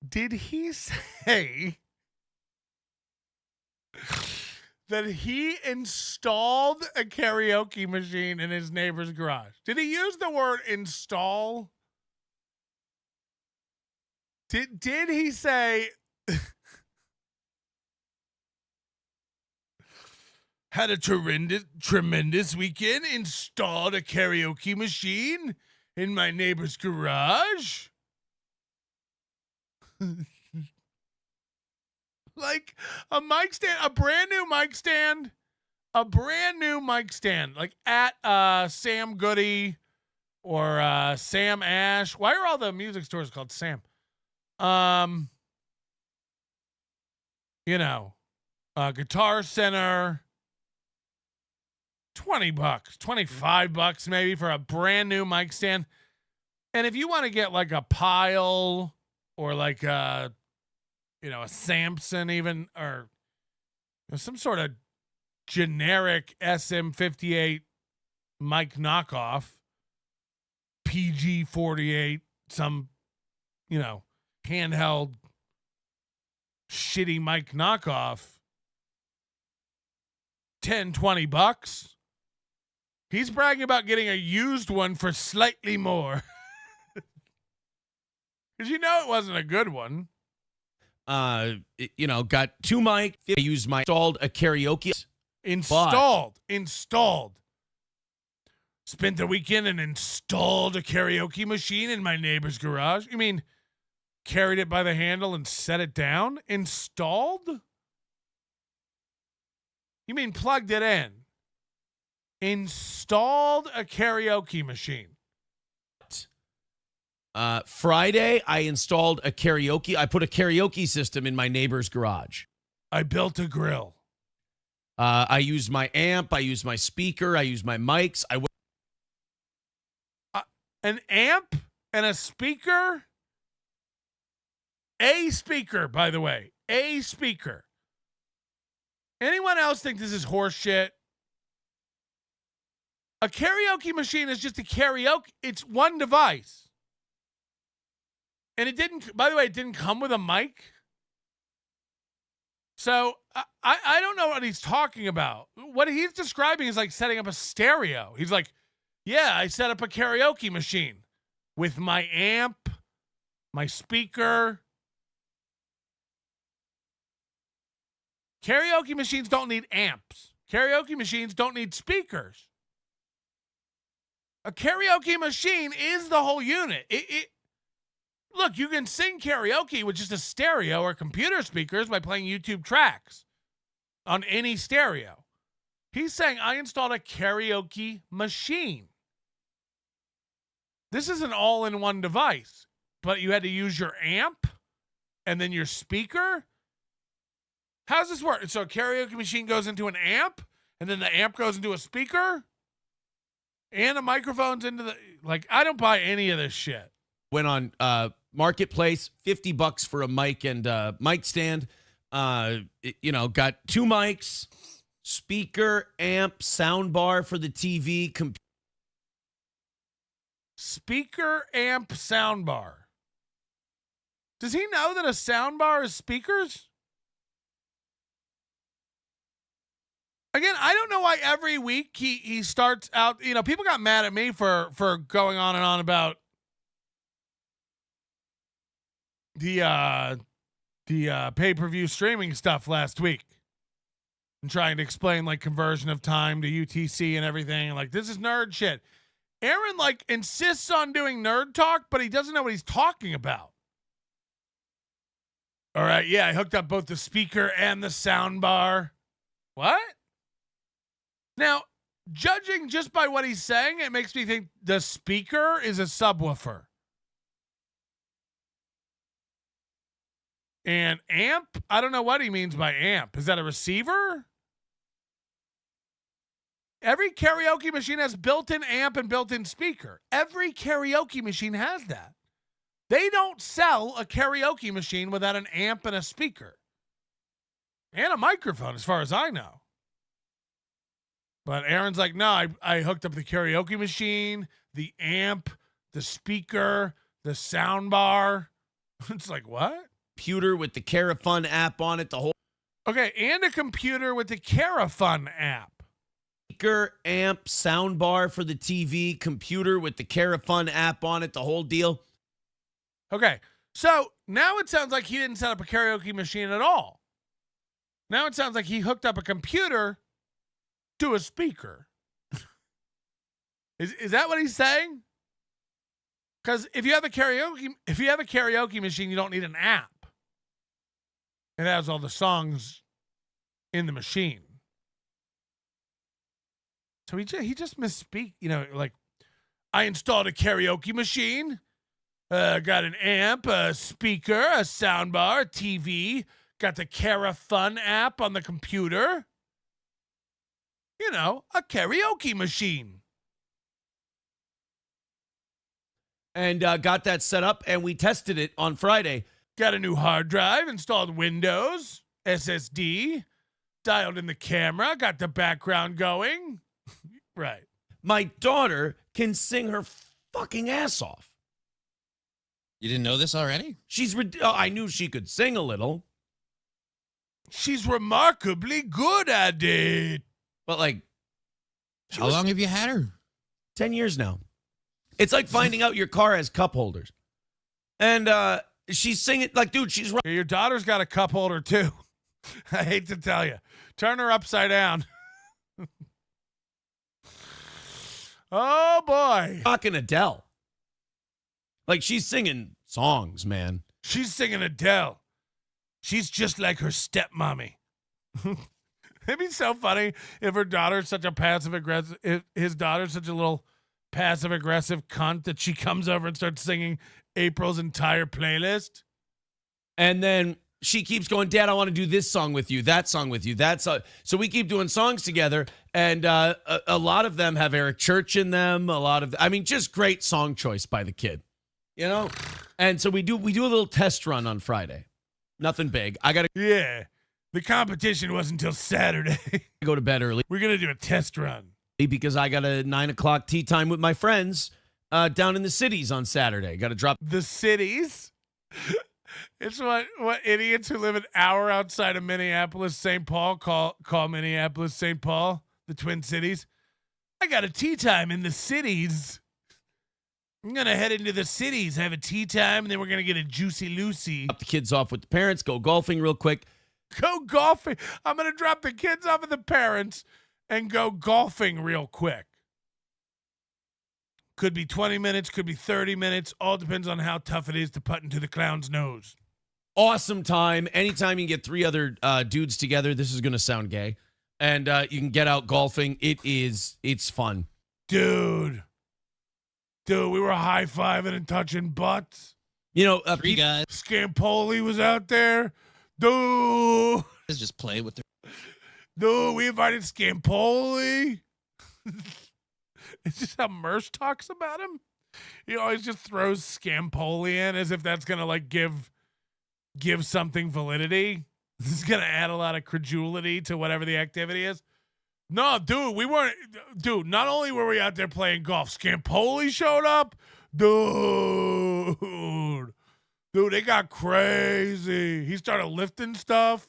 Did he say that he installed a karaoke machine in his neighbor's garage? Did he use the word install? Did he say had a tremendous weekend, installed a karaoke machine in my neighbor's garage? Like a mic stand, a brand new mic stand, like at Sam Goody or Sam Ash. Why are all the music stores called Sam? Guitar Center. $20, $25 maybe for a brand new mic stand. And if you want to get like a Pile or like a Samson even, or some sort of generic SM58 mic knockoff, PG48, some, handheld shitty mic knockoff, $10-$20. He's bragging about getting a used one for slightly more. Because it wasn't a good one. Got 2 mic. I used my installed a karaoke. Installed. Spent the weekend and installed a karaoke machine in my neighbor's garage. You mean carried it by the handle and set it down? Installed? You mean plugged it in? Installed a karaoke machine. Friday, I installed a karaoke. I put a karaoke system in my neighbor's garage. I built a grill. I used my amp. I used my speaker. I used my mics. An amp and a speaker? A speaker, by the way. A speaker. Anyone else think this is horse shit? A karaoke machine is just a karaoke. It's one device. And it didn't come with a mic. So I don't know what he's talking about. What he's describing is like setting up a stereo. He's like, yeah, I set up a karaoke machine with my amp, my speaker. Karaoke machines don't need amps. Karaoke machines don't need speakers. A karaoke machine is the whole unit. Look, you can sing karaoke with just a stereo or computer speakers by playing YouTube tracks on any stereo. He's saying I installed a karaoke machine. This is an all-in-one device, but you had to use your amp and then your speaker? How does this work? So a karaoke machine goes into an amp, and then the amp goes into a speaker, and the microphone's into the... Like, I don't buy any of this shit. Went on Marketplace, $50 for a mic and mic stand. Got 2 mics, speaker, amp, sound bar for the TV, speaker, amp, sound bar. Does he know that a sound bar is speakers? Again, I don't know why every week he starts out, people got mad at me for going on and on about the pay-per-view streaming stuff last week and trying to explain like conversion of time to UTC and everything. Like, this is nerd shit. Aaron insists on doing nerd talk, but he doesn't know what he's talking about. All right. Yeah. I hooked up both the speaker and the sound bar. What? Now, judging just by what he's saying, it makes me think the speaker is a subwoofer. And amp? I don't know what he means by amp. Is that a receiver? Every karaoke machine has built-in amp and built-in speaker. Every karaoke machine has that. They don't sell a karaoke machine without an amp and a speaker. And a microphone, as far as I know. But Aaron's like, no, I hooked up the karaoke machine, the amp, the speaker, the sound bar. It's like, what? Computer with the Carafun app on it, the whole... Okay, and a computer with the Carafun app. Speaker, amp, sound bar for the TV, computer with the Carafun app on it, the whole deal. Okay, so now it sounds like he didn't set up a karaoke machine at all. Now it sounds like he hooked up a computer to a speaker. Is that what he's saying? Because if you have a karaoke machine, you don't need an app. It has all the songs in the machine. So he just misspeak, like, I installed a karaoke machine, got an amp, a speaker, a soundbar, a TV, got the Cara Fun app on the computer. A karaoke machine. And got that set up, and we tested it on Friday. Got a new hard drive, installed Windows, SSD, dialed in the camera, got the background going. Right. My daughter can sing her fucking ass off. You didn't know this already? I knew she could sing a little. She's remarkably good at it. But like, how long have you had her? 10 years now. It's like finding out your car has cup holders. And she's singing, like, dude, she's right. Your daughter's got a cup holder too. I hate to tell you. Turn her upside down. Oh, boy. Talking Adele. Like, she's singing songs, man. She's singing Adele. She's just like her stepmommy. It'd be so funny if her daughter's such a passive-aggressive, if his daughter's such a little passive-aggressive cunt that she comes over and starts singing April's entire playlist. And then she keeps going, Dad, I want to do this song with you, that song with you, that song. So we keep doing songs together, and a lot of them have Eric Church in them. Just great song choice by the kid, And so we do a little test run on Friday. Nothing big. Yeah, the competition wasn't until Saturday. Go to bed early. We're gonna do a test run because I got a 9:00 tea time with my friends down in the cities on Saturday. Got to drop the cities. It's what idiots who live an hour outside of Minneapolis, St. Paul call Minneapolis, St. Paul, the Twin Cities. I got a tea time in the cities. I'm going to head into the cities, have a tea time, and then we're going to get a Juicy Lucy. Drop the kids off with the parents, go golfing real quick. Go golfing. I'm going to drop the kids off with the parents and go golfing real quick. Could be 20 minutes, could be 30 minutes. All depends on how tough it is to putt into the clown's nose. Awesome time. Anytime you can get 3 other dudes together, this is going to sound gay. And you can get out golfing. It's fun. Dude, we were high-fiving and touching butts. 3 guys. Scampoli was out there. Dude. Just play with their... Dude, we invited Scampoli. It's just how Merce talks about him. He always just throws Scampoli in as if that's going to, like, give something validity. This is going to add a lot of credulity to whatever the activity is. No, dude, we weren't. Dude, not only were we out there playing golf, Scampoli showed up. Dude, it got crazy. He started lifting stuff.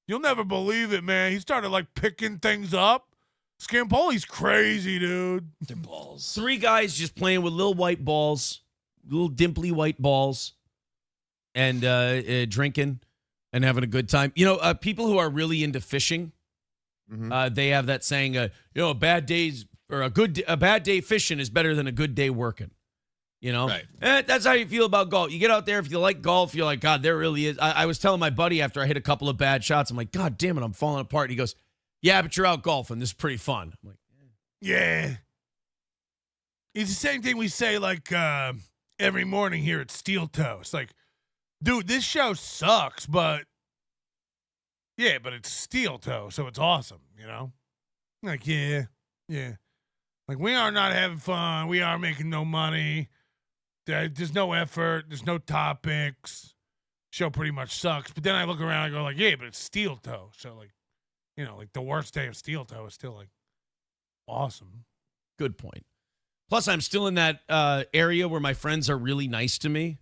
You'll never believe it, man. He started, like, picking things up. Scampoli's crazy, dude. They're balls. 3 guys just playing with little white balls, little dimply white balls, and drinking and having a good time. People who are really into fishing, they have that saying, a bad day fishing is better than a good day working. Right. That's how you feel about golf. You get out there, if you like golf, you're like, God, there really is. I was telling my buddy after I hit a couple of bad shots, I'm like, God damn it, I'm falling apart. He goes, yeah, but you're out golfing. This is pretty fun. I'm like, yeah. It's the same thing we say, like, every morning here at Steel Toe. It's like, dude, this show sucks, but it's Steel Toe, so it's awesome, Like, yeah. Like, we are not having fun. We are making no money. There's no effort. There's no topics. Show pretty much sucks. But then I look around and I go, like, yeah, but it's Steel Toe. So, like, like the worst day of Steel Toe is still, like, awesome. Good point. Plus, I'm still in that area where my friends are really nice to me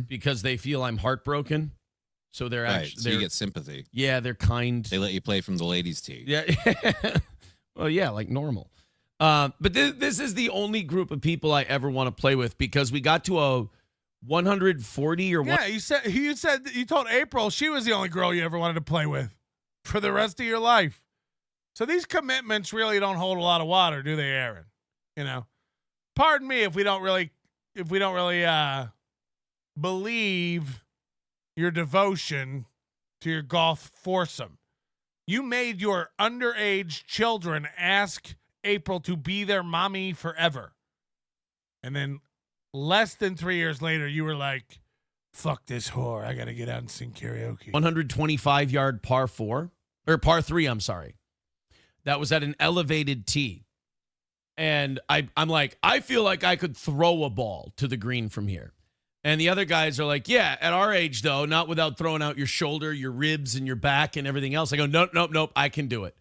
because they feel I'm heartbroken. So they're actually... So you get sympathy. Yeah, they're kind. They let you play from the ladies' tee. Yeah. Well, yeah, like normal. But this is the only group of people I ever want to play with because we got to a 140 or... Yeah, you told April she was the only girl you ever wanted to play with for the rest of your life. So these commitments really don't hold a lot of water, do they, Aaron? Pardon me if we don't really, really believe your devotion to your golf foursome. You made your underage children ask April to be their mommy forever. And then less than 3 years later, you were like, fuck this whore. I got to get out and sing karaoke. 125-yard par 3, I'm sorry. That was at an elevated tee. And I'm like, I feel like I could throw a ball to the green from here. And the other guys are like, yeah, at our age, though, not without throwing out your shoulder, your ribs, and your back and everything else. I go, nope, I can do it.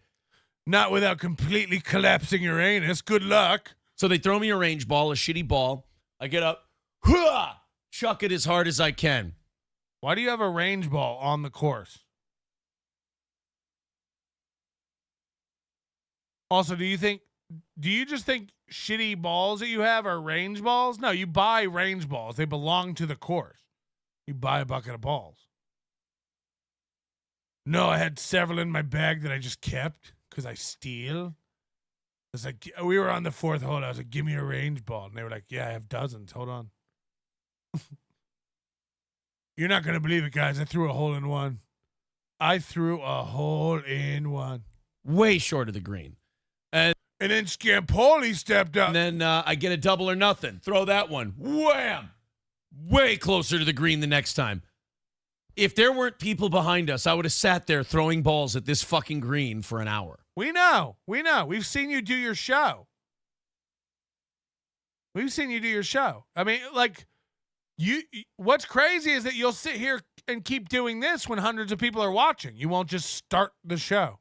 Not without completely collapsing your anus. Good luck. So they throw me a range ball, a shitty ball. I get up, chuck it as hard as I can. Why do you have a range ball on the course? Also, do you just think shitty balls that you have are range balls? No, you buy range balls. They belong to the course. You buy a bucket of balls. No, I had several in my bag that I just kept because I steal. It's like, we were on the fourth hole. I was like, give me a range ball. And they were like, yeah, I have dozens. Hold on. You're not going to believe it, guys. I threw a hole in one. I threw a hole in one. Way short of the green. And then Scampoli stepped up. And then I get a double or nothing. Throw that one. Wham! Way closer to the green the next time. If there weren't people behind us, I would have sat there throwing balls at this fucking green for an hour. We know. We've seen you do your show. I mean, like, what's crazy is that you'll sit here and keep doing this when hundreds of people are watching. You won't just start the show.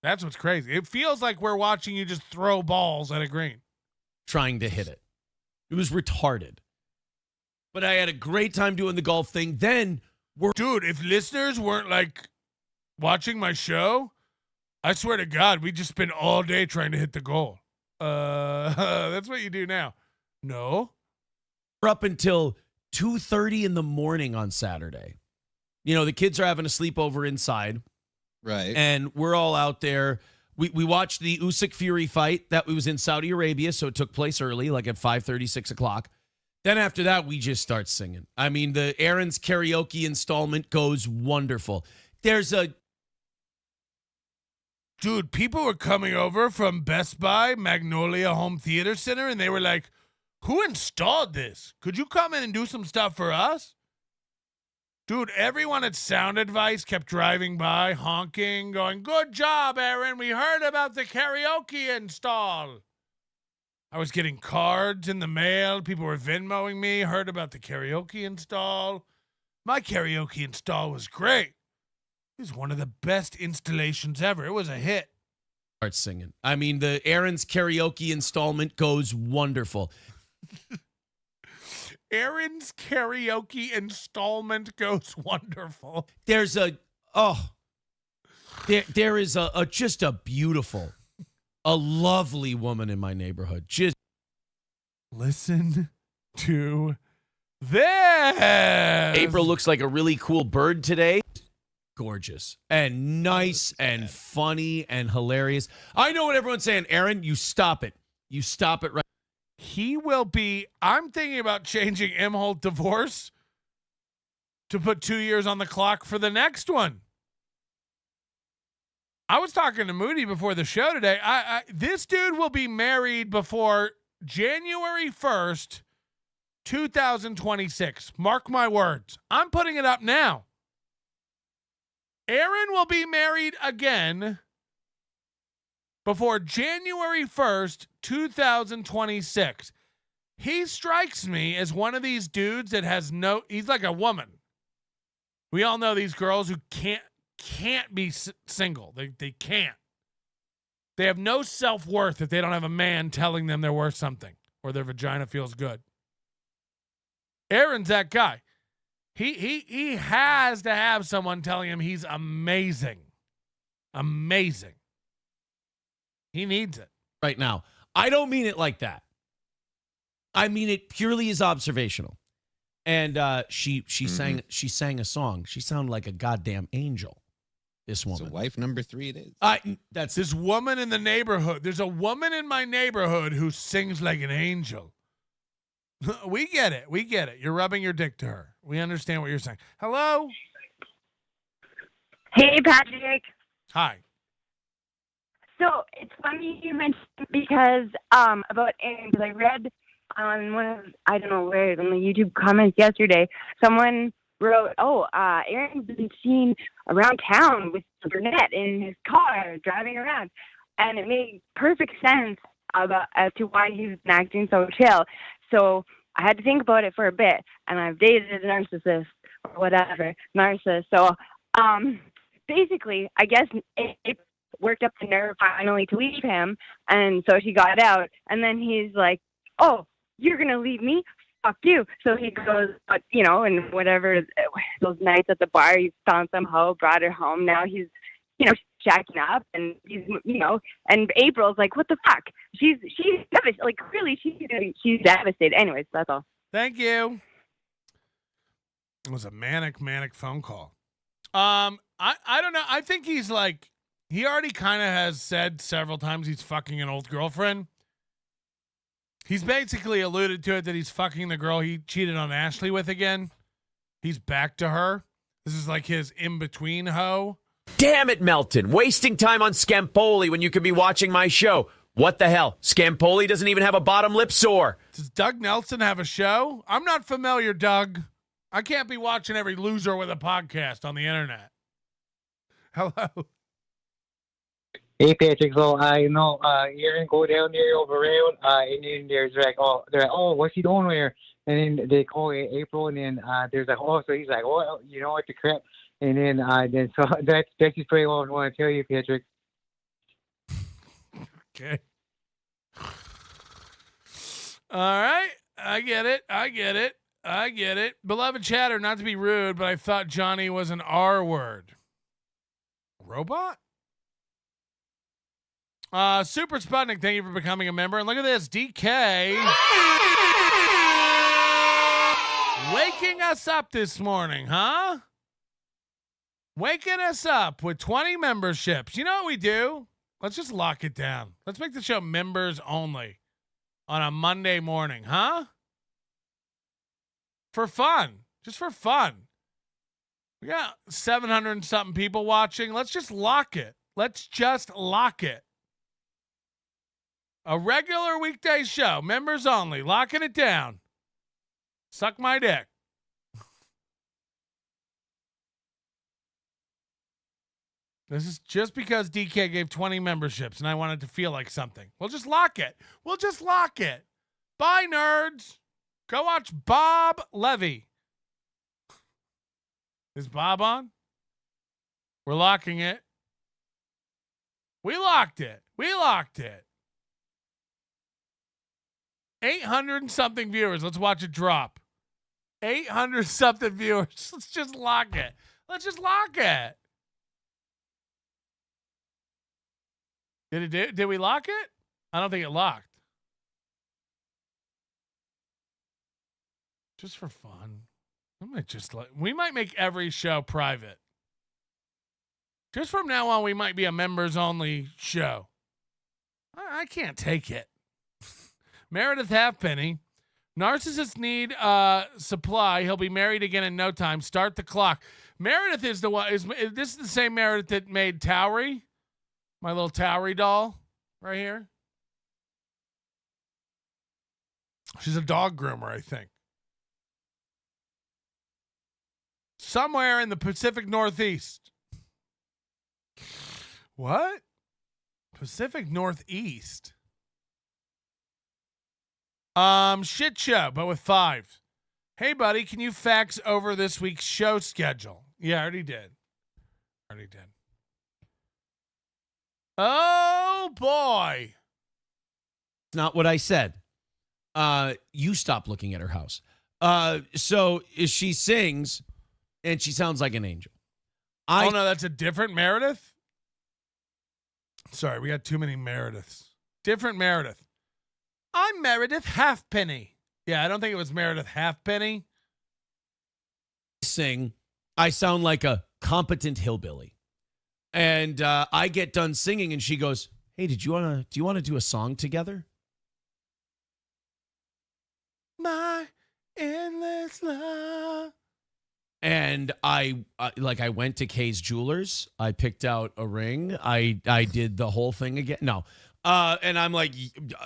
That's what's crazy. It feels like we're watching you just throw balls at a green. Trying to hit it. It was retarded. But I had a great time doing the golf thing. Then dude, if listeners weren't like watching my show, I swear to God, we'd just spend all day trying to hit the goal. That's what you do now. No. We're up until 2:30 in the morning on Saturday. You know, the kids are having a sleepover inside. Right. And we're all out there. We watched the Usyk Fury fight that was in Saudi Arabia, so it took place early, like at 5:30, 6 o'clock. Then after that, we just start singing. I mean, the Aaron's karaoke installment goes wonderful. Dude, people were coming over from Best Buy, Magnolia Home Theater Center, and they were like, who installed this? Could you come in and do some stuff for us? Dude, everyone at Sound Advice kept driving by, honking, going, good job, Aaron. We heard about the karaoke install. I was getting cards in the mail. People were Venmoing me, heard about the karaoke install. My karaoke install was great. It was one of the best installations ever. It was a hit. Start singing. I mean, the Aaron's karaoke installment goes wonderful. Aaron's karaoke installment goes wonderful. There is just a beautiful, a lovely woman in my neighborhood. Just listen to this. April looks like a really cool bird today. Gorgeous and nice and funny and hilarious. I know what everyone's saying. Aaron, you stop it. You stop it right. He will be. I'm thinking about changing Imholte divorce to put 2 years on the clock for the next one. I was talking to Moody before the show today. This dude will be married before January 1st, 2026. Mark my words. I'm putting it up now. Aaron will be married again before January 1st, 2026. He strikes me as one of these dudes that has he's like a woman. We all know these girls who can't be single. They can't. They have no self-worth if they don't have a man telling them they're worth something or their vagina feels good. Aaron's that guy. He has to have someone telling him he's amazing. Amazing. He needs it. Right now. I don't mean it like that. I mean it purely as observational. And she sang a song. She sounded like a goddamn angel. This woman. So wife number 3 it is. That's this woman in the neighborhood. There's a woman in my neighborhood who sings like an angel. We get it. We get it. You're rubbing your dick to her. We understand what you're saying. Hello? Hey, Patrick. Hi. So it's funny you mentioned because about Aaron, because I read on one of, I don't know where, on the YouTube comments yesterday, someone wrote, Aaron's been seen around town with a brunette in his car driving around. And it made perfect sense as to why he's been acting so chill. So I had to think about it for a bit, and I've dated a narcissist or whatever, narcissist. So basically, I guess it worked up the nerve finally to leave him, and so she got out. And then he's like, "Oh, you're gonna leave me? Fuck you!" So he goes, and whatever those nights at the bar, he found some hoe, brought her home. Now he's, shacking up, and he's, and April's like, "What the fuck?" She's devastated. Like, really, she's devastated. Anyways, that's all. Thank you. It was a manic phone call. I don't know. I think he's like, he already kind of has said several times he's fucking an old girlfriend. He's basically alluded to it that he's fucking the girl he cheated on Ashley with again. He's back to her. This is like his in-between hoe. Damn it, Melton. Wasting time on Scampoli when you could be watching my show. What the hell? Scampoli doesn't even have a bottom lip sore. Does Doug Nelson have a show? I'm not familiar, Doug. I can't be watching every loser with a podcast on the internet. Hello. Hey, Patrick. So, Aaron go down there over around, and then they're like, what's he doing there? And then they call April, and then there's like, so he's like, what the crap? And then so that's just pretty well I want to tell you, Patrick. Okay. All right. I get it. Beloved chatter, not to be rude, but I thought Johnny was an R word. Robot? Super Sputnik, thank you for becoming a member. And look at this, DK. Waking us up this morning, huh? Waking us up with 20 memberships. You know what we do? Let's just lock it down. Let's make the show members only on a Monday morning, huh? For fun. Just for fun. We got 700 and something people watching. Let's just lock it. A regular weekday show, members only, locking it down. Suck my dick. This is just because DK gave 20 memberships and I wanted to feel like something. We'll just lock it. Bye, nerds. Go watch Bob Levy. Is Bob on? We're locking it. We locked it. 800 and something viewers. Let's watch it drop. 800 something viewers. Let's just lock it. Did we lock it? I don't think it locked. Just for fun. We might make every show private. Just from now on, we might be a members only show. I can't take it. Meredith Halfpenny. Narcissists need supply. He'll be married again in no time. Start the clock. Meredith is the one. This is the same Meredith that made Towery? My little Towery doll right here. She's a dog groomer, I think. Somewhere in the Pacific Northeast. What? Pacific Northeast. Shit show, but with 5. Hey, buddy, can you fax over this week's show schedule? Yeah, I already did. Oh, boy. It's not what I said. You stop looking at her house. So she sings, and she sounds like an angel. Oh, no, that's a different Meredith? Sorry, we got too many Merediths. Different Meredith. I'm Meredith Halfpenny. Yeah, I don't think it was Meredith Halfpenny. Sing, I sound like a competent hillbilly. And I get done singing, and she goes, "Hey, do you want to do a song together?" my endless love. And I went to Kay's Jewelers. I picked out a ring. I did the whole thing again. No. And I'm like,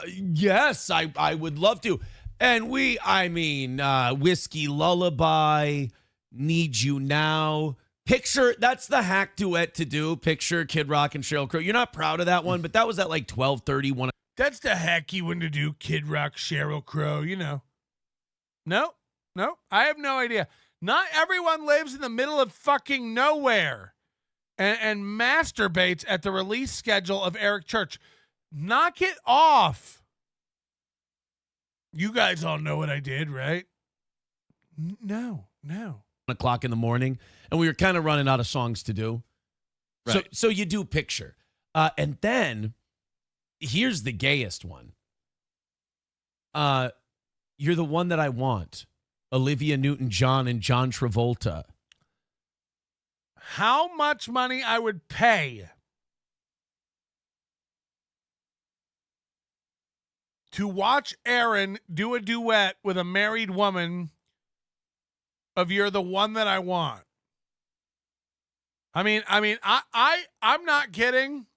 yes, I would love to. And Whiskey Lullaby, Need You Now. Picture, that's the hack duet to do. Picture Kid Rock and Sheryl Crow. You're not proud of that one, but that was at like 12:31. That's the hacky one to do. Kid Rock, Sheryl Crow, you know. No, I have no idea. Not everyone lives in the middle of fucking nowhere and masturbates at the release schedule of Eric Church. Knock it off. You guys all know what I did, right? No. 1:00 in the morning, and we were kind of running out of songs to do. Right. So you do Picture. And then here's the gayest one. You're the One That I Want. Olivia Newton-John and John Travolta. How much money I would pay to watch Aaron do a duet with a married woman of You're the One That I Want. I'm not kidding.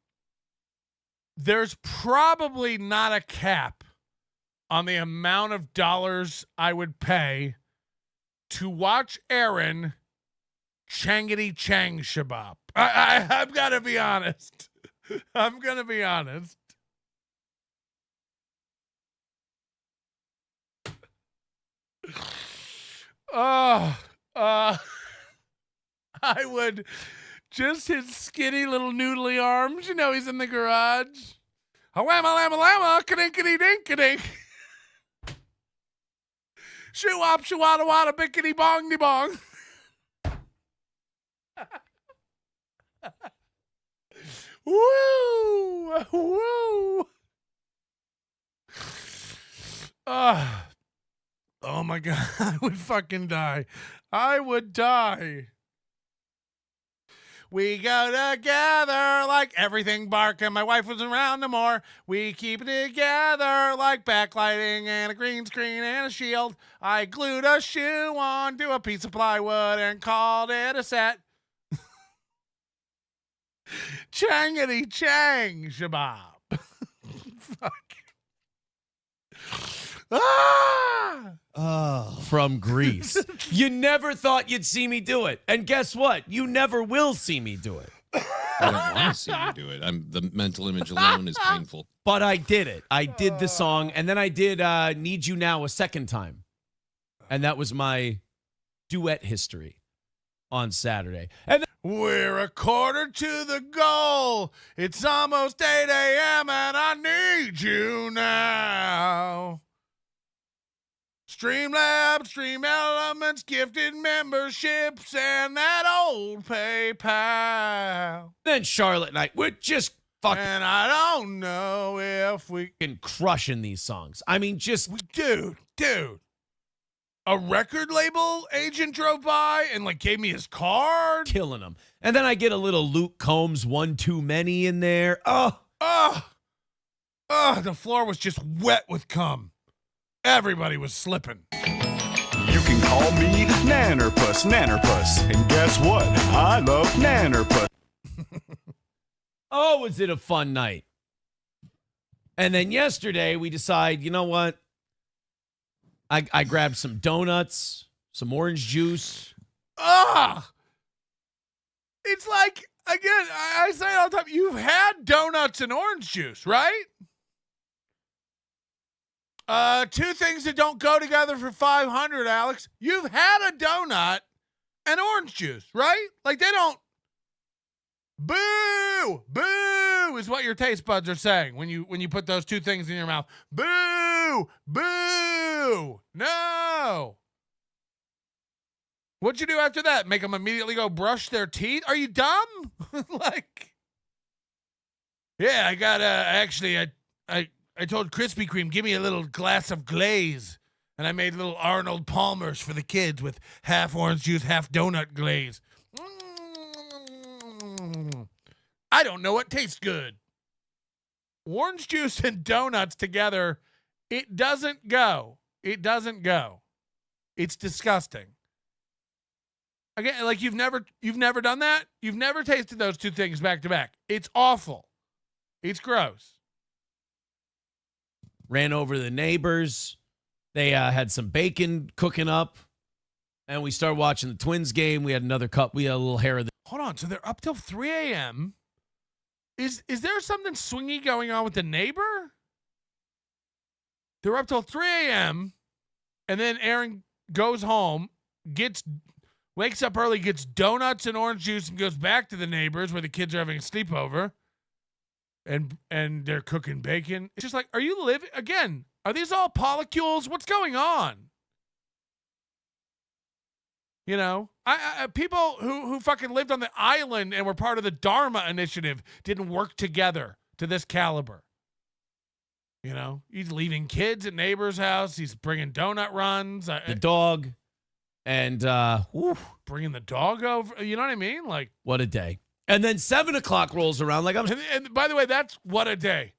There's probably not a cap on the amount of dollars I would pay to watch Aaron changity chang shabab. I've got to be honest. I'm going to be honest. I would just his skinny little noodly arms. You know, he's in the garage. Whamma-lamma-lamma, ka-dink-a-dink-a-dink. Shoo-wop, shoo-wada-wada, bickety-bong-de-bong. Woo! Woo! Oh my God, I would fucking die. I would die. We go together like everything barking. My wife wasn't around no more. We keep it together like backlighting and a green screen and a shield. I glued a shoe onto a piece of plywood and called it a set. Changity chang shabab. Fuck. From Greece. You never thought you'd see me do it. And guess what? You never will see me do it. I don't want to see you do it. The mental image alone is painful. But I did it. I did the song, and then I did Need You Now a second time. And that was my duet history on Saturday. And we're a quarter to the goal. It's almost 8 a.m. and I need you now. Streamlabs, Stream Elements, gifted memberships, and that old PayPal. Then Charlotte and I, we're just fucking. And I don't know if we can crushing these songs. I mean, just. Dude. A record label agent drove by and like gave me his card. Killing them. And then I get a little Luke Combs One Too Many in there. The floor was just wet with cum. Everybody was slipping. You can call me Nannerpuss. And guess what? I love Nannerpuss. Oh, was it a fun night? And then yesterday we decide, you know what? I grabbed some donuts, some orange juice. It's like, again, I say it all the time, you've had donuts and orange juice, right? Two things that don't go together for 500, Alex. You've had a donut and orange juice, right? Like they don't. Boo! Boo is what your taste buds are saying when you put those two things in your mouth. Boo! Boo! No! What'd you do after that? Make them immediately go brush their teeth? Are you dumb? Like, yeah, I got I told Krispy Kreme, give me a little glass of glaze. And I made little Arnold Palmers for the kids with half orange juice, half donut glaze. I don't know what tastes good. Orange juice and donuts together, it doesn't go. It doesn't go. It's disgusting. Again, like you've never done that? You've never tasted those two things back to back. It's awful. It's gross. Ran over the neighbors. They had some bacon cooking up. And we started watching the Twins game. We had another cup. We had a little hair of the. Hold on. So they're up till 3 a.m. Is there something swingy going on with the neighbor? They're up till 3 a.m. And then Aaron goes home, wakes up early, gets donuts and orange juice, and goes back to the neighbors where the kids are having a sleepover. And they're cooking bacon. It's just like, are you living again? Are these all polycules? What's going on? You know, I people who fucking lived on the island and were part of the Dharma initiative didn't work together to this caliber. You know, he's leaving kids at neighbor's house. He's bringing donut runs. The dog. And bringing the dog over. You know what I mean? Like, what a day. And then 7 o'clock rolls around. Like and by the way, that's what a day.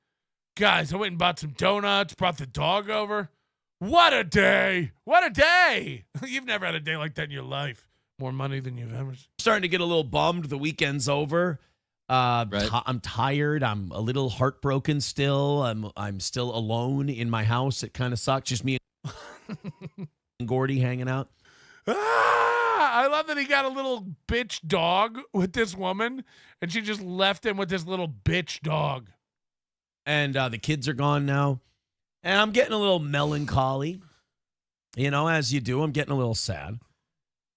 Guys, I went and bought some donuts, brought the dog over. What a day. What a day. You've never had a day like that in your life. More money than you've ever seen. Starting to get a little bummed. The weekend's over. Right. I'm tired. I'm a little heartbroken still. I'm still alone in my house. It kind of sucks. Just me and Gordy hanging out. I love that he got a little bitch dog with this woman, and she just left him with this little bitch dog. And the kids are gone now. And I'm getting a little melancholy. You know, as you do. I'm getting a little sad.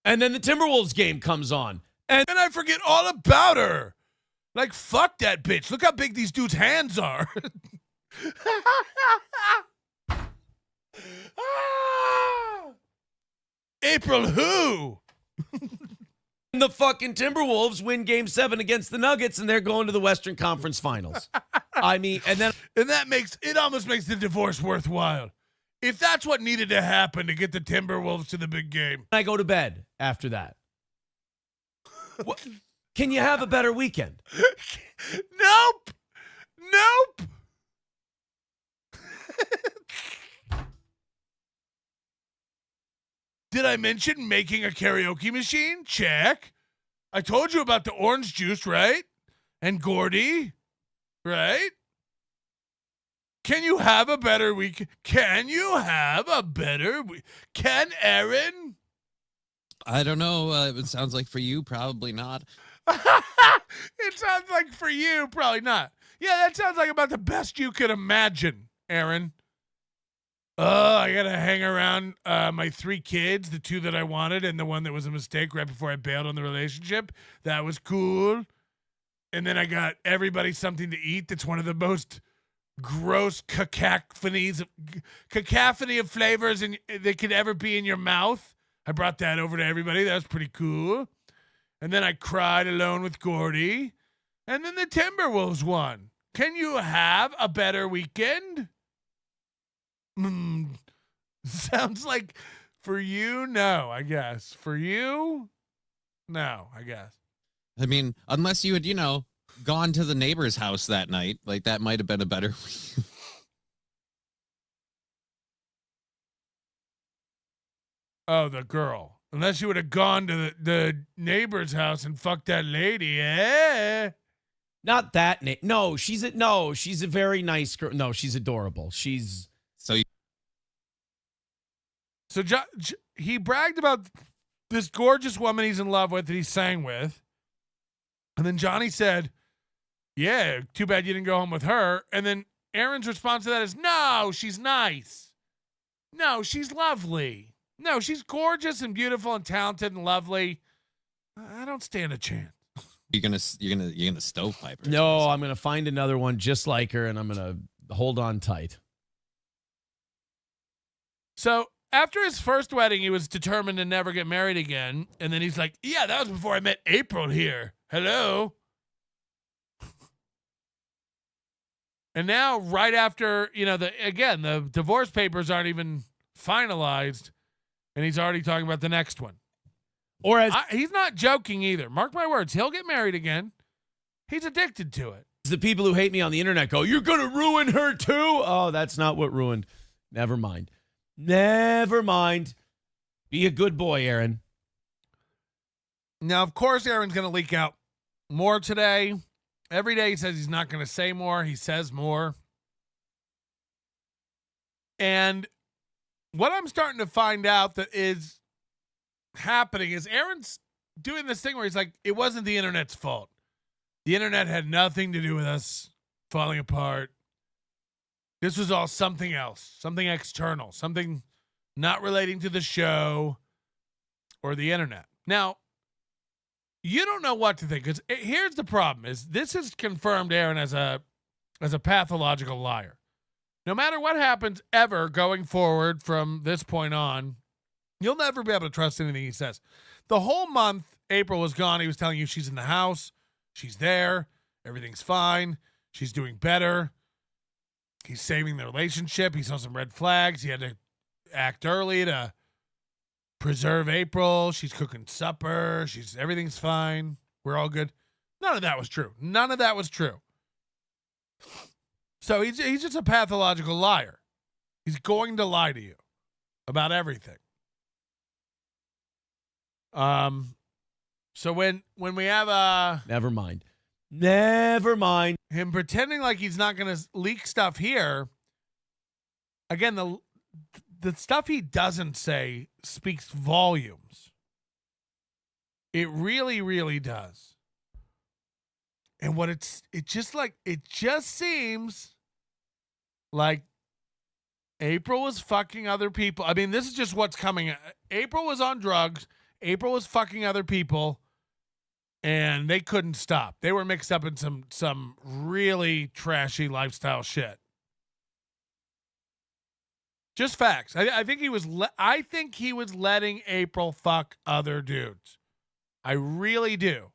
And then the Timberwolves game comes on. And I forget all about her. Like, fuck that bitch. Look how big these dudes' hands are. April who? The fucking Timberwolves win Game 7 against the Nuggets, and they're going to the Western Conference Finals. I mean, and that makes it almost makes the divorce worthwhile. If that's what needed to happen to get the Timberwolves to the big game. I go to bed after that. What? Can you have a better weekend? Nope. Did I mention making a karaoke machine? Check. I told you about the orange juice, right? And Gordy, right? Can you have a better week? Can you have a better week? Can Aaron? I don't know. It sounds like for you, probably not. It sounds like for you, probably not. Yeah, that sounds like about the best you could imagine, Aaron. I got to hang around my 3 kids, the 2 that I wanted and the one that was a mistake right before I bailed on the relationship. That was cool. And then I got everybody something to eat. That's one of the most gross cacophony of flavors that could ever be in your mouth. I brought that over to everybody. That was pretty cool. And then I cried alone with Gordy. And then the Timberwolves won. Can you have a better weekend? Sounds like for you, no, I guess. For you, no, I guess. I mean, unless you had, gone to the neighbor's house that night, like that might have been a better. Oh, the girl. Unless you would have gone to the neighbor's house and fucked that lady, eh? Not that. No, she's a very nice girl. No, she's adorable. She's so. So he bragged about this gorgeous woman he's in love with that he sang with. And then Johnny said, yeah, too bad you didn't go home with her. And then Aaron's response to that is, no, she's nice. No, she's lovely. No, she's gorgeous and beautiful and talented and lovely. I don't stand a chance. You're gonna stovepipe her. No, I'm gonna find another one just like her, and I'm gonna hold on tight. So after his first wedding, he was determined to never get married again. And then he's like, yeah, that was before I met April here. Hello. And now, right after, the divorce papers aren't even finalized, and he's already talking about the next one. He's not joking either. Mark my words, he'll get married again. He's addicted to it. The people who hate me on the internet go, you're going to ruin her too? Oh, that's not what ruined. Never mind. Never mind. Be a good boy, Aaron. Now, of course, Aaron's going to leak out more today. Every day he says he's not going to say more. He says more. And what I'm starting to find out that is happening is Aaron's doing this thing where he's like, it wasn't the internet's fault. The internet had nothing to do with us falling apart. This was all something else, something external, something not relating to the show or the internet. Now, you don't know what to think, because here's the problem: is this has confirmed Aaron as a pathological liar. No matter what happens ever going forward from this point on, you'll never be able to trust anything he says. The whole month April was gone, he was telling you she's in the house, she's there, everything's fine, she's doing better. He's saving the relationship. He saw some red flags. He had to act early to preserve April. She's cooking supper. Everything's fine. We're all good. None of that was true. None of that was true. So he's just a pathological liar. He's going to lie to you about everything. So when we have Never mind. Never mind. Him pretending like he's not going to leak stuff here, again, the stuff he doesn't say speaks volumes. It really, really does. And it just seems like April was fucking other people. I mean, this is just what's coming. April was on drugs. April was fucking other people. And they couldn't stop. They were mixed up in some really trashy lifestyle shit. Just facts. I think he was letting April fuck other dudes. I really do.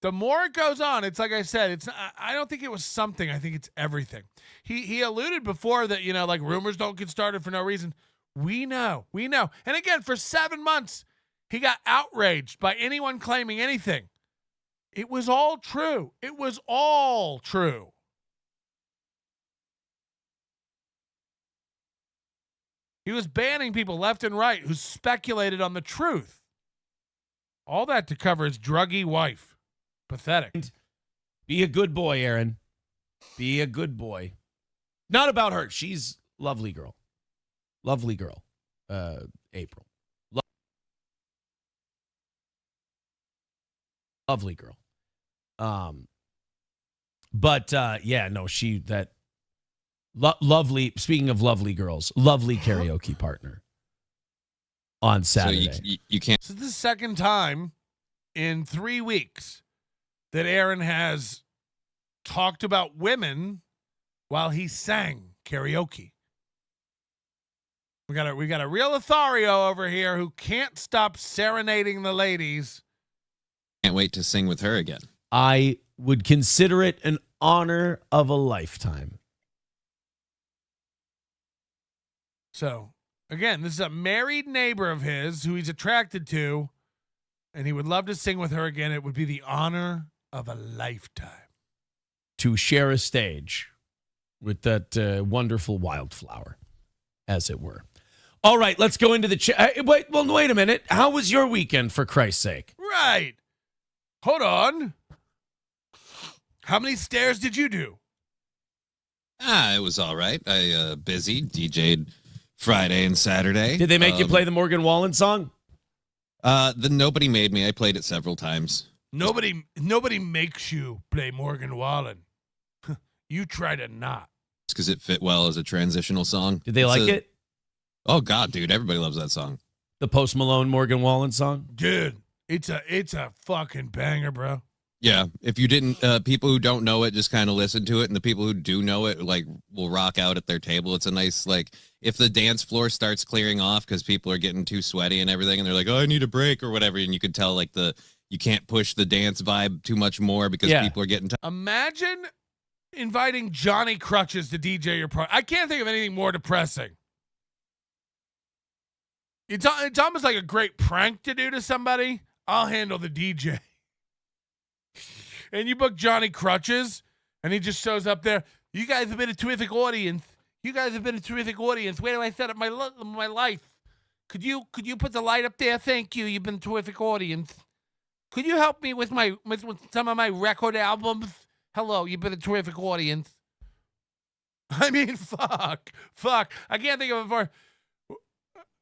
The more it goes on, it's like I said, I don't think it was something. I think it's everything. He alluded before that, like rumors don't get started for no reason. We know. And again, for 7 months, he got outraged by anyone claiming anything. It was all true. It was all true. He was banning people left and right who speculated on the truth. All that to cover his druggy wife. Pathetic. Be a good boy, Aaron. Be a good boy. Not about her. She's lovely girl. Lovely girl. April. Lovely girl. Lovely, speaking of lovely girls, lovely karaoke partner on Saturday. So you can't. This is the second time in 3 weeks that Aaron has talked about women while he sang karaoke. We got a real Lothario over here who can't stop serenading the ladies. Can't wait to sing with her again. I would consider it an honor of a lifetime. So, again, this is a married neighbor of his who he's attracted to, and he would love to sing with her again. It would be the honor of a lifetime. To share a stage with that wonderful wildflower, as it were. All right, let's go into the chat. Wait a minute. How was your weekend, for Christ's sake? Right. Hold on. How many stairs did you do? It was all right. I busy DJ'd Friday and Saturday. Did they make you play the Morgan Wallen song? The Nobody Made Me. I played it several times. Nobody makes you play Morgan Wallen. You try to not. It's because it fit well as a transitional song. Did they like it? Oh God, dude! Everybody loves that song. The Post Malone Morgan Wallen song? Dude, it's a fucking banger, bro. Yeah, if you didn't, people who don't know it just kind of listen to it, and the people who do know it will rock out at their table. It's a nice if the dance floor starts clearing off because people are getting too sweaty and everything, and they're like, "Oh, I need a break" or whatever, and you can tell you can't push the dance vibe too much more because people are getting. Imagine inviting Johnny Crutches to DJ your party. I can't think of anything more depressing. It's almost like a great prank to do to somebody. I'll handle the DJ. And you book Johnny Crutches, and he just shows up there. You guys have been a terrific audience. You guys have been a terrific audience. Where do I set up my life? Could you put the light up there? Thank you. You've been a terrific audience. Could you help me with with some of my record albums? Hello, you've been a terrific audience. I mean, fuck. I can't think of it for.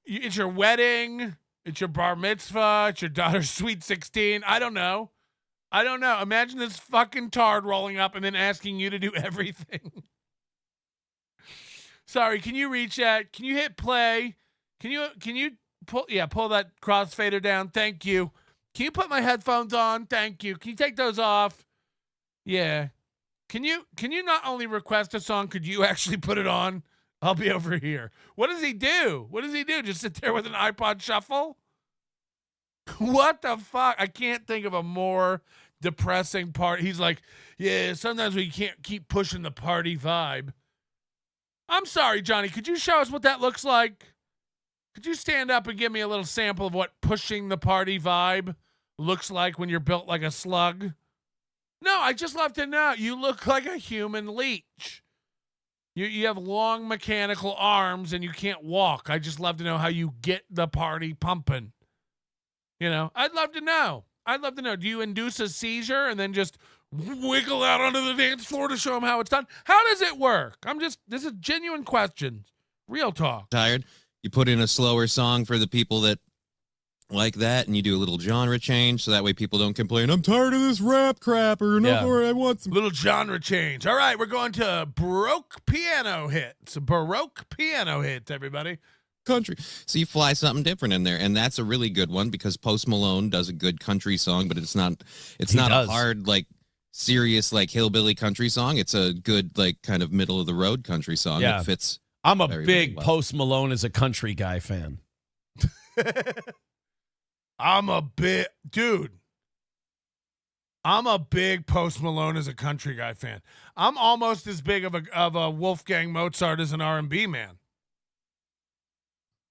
It's your wedding. It's your bar mitzvah. It's your daughter's sweet 16. I don't know. Imagine this fucking tard rolling up and then asking you to do everything. Sorry, can you reach that? Can you hit play? Can you pull that crossfader down? Thank you. Can you put my headphones on? Thank you. Can you take those off? Yeah. Can you not only request a song, could you actually put it on? I'll be over here. What does he do? Just sit there with an iPod shuffle? What the fuck? I can't think of a more depressing part. He's like, yeah, sometimes we can't keep pushing the party vibe. I'm sorry, Johnny. Could you show us what that looks like? Could you stand up and give me a little sample of what pushing the party vibe looks like when you're built like a slug? No, I just love to know. You look like a human leech. You have long mechanical arms and you can't walk. I just love to know how you get the party pumping. You know, I'd love to know. Do you induce a seizure and then just wiggle out onto the dance floor to show them how it's done? How does it work? This is genuine questions. Real talk. Tired? You put in a slower song for the people that like that, and you do a little genre change so that way people don't complain, I'm tired of this rap crap, or I want some little genre change. All right, we're going to Baroque piano hits, everybody. Country. So you fly something different in there, and that's a really good one because Post Malone does a good country song, but it's not a hard, like, serious, like, hillbilly country song. It's a good, like, kind of middle of the road country song that fits. I'm a very, big very well. Post Malone as a country guy fan. I'm a big Post Malone as a country guy fan. I'm almost as big of a Wolfgang Mozart as an R&B man.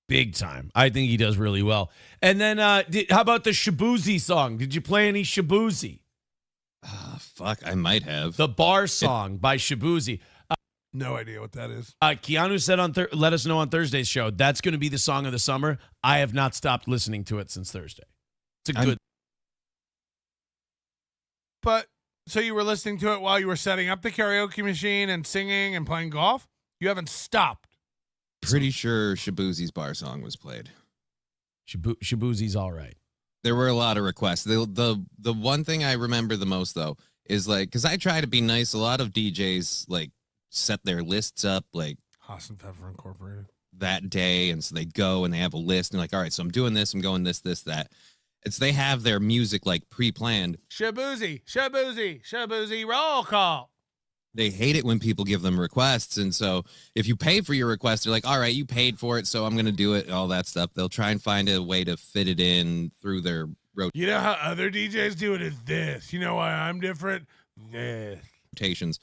Big time. I think he does really well. And then how about the Shabuzi song? Did you play any Shabuzi? Fuck, I might have. The bar song by Shabuzi. No idea what that is. Keanu said let us know on Thursday's show, that's going to be the song of the summer. I have not stopped listening to it since Thursday. It's a good. But, so you were listening to it while you were setting up the karaoke machine and singing and playing golf? You haven't stopped. Pretty sure Shabuzi's bar song was played. Shabuzi's all right. There were a lot of requests. The one thing I remember the most, though, is like, because I try to be nice, a lot of DJs, like, set their lists up like Haas and Pfeffer Incorporated that day, and so they go and they have a list and like, all right, so I'm doing this, I'm going this, that. They have their music like pre-planned. Shabuzi, roll call. They hate it when people give them requests, and so if you pay for your request, they're like, all right, you paid for it, so I'm gonna do it, all that stuff. They'll try and find a way to fit it in through their You know how other DJs do it is this. You know why I'm different? This. Rotations.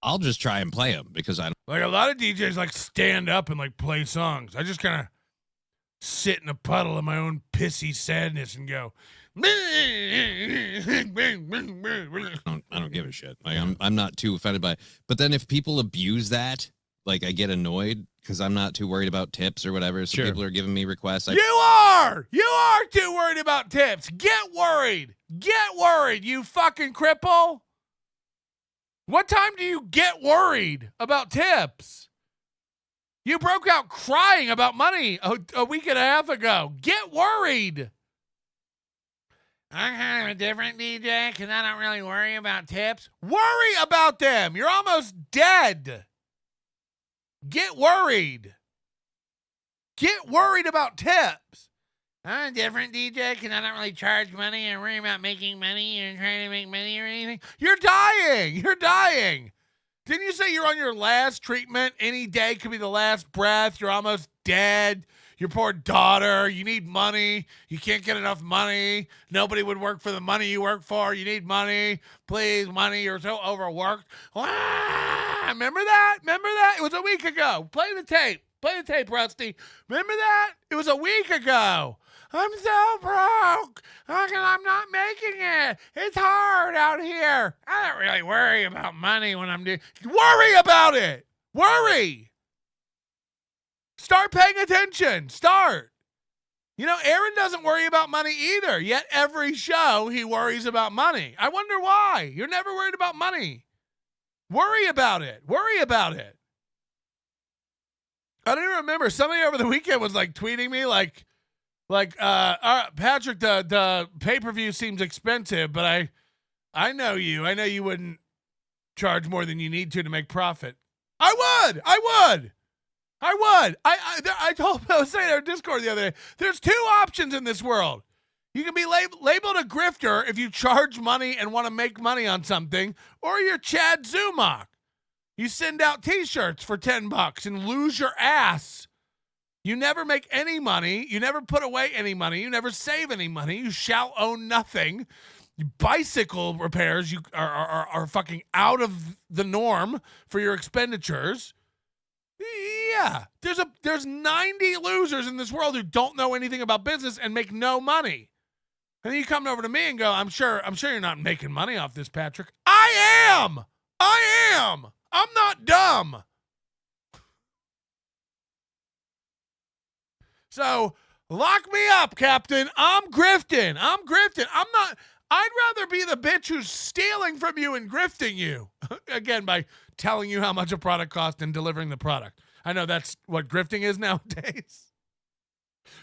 I'll just try and play them because I don't. Like a lot of DJs like stand up and like play songs. I just kind of sit in a puddle of my own pissy sadness and go. I don't give a shit. Like, I'm not too offended by it. But then if people abuse that, like I get annoyed because I'm not too worried about tips or whatever. So people are giving me requests. You are too worried about tips. Get worried, you fucking cripple. What time do you get worried about tips? You broke out crying about money a week and a half ago. Get worried. I'm kind of a different DJ because I don't really worry about tips. Worry about them. You're almost dead. Get worried. Get worried about tips. I'm a different DJ because I don't really charge money and worry about making money and trying to make money or anything. You're dying. Didn't you say you're on your last treatment? Any day could be the last breath. You're almost dead. Your poor daughter. You need money. You can't get enough money. Nobody would work for the money you work for. You need money. Please, money. You're so overworked. Remember that? It was a week ago. Play the tape, Rusty. Remember that? It was a week ago. I'm so broke. I'm not making it. It's hard out here. I don't really worry about money when I'm doing. Worry about it. Worry. Start paying attention. Start. You know, Aaron doesn't worry about money either, yet every show he worries about money. I wonder why. You're never worried about money. Worry about it. Worry about it. I don't even remember. Somebody over the weekend was like tweeting me like Patrick, the pay-per-view seems expensive, but I know you. I know you wouldn't charge more than you need to make profit. I would. I was saying in our Discord the other day, there's two options in this world. You can be labeled a grifter if you charge money and want to make money on something, or you're Chad Zumach. You send out t-shirts for $10 and lose your ass. You never make any money. You never put away any money. You never save any money. You shall own nothing. Bicycle repairs you are fucking out of the norm for your expenditures. Yeah, there's 90 losers in this world who don't know anything about business and make no money. And then you come over to me and go, I'm sure you're not making money off this, Patrick. I am. I'm not dumb. So lock me up, Captain. I'm grifting. I'd rather be the bitch who's stealing from you and grifting you. Again, by telling you how much a product costs and delivering the product. I know that's what grifting is nowadays.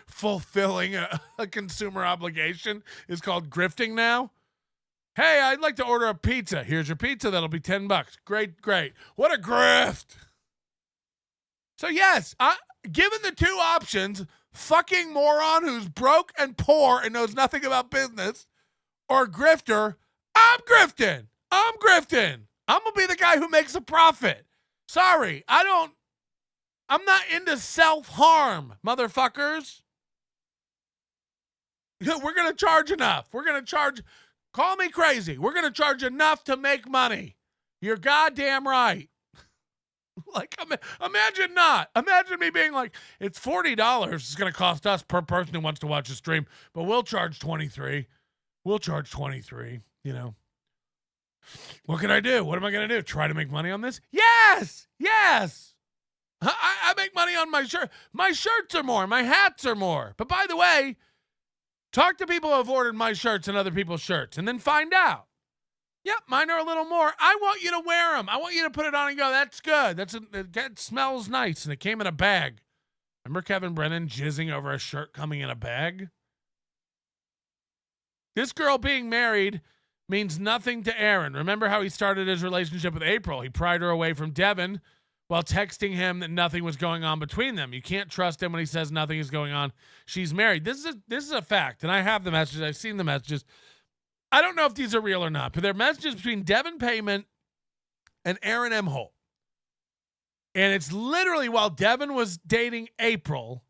Fulfilling a consumer obligation is called grifting now. Hey, I'd like to order a pizza. Here's your pizza. That'll be $10. Great. What a grift. So yes, given the two options, fucking moron who's broke and poor and knows nothing about business, or grifter, I'm grifting. I'm going to be the guy who makes a profit. Sorry, I'm not into self-harm, motherfuckers. We're going to charge enough. Call me crazy. We're going to charge enough to make money. You're goddamn right. Like, imagine not. Imagine me being like, it's $40 it's going to cost us per person who wants to watch a stream, but we'll charge $23. We'll charge $23, you know. What can I do? What am I going to do? Try to make money on this? Yes. I make money on my shirt. My shirts are more. My hats are more. But by the way, talk to people who have ordered my shirts and other people's shirts and then find out. Yep, mine are a little more. I want you to wear them. I want you to put it on and go, that's good. That smells nice. And it came in a bag. Remember Kevin Brennan jizzing over a shirt coming in a bag? This girl being married means nothing to Aaron. Remember how he started his relationship with April? He pried her away from Devin while texting him that nothing was going on between them. You can't trust him when he says nothing is going on. She's married. This is a fact, and I have the messages. I've seen the messages. I don't know if these are real or not, but they're messages between Devin Payment and Aaron Imholte. And it's literally while Devin was dating April,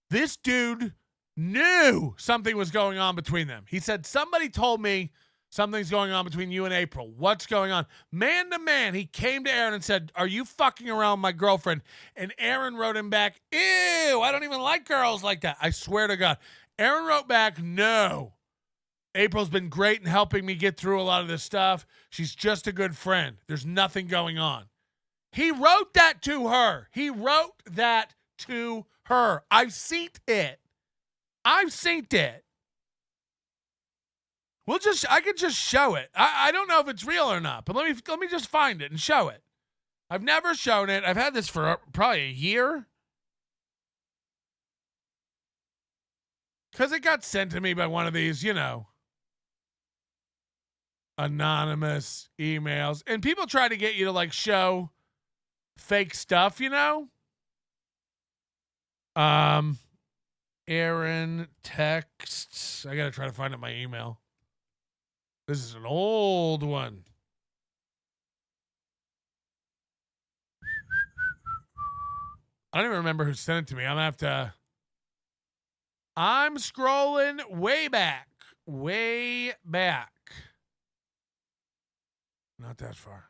this dude knew something was going on between them. He said, somebody told me something's going on between you and April. What's going on? Man to man, he came to Aaron and said, are you fucking around with my girlfriend? And Aaron wrote him back, ew, I don't even like girls like that. I swear to God. Aaron wrote back, no. April's been great in helping me get through a lot of this stuff. She's just a good friend. There's nothing going on. He wrote that to her. I've seen it. I could just show it. I don't know if it's real or not, but let me just find it and show it. I've never shown it. I've had this for probably a year. Because it got sent to me by one of these, anonymous emails. And people try to get you to like show fake stuff, Aaron texts. I got to try to find out my email. This is an old one. I don't even remember who sent it to me. I'm scrolling way back. Not that far.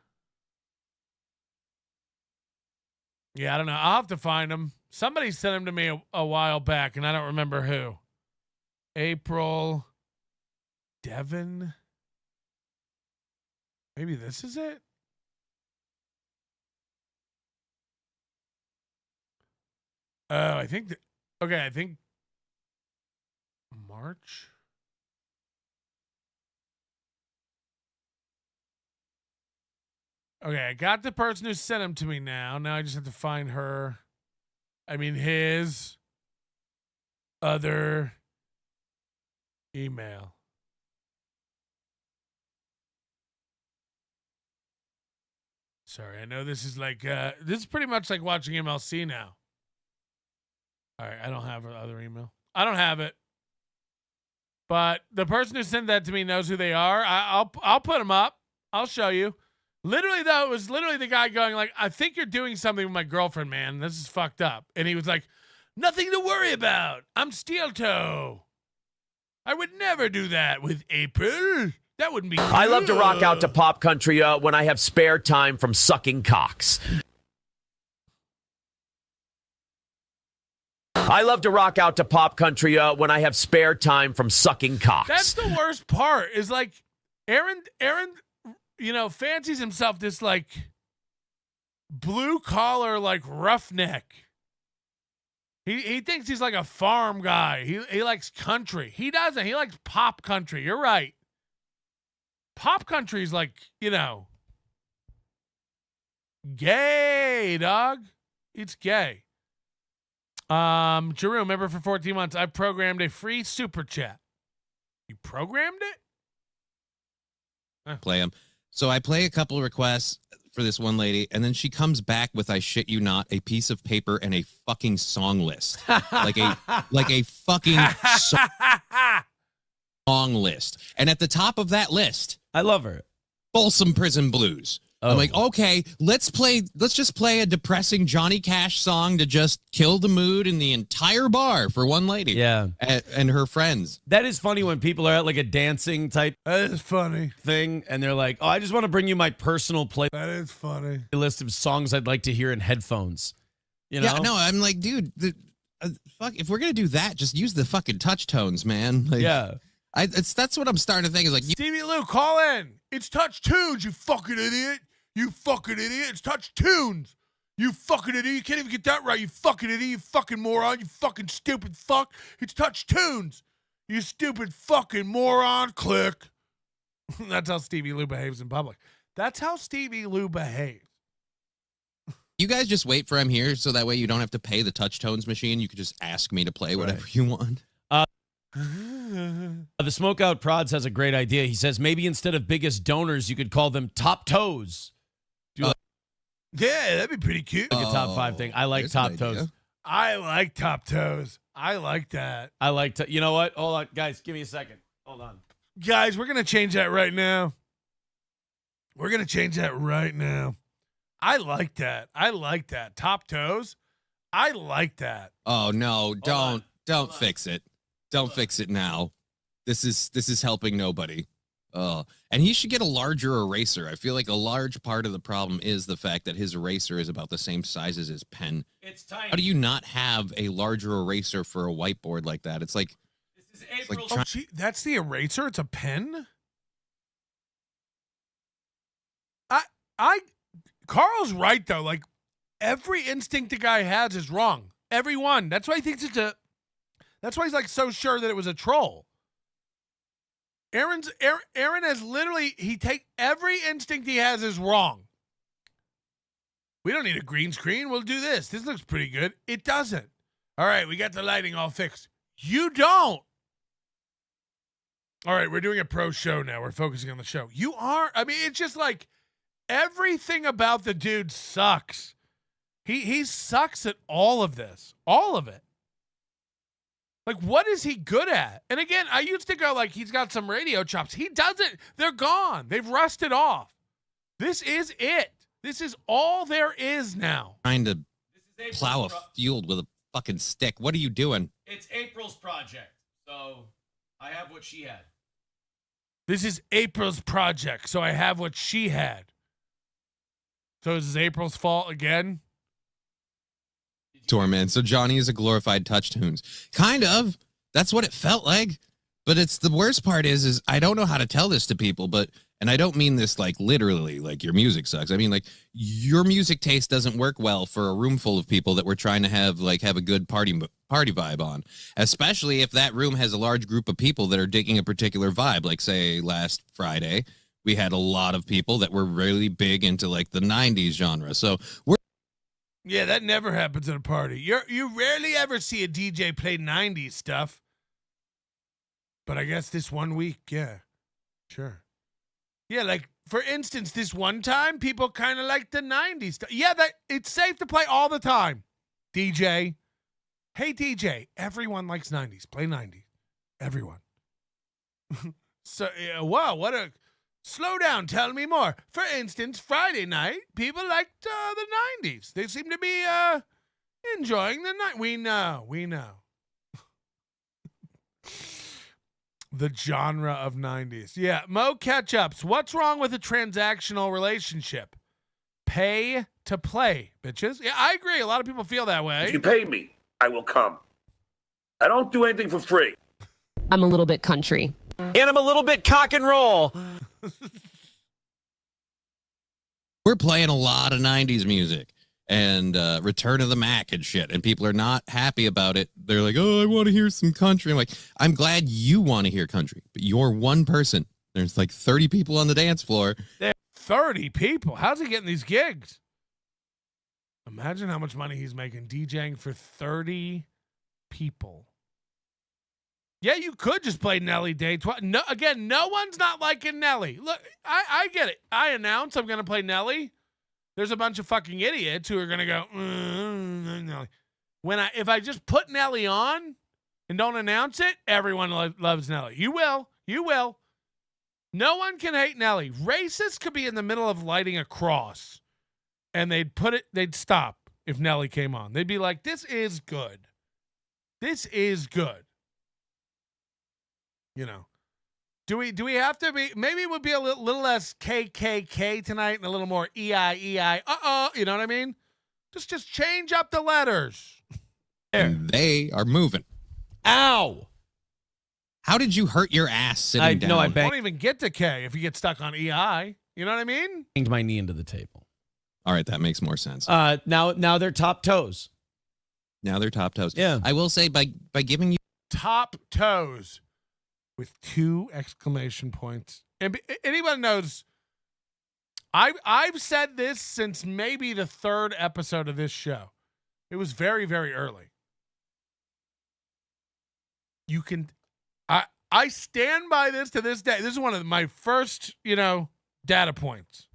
Yeah, I don't know. I'll have to find them. Somebody sent them to me a while back, and I don't remember who. April. Devin. Maybe this is it? Oh, I think I think March. Okay, I got the person who sent him to me now. Now I just have to find her. I mean, his other email. Sorry, I know this is like, this is pretty much like watching MLC now. All right, I don't have her other email. I don't have it. But the person who sent that to me knows who they are. I'll put them up. I'll show you. Literally, though, it was literally the guy going like, I think you're doing something with my girlfriend, man. This is fucked up. And he was like, nothing to worry about. I'm steel toe. I would never do that with April. That wouldn't be I love to rock out to pop country when I have spare time from sucking cocks. I love to rock out to pop country when I have spare time from sucking cocks. That's the worst part is like Aaron, you know, fancies himself this like blue collar, like roughneck. He thinks he's like a farm guy. He likes country. He doesn't. He likes pop country. You're right. Pop country is like, you know, gay, dog. It's gay. Jeroen, member for 14 months. I programmed a free super chat. You programmed it? Play them. So I play a couple of requests for this one lady, and then she comes back with, I shit you not, a piece of paper and a fucking song list. like a fucking song list. And at the top of that list, I love her. Folsom Prison Blues. Oh. I'm like, okay, let's just play a depressing Johnny Cash song to just kill the mood in the entire bar for one lady. Yeah. And her friends. That is funny when people are at like a dancing type That is funny. thing and they're like, oh, I just want to bring you my personal That is funny. playlist of songs I'd like to hear in headphones. You know? Yeah, no, I'm like, dude, fuck, if we're going to do that, just use the fucking touch tones, man. Like, yeah. That's what I'm starting to think is like, Stevie Lou, call in. It's Touch Tunes, you fucking idiot. You fucking idiot. It's Touch Tunes. You fucking idiot. You can't even get that right, you fucking idiot. You fucking moron. You fucking stupid fuck. It's Touch Tunes. You stupid fucking moron. Click. That's how Stevie Lou behaves in public. That's how Stevie Lou behaves. you guys just wait for him here so that way you don't have to pay the touch tones machine. You could just ask me to play whatever you want. The Smokeout Prods has a great idea. He says maybe instead of biggest donors, you could call them top toes. Yeah, that'd be pretty cute. Like a top 5 thing. I like top toes. I like top toes. I like that. I like to. You know what? Hold on, guys. Give me a second. Hold on, guys. We're gonna change that right now. We're gonna change that right now. I like that. I like that. Top toes. I like that. Oh no! Don't fix it. Don't fix it now. This is helping nobody. And he should get a larger eraser. I feel like a large part of the problem is the fact that his eraser is about the same size as his pen. It's tiny. How do you not have a larger eraser for a whiteboard like that? It's like this is April's. Oh, gee, that's the eraser. It's a pen. Carl's right though. Like every instinct the guy has is wrong. Every one. That's why he thinks it's a. That's why he's like so sure that it was a troll. Aaron has literally, every instinct he has is wrong. We don't need a green screen. We'll do this. This looks pretty good. It doesn't. All right, we got the lighting all fixed. You don't. All right, we're doing a pro show now. We're focusing on the show. You are. I mean, it's just like everything about the dude sucks. He sucks at all of this. All of it. Like, what is he good at? And again, I used to go like, he's got some radio chops. He doesn't. They're gone. They've rusted off. This is it. This is all there is now. Trying to plow a field with a fucking stick. What are you doing? It's April's project. So I have what she had. This is April's project. So I have what she had. So is this April's fault again? Torment. So Johnny is a glorified touch tunes. Kind of. That's what it felt like. But it's the worst part is I don't know how to tell this to people, and I don't mean this like literally, like your music sucks. I mean like your music taste doesn't work well for a room full of people that we're trying to have a good party vibe on, especially if that room has a large group of people that are digging a particular vibe. Like say last Friday, we had a lot of people that were really big into like the 90s genre. So Yeah, that never happens at a party. You rarely ever see a DJ play 90s stuff. But I guess this one week, yeah. Sure. Yeah, like, for instance, this one time, people kind of like the 90s stuff. Yeah, it's safe to play all the time. DJ. Hey, DJ, everyone likes 90s. Play 90s. Everyone. So, wow, what a... Slow down, tell me more. For instance, Friday night, people liked the 90s. They seem to be enjoying the night. We know. The genre of 90s. Yeah, Mo Ketchups. What's wrong with a transactional relationship? Pay to play, bitches. Yeah, I agree. A lot of people feel that way. If you pay me, I will come. I don't do anything for free. I'm a little bit country. And I'm a little bit cock and roll. We're playing a lot of 90s music and Return of the Mac and shit, and people are not happy about it. They're like, oh, I want to hear some country. I'm like, I'm glad you want to hear country, but you're one person. There's like 30 people on the dance floor. 30 people? How's he getting these gigs? Imagine how much money he's making DJing for 30 people. Yeah, you could just play Nelly Day 12. No, again, no one's not liking Nelly. Look, I get it. I announce I'm going to play Nelly. There's a bunch of fucking idiots who are going to go, Nelly. If I just put Nelly on and don't announce it, everyone loves Nelly. You will. No one can hate Nelly. Racists could be in the middle of lighting a cross, and they'd stop if Nelly came on. They'd be like, this is good. This is good. You know, do we have to be? Maybe it would be a little less KKK tonight and a little more EI. You know what I mean? Just change up the letters. And they are moving. Ow! How did you hurt your ass sitting down? No, I won't even get to K if you get stuck on EI. You know what I mean? Banged my knee into the table. All right, that makes more sense. Now they're top toes. Now they're top toes. Yeah. I will say by giving you top toes. With 2 exclamation points. And anyone knows, I've said this since maybe the 3rd episode of this show. It was very, very early. You can, I stand by this to this day. This is one of my first, data points.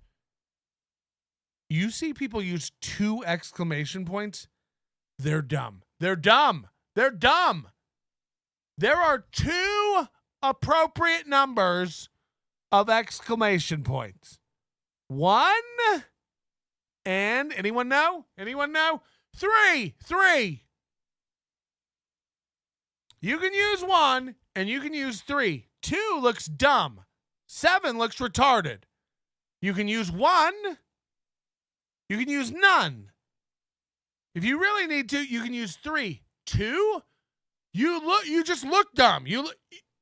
You see people use 2 exclamation points, they're dumb. They're dumb. They're dumb. There are 2 appropriate numbers of exclamation points. 1 and anyone know? 3. You can use 1 and you can use 3. 2 looks dumb. 7 looks retarded. You can use 1. You can use none. If you really need to, you can use 3. 2, you just look dumb.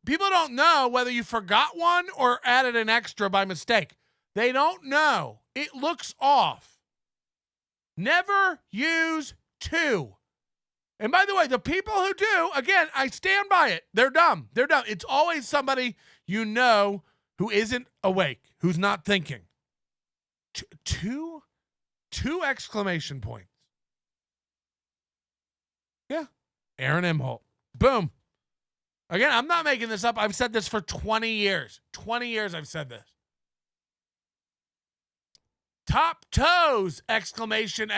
People don't know whether you forgot 1 or added an extra by mistake. They don't know. It looks off. Never use 2. And by the way, the people who do, again, I stand by it. They're dumb. It's always somebody who isn't awake, who's not thinking. 2 exclamation points. Yeah. Aaron Imholte. Boom. Again, I'm not making this up. I've said this for 20 years. 20 years I've said this. Top toes! Exclamation.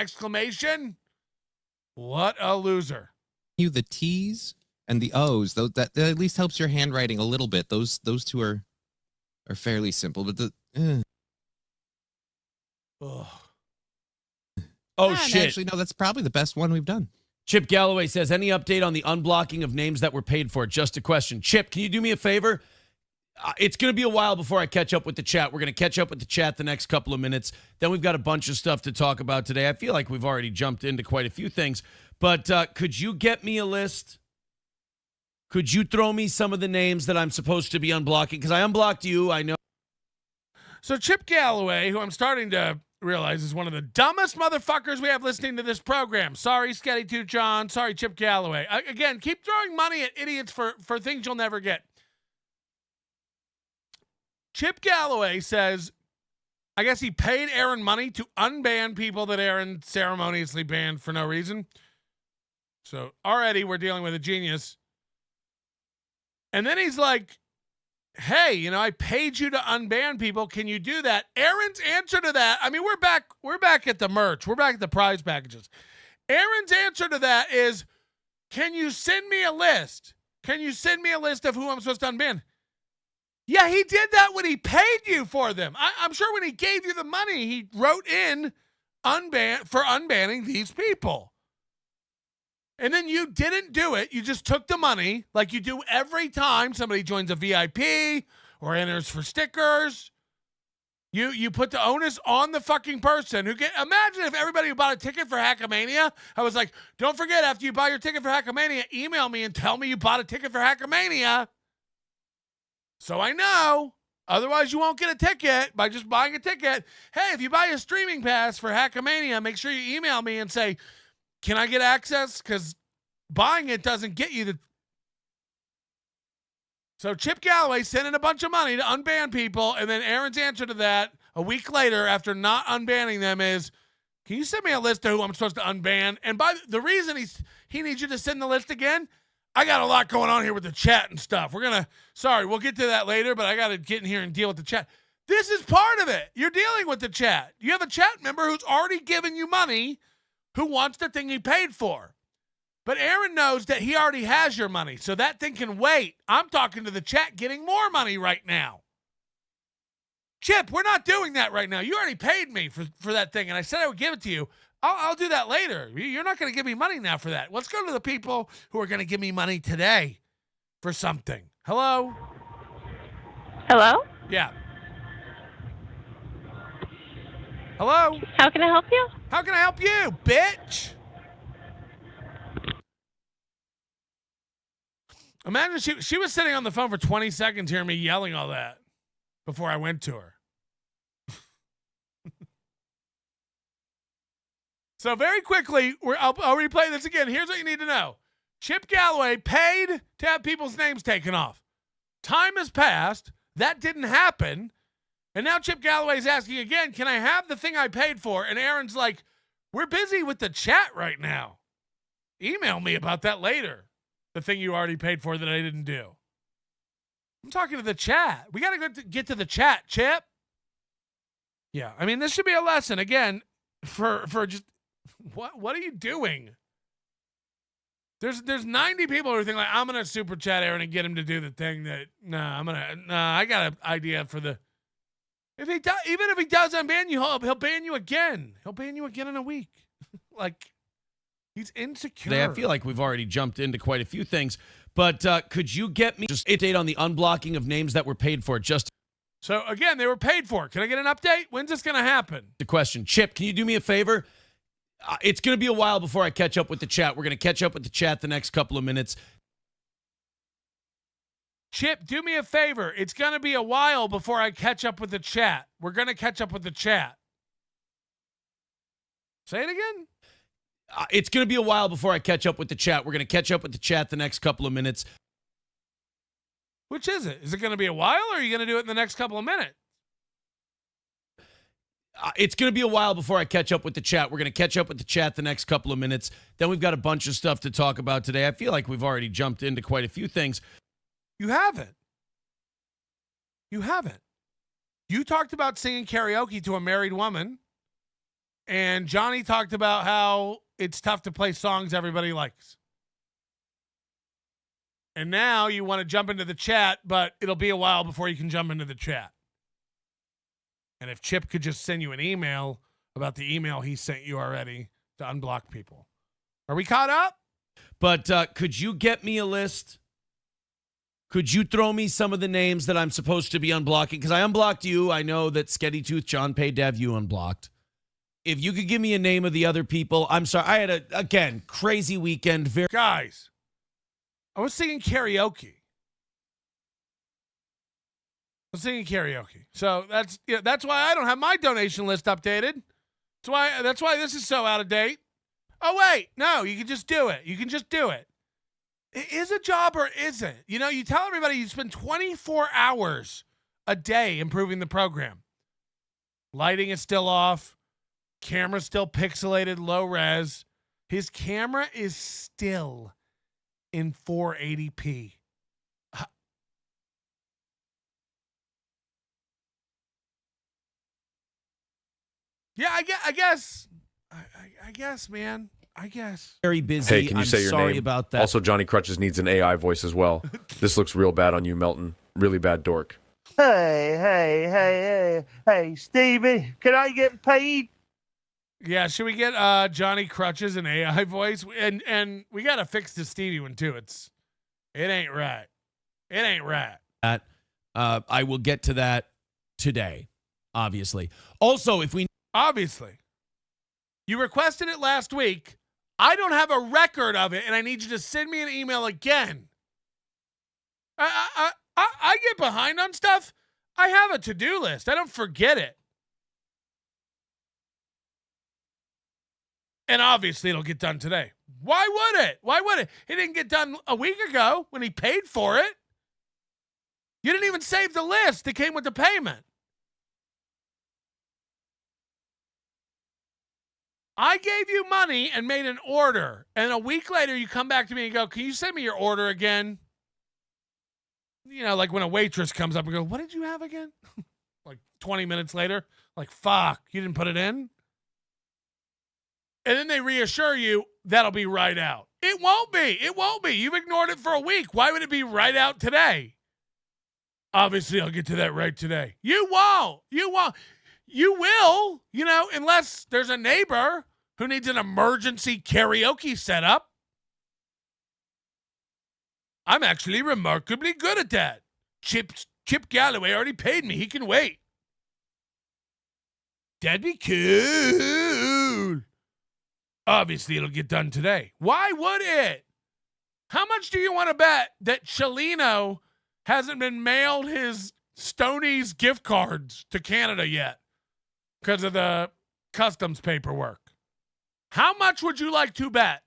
What a loser. You the T's and the O's, though that at least helps your handwriting a little bit. Those 2 are fairly simple, but Shit. Actually, no, that's probably the best one we've done. Chip Galloway says, any update on the unblocking of names that were paid for? Just a question. Chip, can you do me a favor? It's going to be a while before I catch up with the chat. We're going to catch up with the chat the next couple of minutes. Then we've got a bunch of stuff to talk about today. I feel like we've already jumped into quite a few things. But could you get me a list? Could you throw me some of the names that I'm supposed to be unblocking? Because I unblocked you. I know. So Chip Galloway, who I'm starting to realize is one of the dumbest motherfuckers we have listening to this program. Sorry, Sketty Tooth John. Sorry, Chip Galloway. Again, keep throwing money at idiots for things you'll never get. Chip Galloway says, I guess he paid Aaron money to unban people that Aaron ceremoniously banned for no reason. So already we're dealing with a genius. And then he's like, hey, I paid you to unban people. Can you do that? Aaron's answer to that, I mean, we're back at the merch. We're back at the prize packages. Aaron's answer to that is, can you send me a list? Can you send me a list of who I'm supposed to unban? Yeah, he did that when he paid you for them. I'm sure when he gave you the money, he wrote in unbanning these people. And then you didn't do it. You just took the money like you do every time somebody joins a VIP or enters for stickers. You put the onus on the fucking person who imagine if everybody who bought a ticket for Hackamania, I was like, don't forget, after you buy your ticket for Hackamania, email me and tell me you bought a ticket for Hackamania. So I know. Otherwise, you won't get a ticket by just buying a ticket. Hey, if you buy a streaming pass for Hackamania, make sure you email me and say, can I get access? Because buying it doesn't get you the... So Chip Galloway sent in a bunch of money to unban people, and then Aaron's answer to that a week later after not unbanning them is, can you send me a list of who I'm supposed to unban? And by the reason he needs you to send the list again, I got a lot going on here with the chat and stuff. Sorry, we'll get to that later, but I got to get in here and deal with the chat. This is part of it. You're dealing with the chat. You have a chat member who's already given you money who wants the thing he paid for. But Aaron knows that he already has your money, so that thing can wait. I'm talking to the chat getting more money right now. Chip, we're not doing that right now. You already paid me for that thing, and I said I would give it to you. I'll do that later. You're not going to give me money now for that. Let's go to the people who are going to give me money today for something. Hello? Hello? Yeah. Hello? How can I help you? How can I help you, bitch? Imagine she was sitting on the phone for 20 seconds hearing me yelling all that before I went to her. So very quickly, I'll replay this again. Here's what you need to know. Chip Galloway paid to have people's names taken off. Time has passed. That didn't happen. And now Chip Galloway's asking again, can I have the thing I paid for? And Aaron's like, we're busy with the chat right now. Email me about that later. The thing you already paid for that I didn't do. I'm talking to the chat. We got to get to the chat, Chip. Yeah, I mean, this should be a lesson, again, for just... What are you doing? There's 90 people who are thinking like, I'm gonna super chat Aaron and get him to do the thing that I got an idea for the even if he does unban you, he'll ban you again. He'll ban you again in a week. Like, he's insecure. Today, I feel like we've already jumped into quite a few things, but could you get me just an update on the unblocking of names that were paid for? So again, they were paid for. Can I get an update? When's this gonna happen? The question, Chip, can you do me a favor? It's going to be a while before I catch up with the chat. We're going to catch up with the chat the next couple of minutes. Chip, do me a favor. It's going to be a while before I catch up with the chat. We're going to catch up with the chat. Say it again. It's going to be a while before I catch up with the chat. We're going to catch up with the chat the next couple of minutes. Which is it? Is it going to be a while, or are you going to do it in the next couple of minutes? It's going to be a while before I catch up with the chat. We're going to catch up with the chat the next couple of minutes. Then we've got a bunch of stuff to talk about today. I feel like we've already jumped into quite a few things. You haven't. You talked about singing karaoke to a married woman, and Johnny talked about how it's tough to play songs everybody likes. And now you want to jump into the chat, but it'll be a while before you can jump into the chat. And if Chip could just send you an email about the email he sent you already to unblock people. Are we caught up? But could you get me a list? Could you throw me some of the names that I'm supposed to be unblocking? Because I unblocked you. I know that Sketty Tooth John paid to have you unblocked. If you could give me a name of the other people. I'm sorry. I had again, crazy weekend. Guys, I was singing karaoke. So that's why I don't have my donation list updated. That's why this is so out of date. Oh wait, no, you can just do it. It is a job or isn't. You know, you tell everybody you spend 24 hours a day improving the program. Lighting is still off. Camera's still pixelated, low res. His camera is still in 480p. Yeah, I guess, man. I guess. Very busy. Hey, can you I'm say your sorry name? about that. Also, Johnny Crutches needs an AI voice as well. This looks real bad on you, Melton. Really bad dork. Hey, Stevie, can I get paid? Yeah, should we get Johnny Crutches an AI voice? And we got to fix the Stevie one too. It ain't right. I will get to that today, obviously. Also, Obviously. You requested it last week. I don't have a record of it, and I need you to send me an email again. I get behind on stuff. I have a to-do list. I don't forget it. And obviously it'll get done today. Why would it? It didn't get done a week ago when he paid for it. You didn't even save the list that came with the payment. I gave you money and made an order. And a week later you come back to me and go, can you send me your order again? You know, like when a waitress comes up and goes, what did you have again? Like 20 minutes later, like, fuck, you didn't put it in? And then they reassure you that'll be right out. It won't be. You've ignored it for a week. Why would it be right out today? Obviously, I'll get to that right today. You won't. You will, unless there's a neighbor who needs an emergency karaoke setup. I'm actually remarkably good at that. Chip Galloway already paid me. He can wait. That'd be cool. Obviously, it'll get done today. Why would it? How much do you want to bet that Chelino hasn't been mailed his Stoney's gift cards to Canada yet because of the customs paperwork? How much would you like to bet?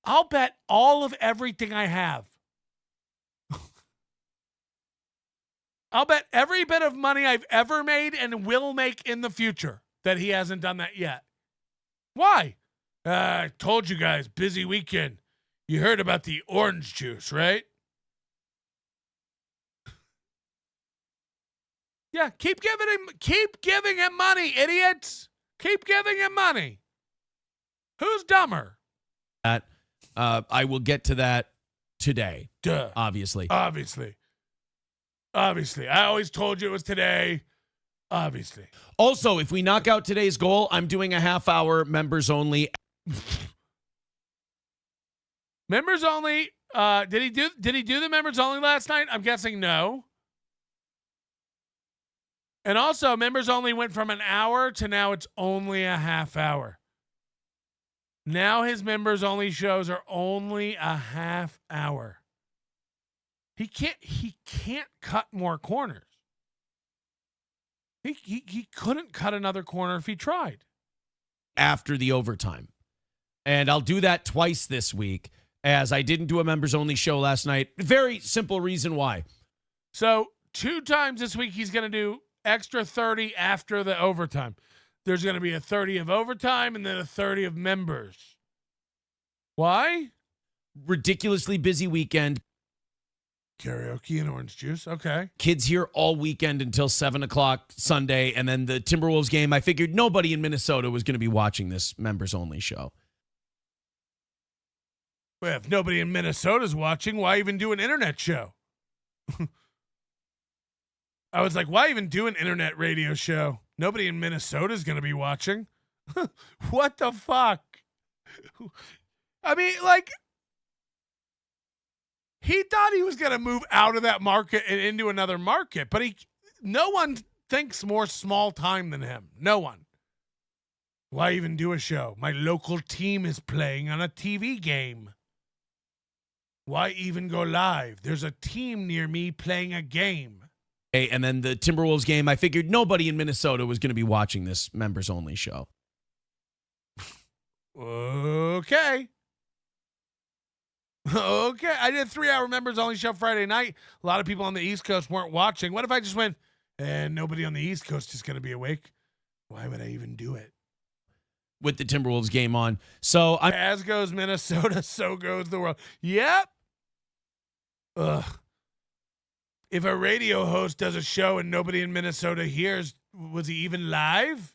I'll bet all of everything I have. I'll bet every bit of money I've ever made and will make in the future that he hasn't done that yet. Why? I told you guys, busy weekend. You heard about the orange juice, right? Yeah, keep giving him money, idiots. Keep giving him money. Who's dumber? I will get to that today. Duh. Obviously. I always told you it was today. Obviously. Also, if we knock out today's goal, I'm doing a half-hour members only. Members only. Did he do the members only last night? I'm guessing no. And also, members only went from an hour to now it's only a half hour. Now his members only shows are only a half hour. He can't cut more corners. He couldn't cut another corner if he tried. After the overtime. And I'll do that twice this week, as I didn't do a members only show last night. Very simple reason why. So 2 times this week he's going to do extra 30 after the overtime. There's going to be a 30 of overtime and then a 30 of members. Why? Ridiculously busy weekend. Karaoke and orange juice. Okay. Kids here all weekend until 7 o'clock Sunday. And then the Timberwolves game. I figured nobody in Minnesota was going to be watching this members only show. Well, if nobody in Minnesota's watching, why even do an internet show? I was like, why even do an internet radio show? Nobody in Minnesota's going to be watching. What the fuck? I mean, like, he thought he was going to move out of that market and into another market, but no one thinks more small time than him. No one. Why even do a show? My local team is playing on a TV game. Why even go live? There's a team near me playing a game. Hey, and then the Timberwolves game, I figured nobody in Minnesota was going to be watching this members-only show. Okay. Okay. I did a 3-hour members-only show Friday night. A lot of people on the East Coast weren't watching. What if I just went, and nobody on the East Coast is going to be awake? Why would I even do it? With the Timberwolves game on. So as goes Minnesota, so goes the world. Yep. Ugh. If a radio host does a show and nobody in Minnesota hears, was he even live?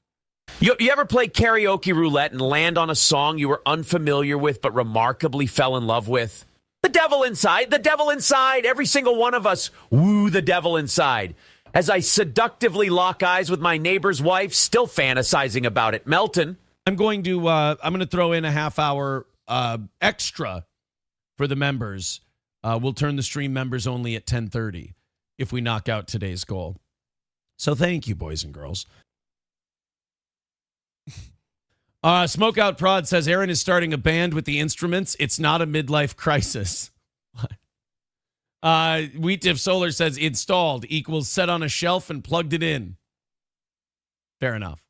You ever play karaoke roulette and land on a song you were unfamiliar with but remarkably fell in love with? The devil inside, the devil inside. Every single one of us woo the devil inside. As I seductively lock eyes with my neighbor's wife, still fantasizing about it. Melton. I'm going to throw in a half-hour extra for the members. We'll turn the stream members only at 10:30 if we knock out today's goal. So thank you, boys and girls. Smokeout Prod says Aaron is starting a band with the instruments. It's not a midlife crisis. Wheat Diff Solar says installed equals set on a shelf and plugged it in. Fair enough.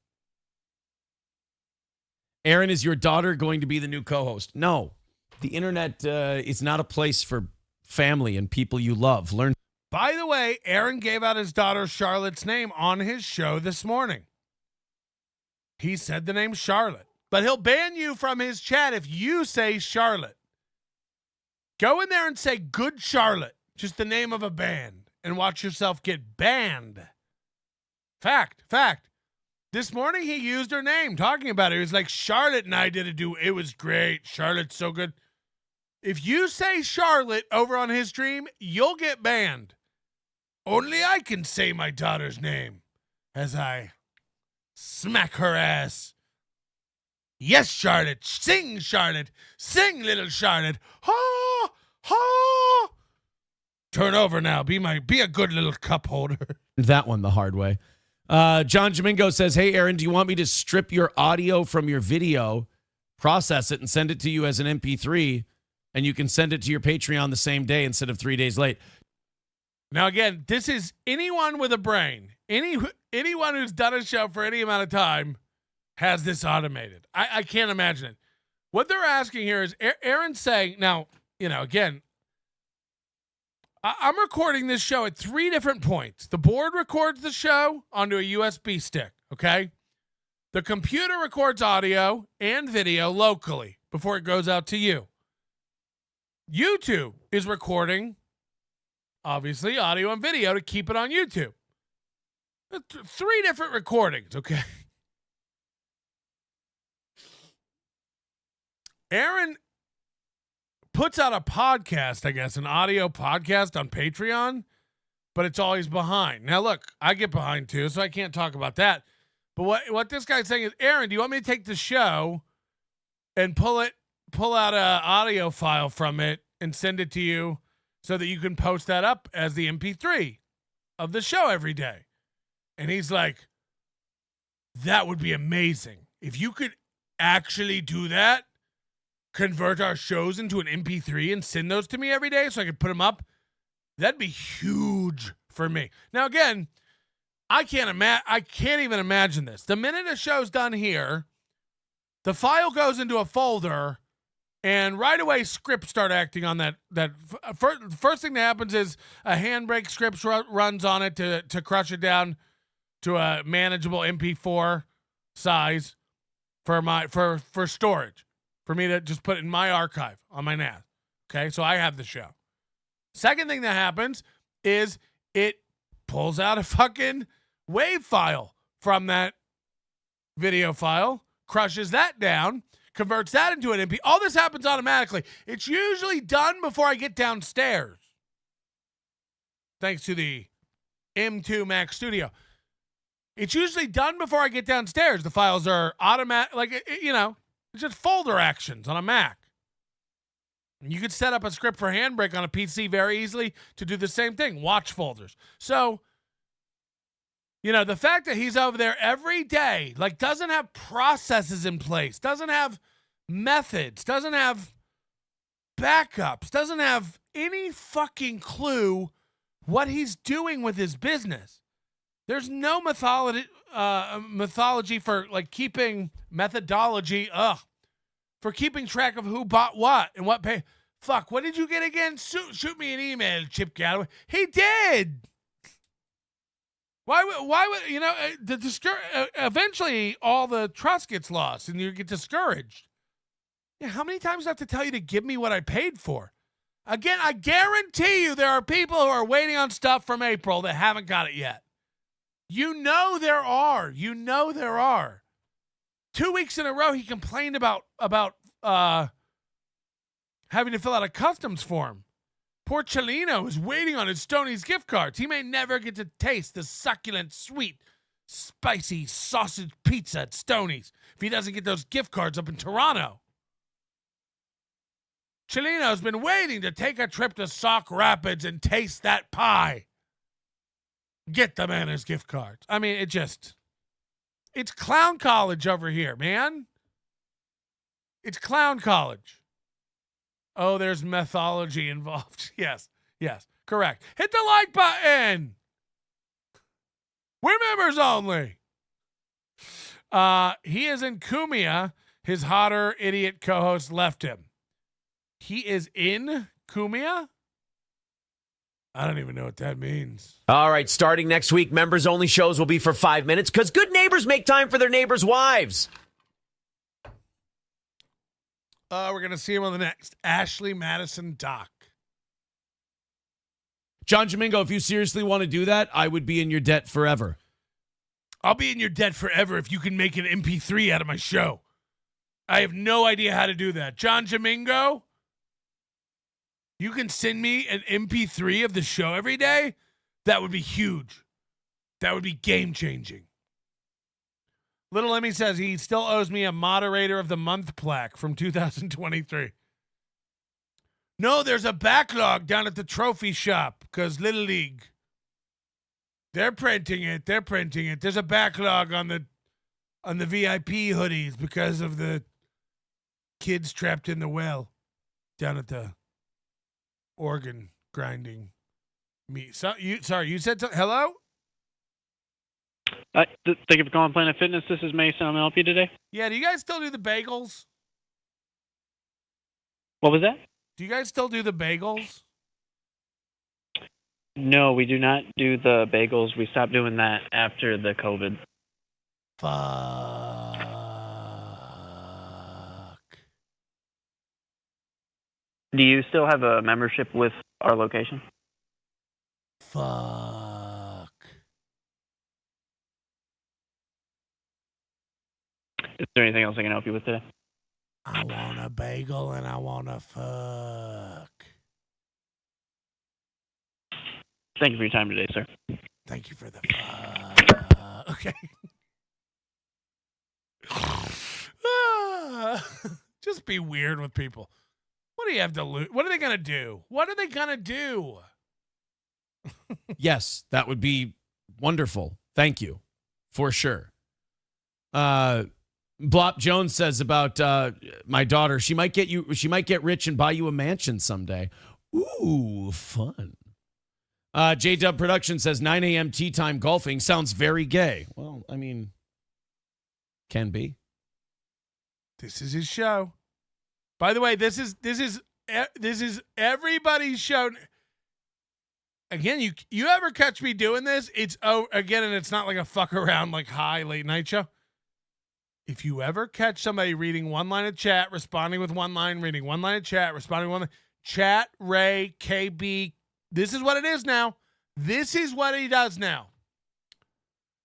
Aaron, is your daughter going to be the new co-host? No. The internet is not a place for family and people you love. Learn. By the way, Aaron gave out his daughter Charlotte's name on his show this morning. He said the name Charlotte, but he'll ban you from his chat if you say Charlotte. Go in there and say Good Charlotte, just the name of a band, and watch yourself get banned. Fact. This morning he used her name talking about it. He was like, Charlotte and I did it was great. Charlotte's so good. If you say Charlotte over on his stream, you'll get banned. Only I can say my daughter's name as I smack her ass. Yes, Charlotte. Sing, Charlotte. Sing, little Charlotte. Ha! Ha! Turn over now. Be a good little cup holder. That one the hard way. John Jamingo says, hey, Aaron, do you want me to strip your audio from your video, process it, and send it to you as an MP3, and you can send it to your Patreon the same day instead of 3 days late? Now, again, this is anyone with a brain. Anyone who's done a show for any amount of time has this automated. I can't imagine it. What they're asking here is Aaron's saying, now, again, I'm recording this show at 3 different points. The board records the show onto a USB stick, okay? The computer records audio and video locally before it goes out to you. YouTube is recording, obviously, audio and video to keep it on YouTube. 3 different recordings, okay? Aaron puts out a podcast, I guess, an audio podcast on Patreon, but it's always behind. Now, look, I get behind too, so I can't talk about that. But what this guy's saying is, Aaron, do you want me to take the show and pull out an audio file from it and send it to you so that you can post that up as the MP3 of the show every day? And he's like, that would be amazing. If you could actually do that, convert our shows into an MP3 and send those to me every day so I could put them up, that'd be huge for me. Now, again, I can't even imagine this. The minute a show's done here, the file goes into a folder, and right away scripts start acting on that. First thing that happens is a handbrake script runs on it to crush it down to a manageable MP4 size for storage. For me to just put it in my archive on my NAS. Okay, so I have the show. Second thing that happens is it pulls out a fucking WAV file from that video file, crushes that down, converts that into an MP. All this happens automatically. It's usually done before I get downstairs. Thanks to the M2 Mac Studio. It's usually done before I get downstairs. The files are automatic, it's just folder actions on a Mac. And you could set up a script for Handbrake on a PC very easily to do the same thing. Watch folders. So, the fact that he's over there every day, doesn't have processes in place, doesn't have methods, doesn't have backups, doesn't have any fucking clue what he's doing with his business. There's no methodology for like keeping methodology, for keeping track of who bought what and what pay. Fuck, what did you get again? Shoot me an email, Chip Galloway. He did. Why would you know? Eventually, all the trust gets lost, and you get discouraged. Yeah, how many times do I have to tell you to give me what I paid for? Again, I guarantee you there are people who are waiting on stuff from April that haven't got it yet. You know there are. 2 weeks in a row, he complained about having to fill out a customs form. Poor Chelino is waiting on his Stoney's gift cards. He may never get to taste the succulent, sweet, spicy sausage pizza at Stoney's if he doesn't get those gift cards up in Toronto. Chelino's been waiting to take a trip to Sauk Rapids and taste that pie. Get the man his gift cards. I mean, it's clown college over here, man. It's clown college. Oh, there's methodology involved. Yes, correct. Hit the like button. We're members only. He is in Kumia. His hotter idiot co-host left him. He is in Kumia? I don't even know what that means. All right, starting next week, members-only shows will be for 5 minutes because good neighbors make time for their neighbors' wives. We're going to see him on the next Ashley Madison doc. John Domingo, if you seriously want to do that, I would be in your debt forever. I'll be in your debt forever if you can make an MP3 out of my show. I have no idea how to do that. John Domingo, you can send me an MP3 of the show every day? That would be huge. That would be game-changing. Little Emmy says he still owes me a Moderator of the Month plaque from 2023. No, there's a backlog down at the trophy shop because Little League. They're printing it. There's a backlog on the VIP hoodies because of the kids trapped in the well down at the organ grinding meet. You said something. Hello? Thank you for calling Planet Fitness. This is Mason. I'm going to help you today. Yeah, do you guys still do the bagels? What was that? Do you guys still do the bagels? No, we do not do the bagels. We stopped doing that after the COVID. Fuck. Do you still have a membership with our location? Fuck. Is there anything else I can help you with today? I want a bagel and I want to fuck. Thank you for your time today, sir. Thank you for the fuck. Okay. Just be weird with people. What do you have to lose? What are they going to do? What are they going to do? Yes, that would be wonderful. Thank you. For sure. Blop Jones says about my daughter, she might get rich and buy you a mansion someday. Ooh, fun. J-Dub Production says 9 a.m. tea time golfing sounds very gay. Well, I mean, can be. This is his show. By the way, this is everybody's show. Again, you ever catch me doing this? It's again, and it's not like a fuck around like high late night show. If you ever catch somebody reading one line of chat, responding with one line, reading one line of chat, responding one line, chat, Ray, KB, this is what it is now. This is what he does now.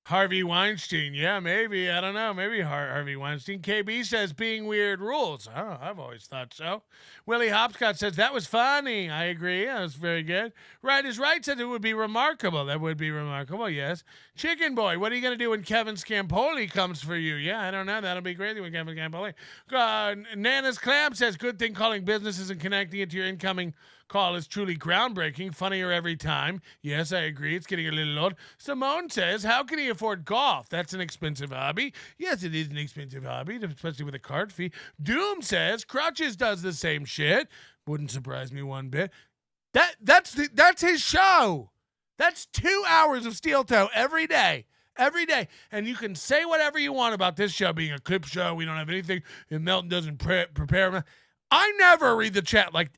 Harvey Weinstein, yeah, maybe. I don't know. Maybe Harvey Weinstein. KB says being weird rules. Oh, I've always thought so. Willie Hopscott says that was funny. I agree. That was very good. Right is right said it would be remarkable. That would be remarkable, yes. Chicken Boy, what are you going to do when Kevin Scampoli comes for you? Yeah, I don't know. That'll be crazy when Kevin Scampoli. Nana's Clam says good thing calling businesses and connecting it to your incoming call is truly groundbreaking, funnier every time. Yes, I agree. It's getting a little old. Simone says, how can he afford golf? That's an expensive hobby. Yes, it is an expensive hobby, especially with a card fee. Doom says, Crutches does the same shit. Wouldn't surprise me one bit. That's his show. That's 2 hours of steel toe every day. Every day. And you can say whatever you want about this show being a clip show. We don't have anything. And Melton doesn't prepare. I never read the chat like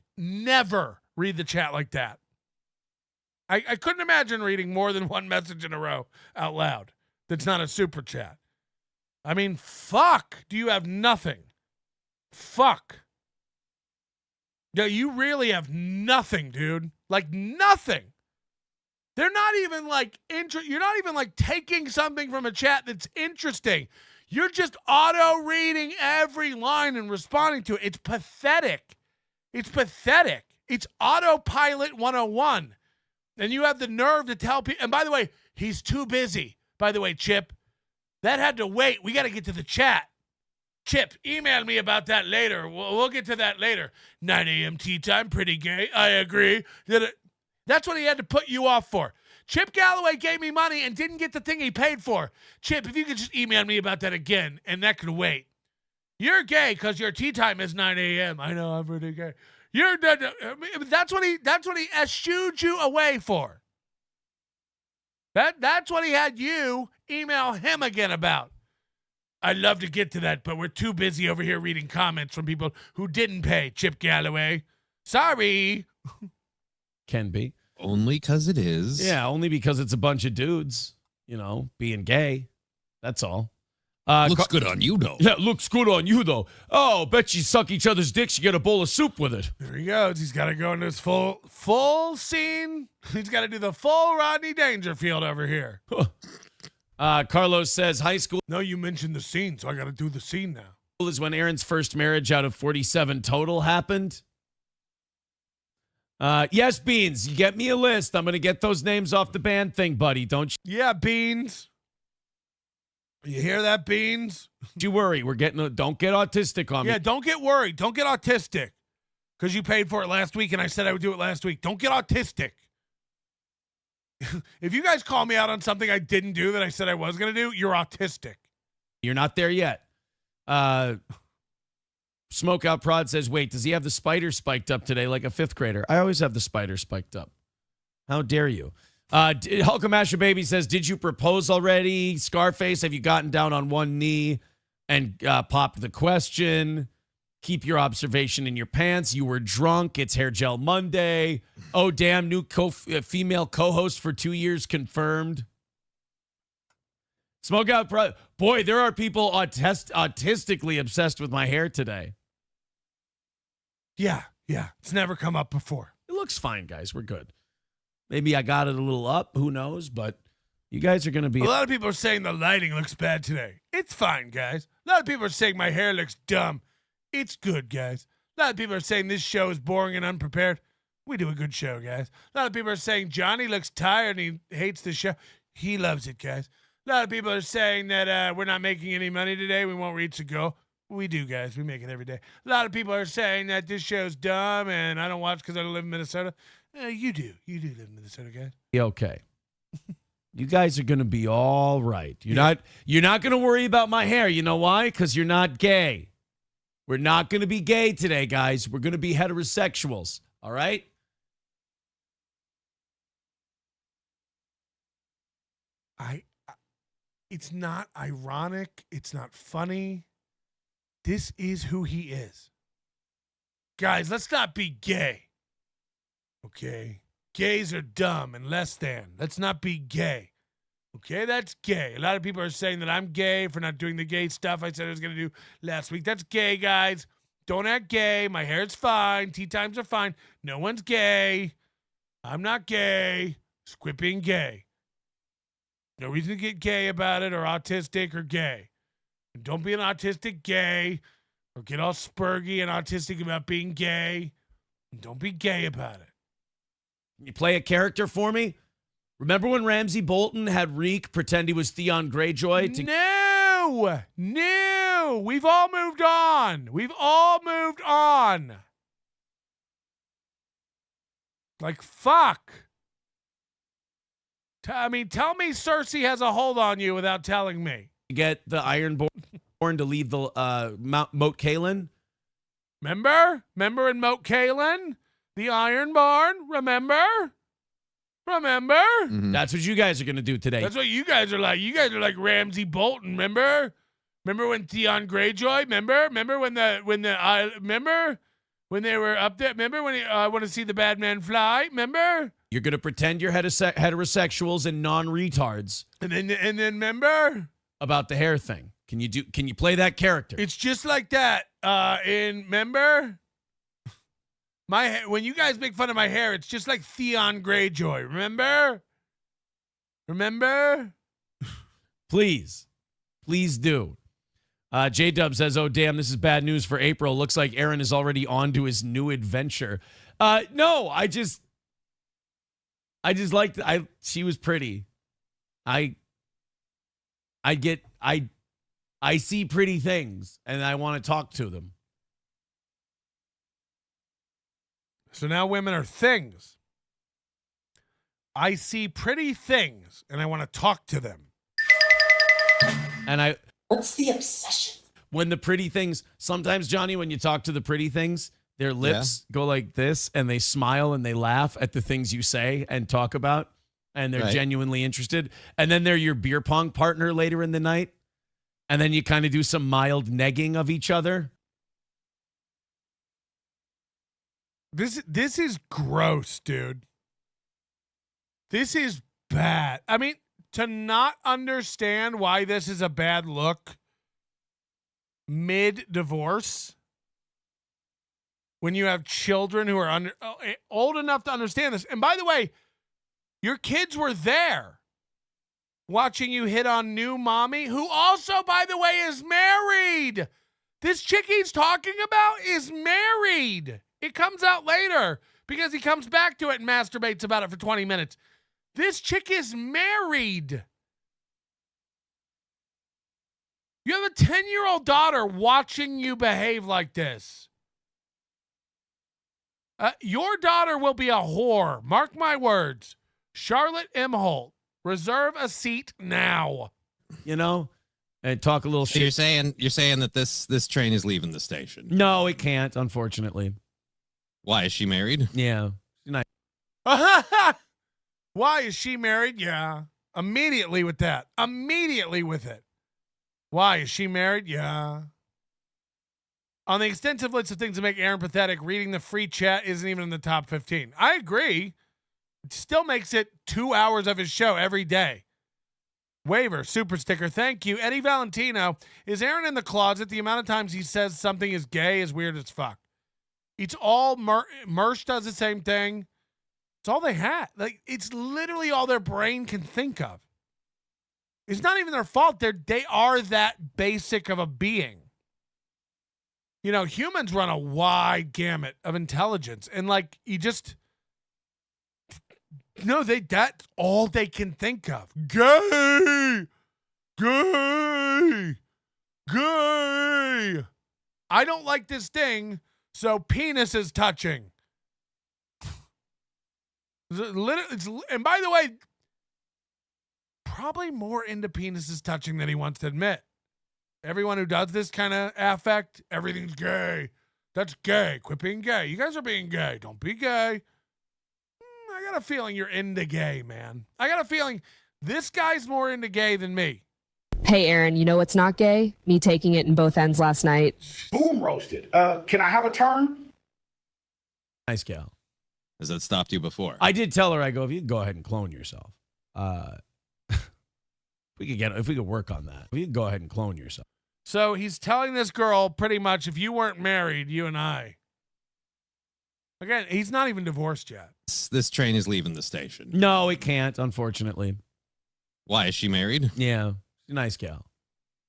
that. I couldn't imagine reading more than one message in a row out loud that's not a super chat. I mean, fuck. Do you have nothing? Fuck. No, you really have nothing, dude. Like nothing. They're not even like you're not even like taking something from a chat that's interesting. You're just auto-reading every line and responding to it. It's pathetic. It's pathetic. It's autopilot 101. And you have the nerve to tell people. And by the way, he's too busy. By the way, Chip, that had to wait. We got to get to the chat. Chip, email me about that later. We'll get to that later. 9 a.m. tea time, pretty gay. I agree. That's what he had to put you off for. Chip Galloway gave me money and didn't get the thing he paid for. Chip, if you could just email me about that again, and that could wait. You're gay because your tea time is 9 a.m. I know, I'm pretty gay. You're that's what he eschewed you away for. That's what he had you email him again about. I'd love to get to that, but we're too busy over here reading comments from people who didn't pay, Chip Galloway. Sorry. Can be. Only because it is. Yeah, only because it's a bunch of dudes, being gay. That's all. Looks good on you, though. Yeah, looks good on you, though. Oh, bet you suck each other's dicks, you get a bowl of soup with it. There he goes. He's got to go into his full scene. He's got to do the full Rodney Dangerfield over here. Carlos says high school. No, you mentioned the scene, so I got to do the scene now. Is when Aaron's first marriage out of 47 total happened. Yes, Beans, you get me a list. I'm going to get those names off the band thing, buddy. Don't you? Yeah, Beans. You hear that, Beans? Don't you worry. Don't get autistic on me. Yeah, don't get worried. Don't get autistic. Because you paid for it last week and I said I would do it last week. Don't get autistic. If you guys call me out on something I didn't do that I said I was going to do, you're autistic. You're not there yet. Smokeout Prod says, wait, does he have the spider spiked up today like a fifth grader? I always have the spider spiked up. How dare you? Hulkamasha Baby says, did you propose already? Scarface, have you gotten down on one knee and popped the question? Keep your observation in your pants. You were drunk. It's Hair Gel Monday. Oh, damn, new female co-host for 2 years confirmed. Smokeout Prod. Boy, there are people autistically obsessed with my hair today. Yeah. It's never come up before. It looks fine, guys. We're good. Maybe I got it a little up. Who knows? But you guys are going to be... A lot of people are saying the lighting looks bad today. It's fine, guys. A lot of people are saying my hair looks dumb. It's good, guys. A lot of people are saying this show is boring and unprepared. We do a good show, guys. A lot of people are saying Johnny looks tired and he hates the show. He loves it, guys. A lot of people are saying that we're not making any money today. We won't reach the goal. We do, guys. We make it every day. A lot of people are saying that this show's dumb and I don't watch because I don't live in Minnesota. You do. You do live in Minnesota, guys. Okay. You guys are going to be all right. You're not going to worry about my hair. You know why? Because you're not gay. We're not going to be gay today, guys. We're going to be heterosexuals. All right? It's not ironic. It's not funny. This is who he is. Guys, let's not be gay. Okay? Gays are dumb and less than. Let's not be gay. Okay, that's gay. A lot of people are saying that I'm gay for not doing the gay stuff I said I was going to do last week. That's gay, guys. Don't act gay. My hair's fine. Tea times are fine. No one's gay. I'm not gay. Quit being gay. No reason to get gay about it or autistic or gay. And don't be an autistic gay or get all spurgy and autistic about being gay. And don't be gay about it. Can you play a character for me? Remember when Ramsey Bolton had Reek pretend he was Theon Greyjoy? No. We've all moved on. Like, fuck. Tell me Cersei has a hold on you without telling me. Get the Ironborn to leave the Moat Cailin. Remember? Remember in Moat Kalen? The Iron Barn? Remember? That's what you guys are going to do today. That's what you guys are like. You guys are like Ramsey Bolton, remember? Remember when Theon Greyjoy? Remember? Remember when they were up there? Remember when I want to see the bad man fly? Remember? You're going to pretend you're heterosexuals and non-retards. And then remember about the hair thing. Can you play that character? It's just like that. Remember? When you guys make fun of my hair, it's just like Theon Greyjoy. Remember? Please do. J-Dub says, "Oh damn, this is bad news for April. Looks like Aaron is already on to his new adventure." No, I just liked. She was pretty. I see pretty things and I want to talk to them. So now women are things. I see pretty things and I want to talk to them. And what's the obsession? When the pretty things, sometimes, Johnny, when you talk to the pretty things, their lips go like this and they smile and they laugh at the things you say and talk about. And they're genuinely interested. And then they're your beer pong partner later in the night. And then you kind of do some mild negging of each other. This is gross, dude. This is bad. I mean, to not understand why this is a bad look mid-divorce when you have children who are old enough to understand this. And by the way, your kids were there watching you hit on new mommy, who also, by the way, is married. This chick he's talking about is married. It comes out later because he comes back to it and masturbates about it for 20 minutes. This chick is married. You have a 10-year-old daughter watching you behave like this. Your daughter will be a whore. Mark my words. Charlotte Imholte, reserve a seat now. You know, and talk a little shit. You're saying that this train is leaving the station. No, it can't, unfortunately. Why, is she married? Yeah. Nice. Why is she married? Yeah. Immediately with that. Immediately with it. Why is she married? Yeah. On the extensive list of things that make Aaron pathetic, reading the free chat isn't even in the top 15. I agree. It still makes it 2 hours of his show every day. Waiver, super sticker, thank you. Eddie Valentino, is Aaron in the closet? The amount of times he says something is gay is weird as fuck. It's all, Mersh does the same thing. It's all they had. Like, it's literally all their brain can think of. It's not even their fault. They are that basic of a being. You know, humans run a wide gamut of intelligence. And like, that's all they can think of. Gay! Gay! Gay! I don't like this thing, so penis is touching. And by the way, probably more into penises touching than he wants to admit. Everyone who does this kind of affect, everything's gay. That's gay. Quit being gay. You guys are being gay. Don't be gay. I got a feeling you're into gay, man. I got a feeling this guy's more into gay than me. Hey, Aaron, you know what's not gay? Me taking it in both ends last night. Boom roasted. Can I have a turn? Nice gal. Has that stopped you before? I did tell her, I go, if you could go ahead and clone yourself. If we could work on that. If you could go ahead and clone yourself. So he's telling this girl pretty much, if you weren't married, you and I. Again, he's not even divorced yet. This train is leaving the station. No, it can't, unfortunately. Why, is she married? Yeah. She's a nice gal.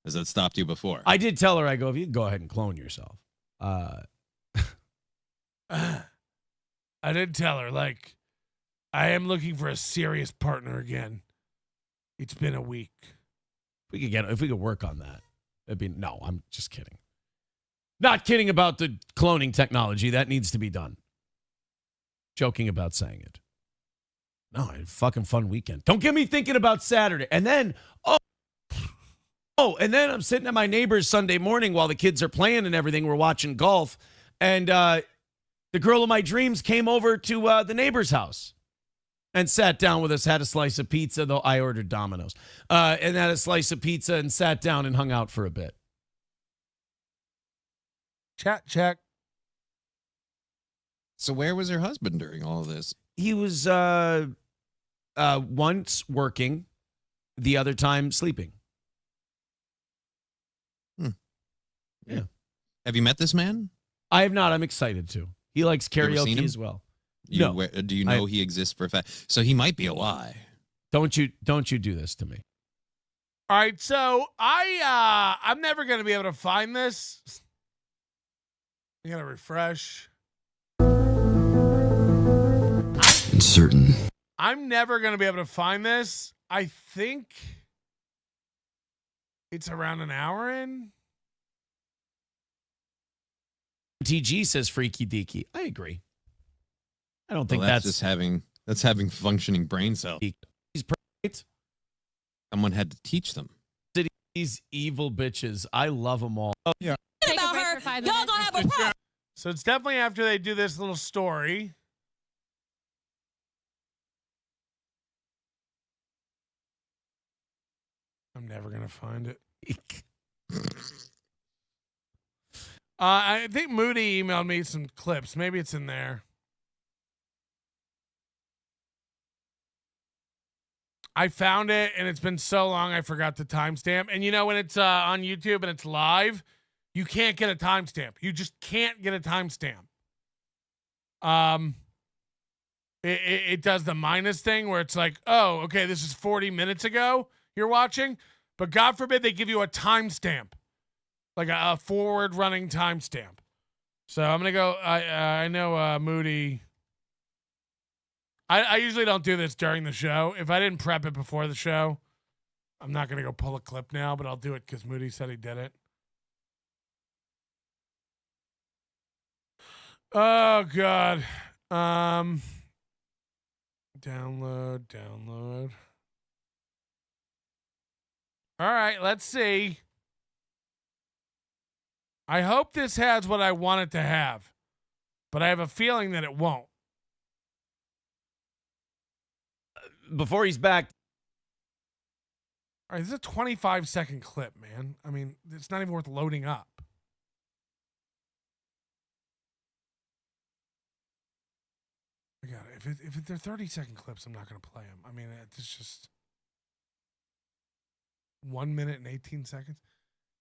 Has that stopped you before? I did tell her, I go, if you could go ahead and clone yourself. I did tell her, like, I am looking for a serious partner again. It's been a week. If we could work on that. No, I'm just kidding. Not kidding about the cloning technology. That needs to be done. Joking about saying it. No, I had a fucking fun weekend. Don't get me thinking about Saturday. And then, and then I'm sitting at my neighbor's Sunday morning while the kids are playing and everything. We're watching golf. And the girl of my dreams came over to the neighbor's house and sat down with us, had a slice of pizza, though I ordered Domino's, and had a slice of pizza and sat down and hung out for a bit. Chat check. So where was her husband during all of this? He was once working, the other time sleeping. Yeah. Have you met this man? I have not. I'm excited to. He likes You ever seen karaoke him? as well. Do you know he exists for a fact? So he might be a lie. Don't you do this to me. All right, so I'm never going to be able to find this. I got to refresh. Uncertain. I'm never going to be able to find this. I think it's around an hour in. TG says freaky deaky. I agree. I don't think that's just having functioning brain cells. He's perfect. Someone had to teach them. These evil bitches. I love them all. Oh, yeah. About her, y'all gonna have a problem. So it's definitely after they do this little story. I'm never gonna find it. I think Moody emailed me some clips. Maybe it's in there. I found it, and it's been so long I forgot the timestamp. And you know when it's on YouTube and it's live, you can't get a timestamp. You just can't get a timestamp. It does the minus thing where it's like, oh, okay, this is 40 minutes ago you're watching, but God forbid they give you a timestamp, like a forward-running timestamp. So I'm gonna go. I know Moody. I usually don't do this during the show. If I didn't prep it before the show, I'm not going to go pull a clip now, but I'll do it because Moody said he did it. Oh, God. Download. All right, let's see. I hope this has what I want it to have, but I have a feeling that it won't. Before he's back. All right, this is a 25-second clip, man. I mean, it's not even worth loading up. I got it. If they're 30-second clips, I'm not going to play them. I mean, it's just 1 minute and 18 seconds.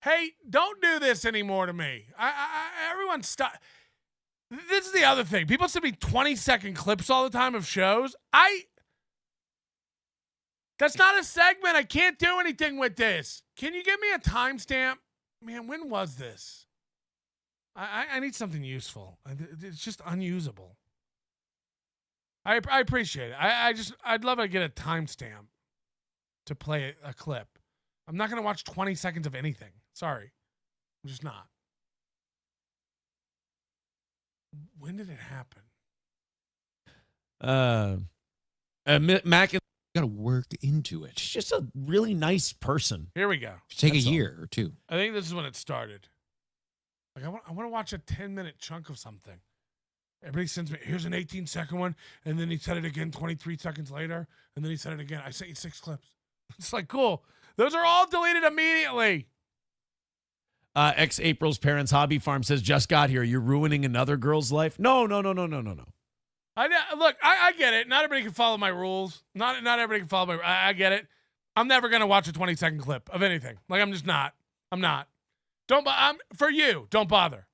Hey, don't do this anymore to me. Everyone stop. This is the other thing. People send me 20-second clips all the time of shows. That's not a segment. I can't do anything with this. Can you give me a timestamp? Man, when was this? I need something useful. It's just unusable. I appreciate it. I'd love to get a timestamp to play a clip. I'm not going to watch 20 seconds of anything. Sorry. I'm just not. When did it happen? Mac got to work into it. She's just a really nice person. Here we go. Take a year or two. I think this is when it started. Like I want to watch a 10-minute chunk of something. Everybody sends me, here's an 18-second one, and then he said it again 23 seconds later, and then he said it again. I sent you 6 clips. It's like, cool. Those are all deleted immediately. April's parents' hobby farm says, just got here. You're ruining another girl's life? No. I get it. Not everybody can follow my rules. Not everybody can follow my. I get it. I'm never gonna watch a 20-second clip of anything. Like I'm just not. I'm not. For you. Don't bother.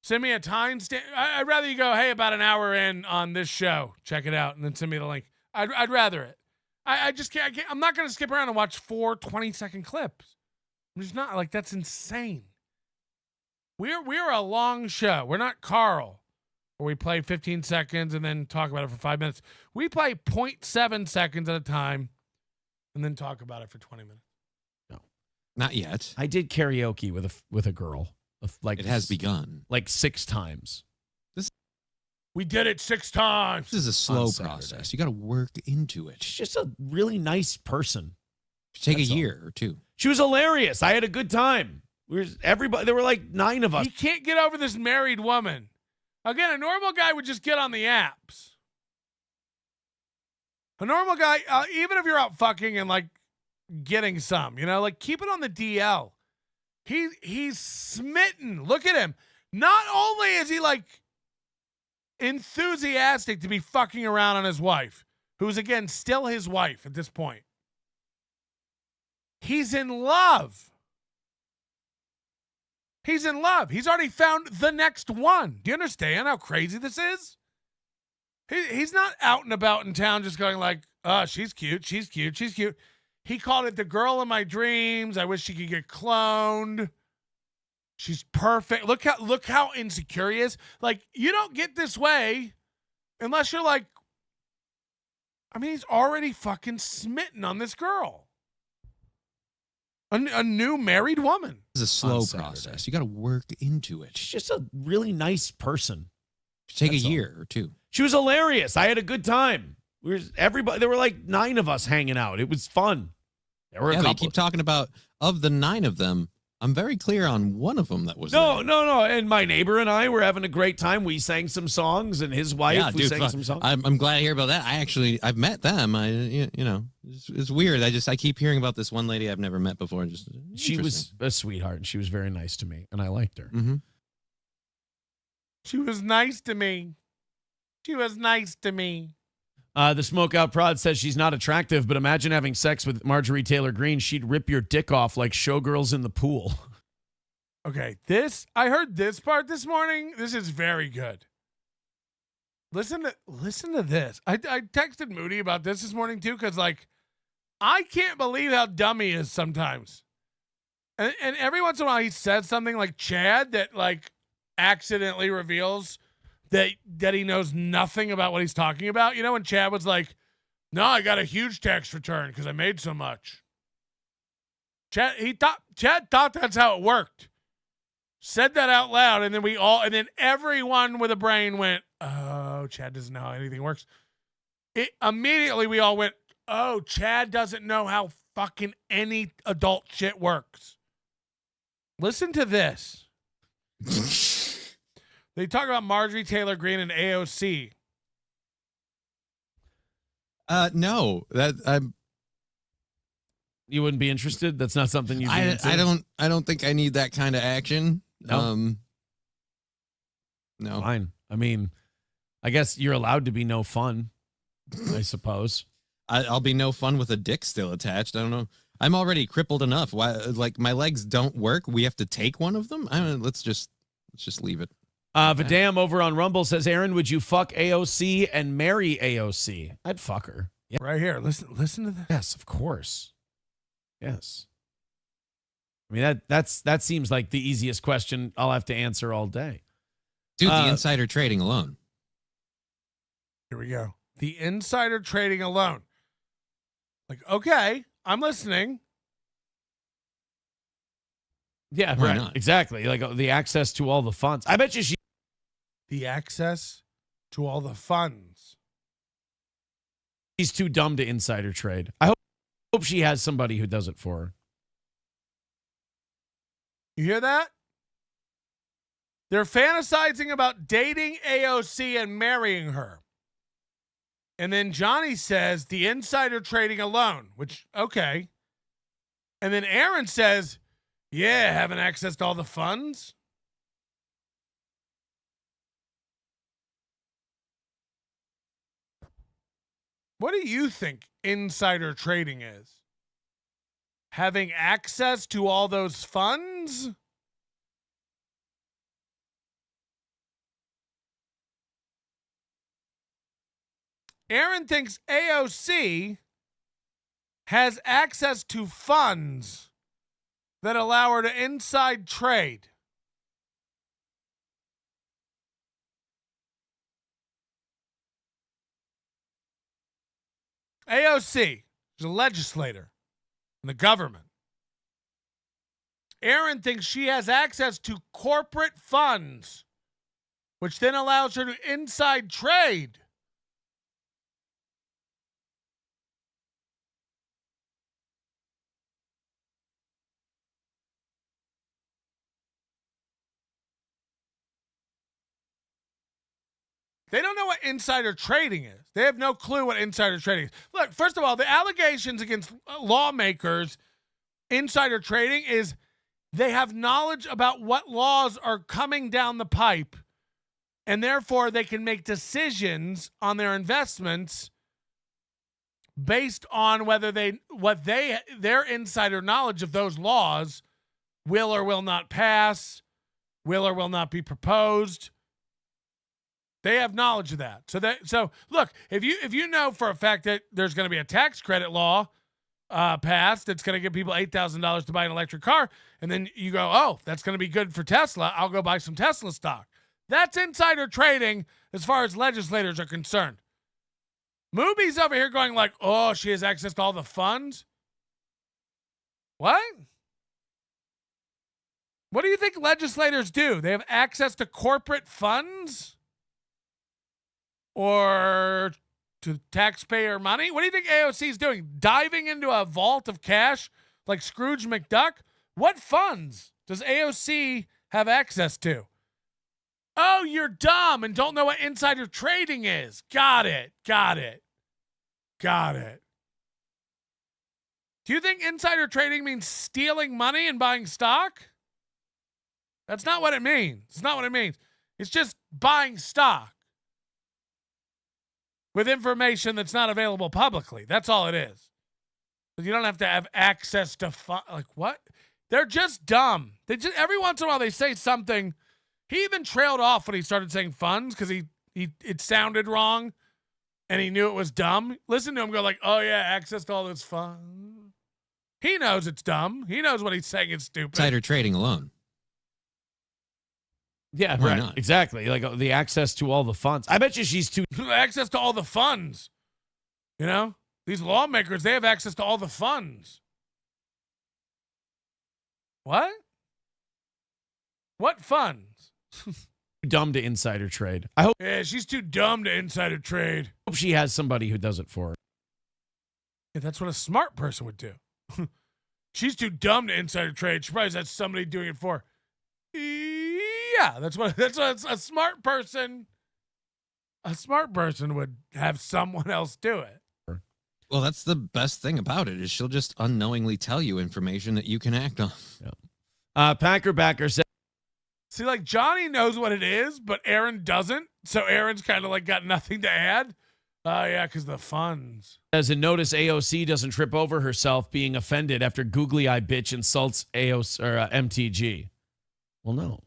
Send me a timestamp. I'd rather you go, hey, about an hour in on this show. Check it out, and then send me the link. I'd rather it. I just can't. I'm not gonna skip around and watch 4 20-second clips. I'm just not. Like that's insane. We're a long show. We're not Carl, where we play 15 seconds and then talk about it for 5 minutes. We play 0.7 seconds at a time and then talk about it for 20 minutes. No, not yet. I did karaoke with a girl. Like it has begun. Like 6 times. We did it 6 times. This is a slow process. You got to work into it. She's just a really nice person. Take a year or two. She was hilarious. I had a good time. Everybody. There were like 9 of us. He can't get over this married woman. Again, a normal guy would just get on the apps. A normal guy, even if you're out fucking and like getting some, like keep it on the DL. He's smitten. Look at him. Not only is he like enthusiastic to be fucking around on his wife, who's again still his wife at this point. He's in love. He's in love. He's already found the next one. Do you understand how crazy this is? He's not out and about in town just going like, oh, she's cute, she's cute, she's cute. He called it the girl in my dreams. I wish she could get cloned. She's perfect. Look how insecure he is. Like, you don't get this way unless you're like, I mean, he's already fucking smitten on this girl. A new married woman. It's a slow process. You got to work into it. She's just a really nice person. Take a year or 2. She was hilarious. I had a good time. There were like 9 of us hanging out. It was fun. There were a couple. They keep talking about, of the 9 of them, I'm very clear on one of them that was No. And my neighbor and I were having a great time. We sang some songs, and his wife sang some songs. I'm glad to hear about that. I've met them. It's weird. I keep hearing about this one lady I've never met before. She was a sweetheart, and she was very nice to me, and I liked her. Mm-hmm. She was nice to me. She was nice to me. The Smokeout Prod says she's not attractive, but imagine having sex with Marjorie Taylor Greene. She'd rip your dick off like showgirls in the pool. Okay, I heard this part this morning. This is very good. Listen to this. I texted Moody about this morning too, because like, I can't believe how dumb he is sometimes. And every once in a while he says something like Chad that like accidentally reveals that he knows nothing about what he's talking about. When Chad was like, no, I got a huge tax return because I made so much. Chad thought that's how it worked. Said that out loud, and then everyone with a brain went, oh, Chad doesn't know how anything works. Immediately we all went, oh, Chad doesn't know how fucking any adult shit works. Listen to this. They talk about Marjorie Taylor Greene and AOC. No, you wouldn't be interested. That's not something you. I don't think I need that kind of action. No. No. Fine. I mean, I guess you're allowed to be no fun. I suppose. I'll be no fun with a dick still attached. I don't know. I'm already crippled enough. Why? Like my legs don't work. We have to take one of them. Let's just leave it. Vidam over on Rumble says, Aaron, would you fuck AOC and marry AOC? I'd fuck her. Yeah. Right here. Listen to this. Yes, of course. Yes. I mean, that seems like the easiest question I'll have to answer all day. Dude, the insider trading alone. Here we go. The insider trading alone. Like, okay, I'm listening. Yeah, Why right. not? Exactly. Like the access to all the funds. I bet you the access to all the funds. She's too dumb to insider trade. I hope she has somebody who does it for her. You hear that? They're fantasizing about dating AOC and marrying her. And then Johnny says the insider trading alone, which, okay. And then Aaron says, yeah, having access to all the funds. What do you think insider trading is? Having access to all those funds? Aaron thinks AOC has access to funds that allow her to inside trade. AOC is a legislator in the government. Aaron thinks she has access to corporate funds, which then allows her to inside trade. They don't know what insider trading is. They have no clue what insider trading is. Look, first of all, the allegations against lawmakers, insider trading, is they have knowledge about what laws are coming down the pipe, and therefore they can make decisions on their investments based on whether their insider knowledge of those laws will or will not pass, will or will not be proposed. They have knowledge of that. So look, if you know for a fact that there's going to be a tax credit law passed that's going to give people $8,000 to buy an electric car, and then you go, oh, that's going to be good for Tesla, I'll go buy some Tesla stock. That's insider trading as far as legislators are concerned. Mooby's over here going like, oh, she has access to all the funds. What? What do you think legislators do? They have access to corporate funds? Or to taxpayer money? What do you think AOC is doing? Diving into a vault of cash like Scrooge McDuck? What funds does AOC have access to? Oh, you're dumb and don't know what insider trading is. Got it. Do you think insider trading means stealing money and buying stock? That's not what it means. It's not what it means. It's just buying stock with information that's not available publicly. That's all it is. You don't have to have access to like what? They're just dumb. Every once in a while they say something. He even trailed off when he started saying funds because it sounded wrong and he knew it was dumb. Listen to him go like, oh yeah, access to all this funds. He knows it's dumb. He knows what he's saying is stupid. Insider trading alone. Yeah, Why right. not? Exactly. Like the access to all the funds. I bet you she's too. Access to all the funds. You know? These lawmakers, they have access to all the funds. What? What funds? Dumb to insider trade. I hope. Yeah, she's too dumb to insider trade. Hope she has somebody who does it for her. Yeah, that's what a smart person would do. She's too dumb to insider trade. She probably has somebody doing it for her. Yeah, that's what a smart person. A smart person would have someone else do it. Well, that's the best thing about it is she'll just unknowingly tell you information that you can act on. Packer Backer said. See, like Johnny knows what it is, but Aaron doesn't. So Aaron's kind of like got nothing to add. Yeah, because the funds. As a notice, AOC doesn't trip over herself being offended after googly eye bitch insults AOC or MTG. Well, no.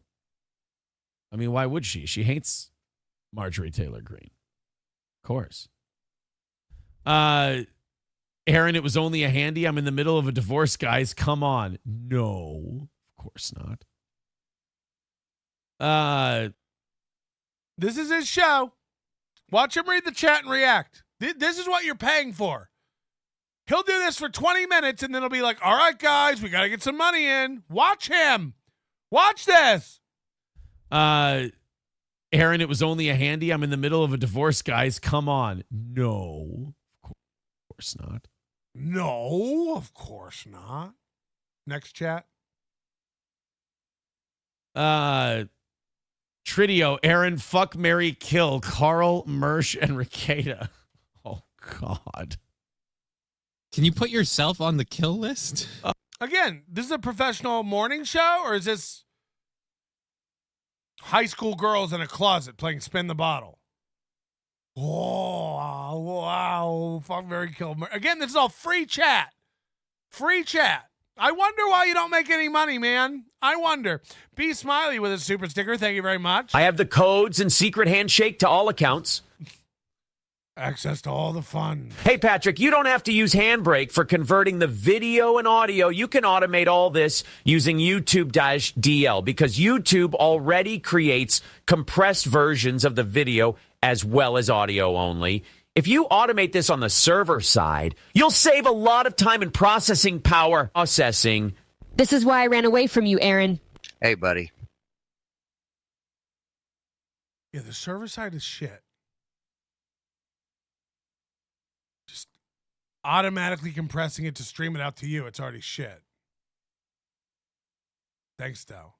I mean, why would she? She hates Marjorie Taylor Greene. Of course. Aaron, it was only a handy. I'm in the middle of a divorce, guys. Come on. No, of course not. This is his show. Watch him read the chat and react. This is what you're paying for. He'll do this for 20 minutes and then he'll be like, all right, guys, we got to get some money in. Watch him. Watch this. Aaron, it was only a handy. I'm in the middle of a divorce, guys. Come on. No, of course not. No, of course not. Next chat. Tridio, Aaron, fuck, marry, kill, Carl, Mersch, and Ricada. Oh, God. Can you put yourself on the kill list? Again, this is a professional morning show, or is this high school girls in a closet playing spin the bottle? Oh, wow. Fuck, marry, kill. Again, this is all free chat. Free chat. I wonder why you don't make any money, man. I wonder. Be Smiley with a super sticker. Thank you very much. I have the codes and secret handshake to all accounts. Access to all the funds. Hey, Patrick, you don't have to use Handbrake for converting the video and audio. You can automate all this using YouTube-DL because YouTube already creates compressed versions of the video as well as audio only. If you automate this on the server side, you'll save a lot of time and processing power. This is why I ran away from you, Aaron. Hey, buddy. Yeah, the server side is shit. Just automatically compressing it to stream it out to you, it's already shit. Thanks, though.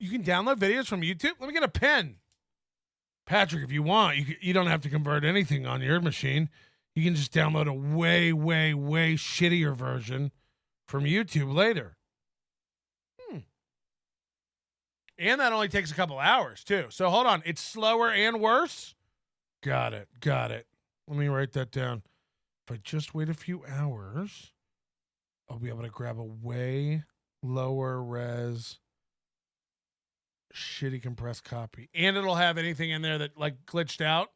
You can download videos from YouTube? Let me get a pen. Patrick, if you want, you don't have to convert anything on your machine. You can just download a way, way, way shittier version from YouTube later. And that only takes a couple hours, too. So hold on. It's slower and worse? Got it. Let me write that down. If I just wait a few hours, I'll be able to grab a way lower res shitty compressed copy. And it'll have anything in there that, like, glitched out.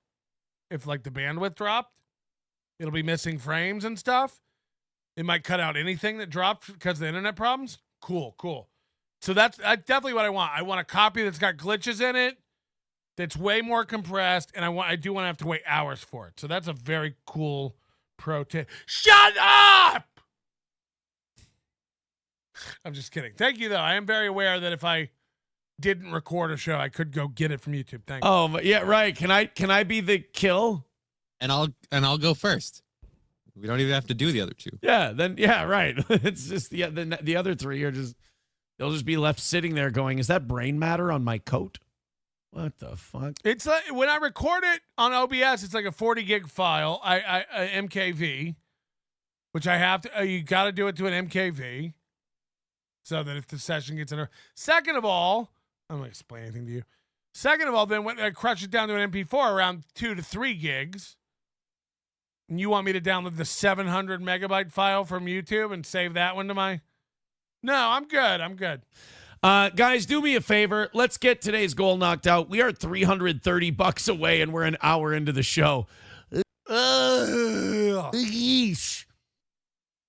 If, like, the bandwidth dropped, it'll be missing frames and stuff. It might cut out anything that dropped because of the internet problems. Cool. So that's definitely what I want. I want a copy that's got glitches in it, that's way more compressed, and I do want to have to wait hours for it. So that's a very cool pro tip. Shut up! I'm just kidding. Thank you, though. I am very aware that if I didn't record a show, I could go get it from YouTube. Thank you. Oh, yeah, right. Can I be the kill? And I'll go first. We don't even have to do the other two. Yeah, right. It's just the other three are just, they'll just be left sitting there going, is that brain matter on my coat? What the fuck? It's like when I record it on OBS, it's like a 40 gig file, I MKV, which I have to. You got to do it to an MKV, so that if the session gets in. Second of all, I'm gonna explain anything to you. Second of all, then when I crush it down to an MP4 around 2 to 3 gigs, and you want me to download the 700 megabyte file from YouTube and save that one to my? No, I'm good. Guys, do me a favor. Let's get today's goal knocked out. We are $330 away, and we're an hour into the show. Yeesh.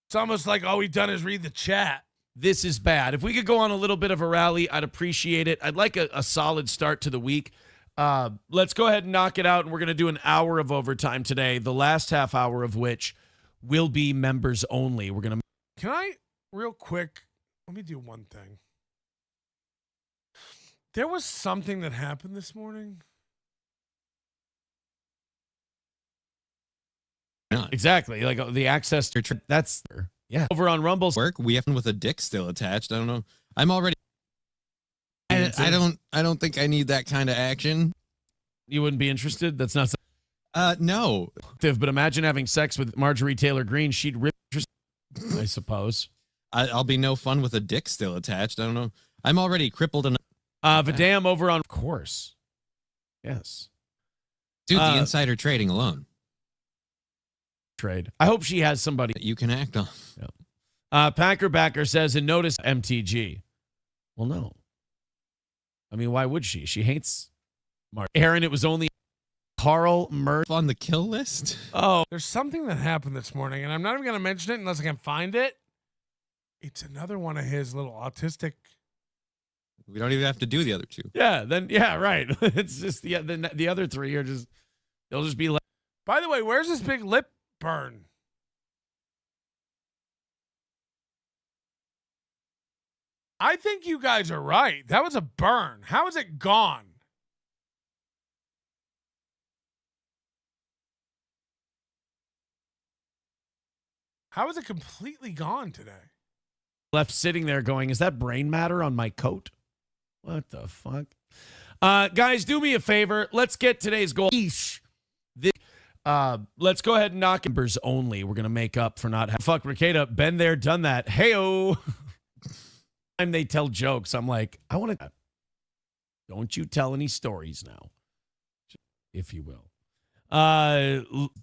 It's almost like all we've done is read the chat. This is bad. If we could go on a little bit of a rally, I'd appreciate it. I'd like a solid start to the week. Let's go ahead and knock it out, and we're going to do an hour of overtime today, the last half hour of which will be members only. We're going to. Can I, real quick, let me do one thing. There was something that happened this morning. Exactly. Like the access to that's yeah. Over on Rumble's work, we have one with a dick still attached. I don't know. I'm already. I don't think I need that kind of action. You wouldn't be interested? That's not. No. But imagine having sex with Marjorie Taylor Greene. She'd rip. I suppose. I'll be no fun with a dick still attached. I don't know. I'm already crippled enough. Vidam over on. Of course. Yes. Dude, the insider trading alone. Trade. I hope she has somebody that you can act on. Yeah. Packer Backer says, and notice MTG. Well, no. I mean, why would she? She hates Mark. Aaron, it was only Carl Murph on the kill list. Oh. There's something that happened this morning, and I'm not even going to mention it unless I can find it. It's another one of his little autistic. We don't even have to do the other two. Yeah, right. It's just the other three are just, they'll just be like. By the way, where's this big lip burn? I think you guys are right. That was a burn. How is it gone? How is it completely gone today? Left sitting there going, is that brain matter on my coat? What the fuck? Guys, do me a favor. Let's get today's goal. Let's go ahead and knock members only. We're going to make up for not having. Fuck, Ricada, been there, done that. Hey-o. Time they tell jokes, I'm like, I want to. Don't you tell any stories now, if you will.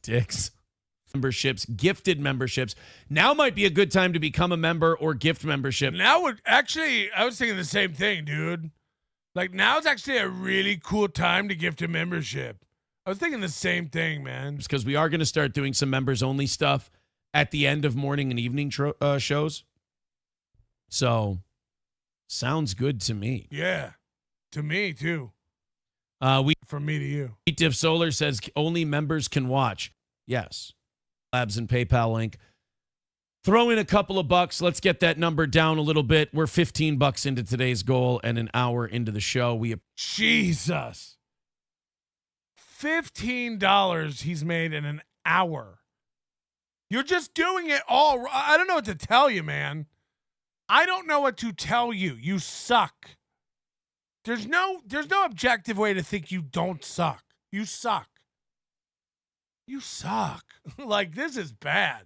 Dicks. Memberships, gifted memberships. Now might be a good time to become a member or gift membership. Now would actually, I was thinking the same thing, dude. Like now is actually a really cool time to gift a membership. I was thinking the same thing, man. Because we are going to start doing some members only stuff at the end of morning and evening shows. So, sounds good to me. Yeah, to me too. From me to you. Div Solar says only members can watch. Yes. Labs and PayPal link. Throw in a couple of bucks. Let's get that number down a little bit. We're $15 into today's goal and an hour into the show. Jesus. $15 he's made in an hour. You're just doing it all. I don't know what to tell you, man. I don't know what to tell you. You suck. There's no objective way to think you don't suck. You suck. You suck. Like, this is bad.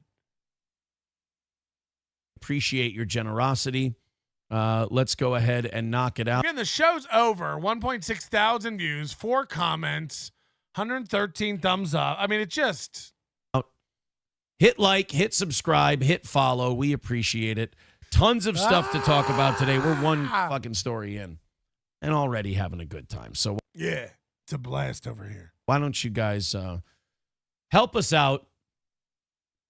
Appreciate your generosity. Let's go ahead and knock it out. Again, the show's over. 1.6 thousand views, 4 comments, 113 thumbs up. I mean, it just... Hit like, hit subscribe, hit follow. We appreciate it. Tons of stuff to talk about today. We're one fucking story in and already having a good time. So yeah, it's a blast over here. Why don't you guys help us out?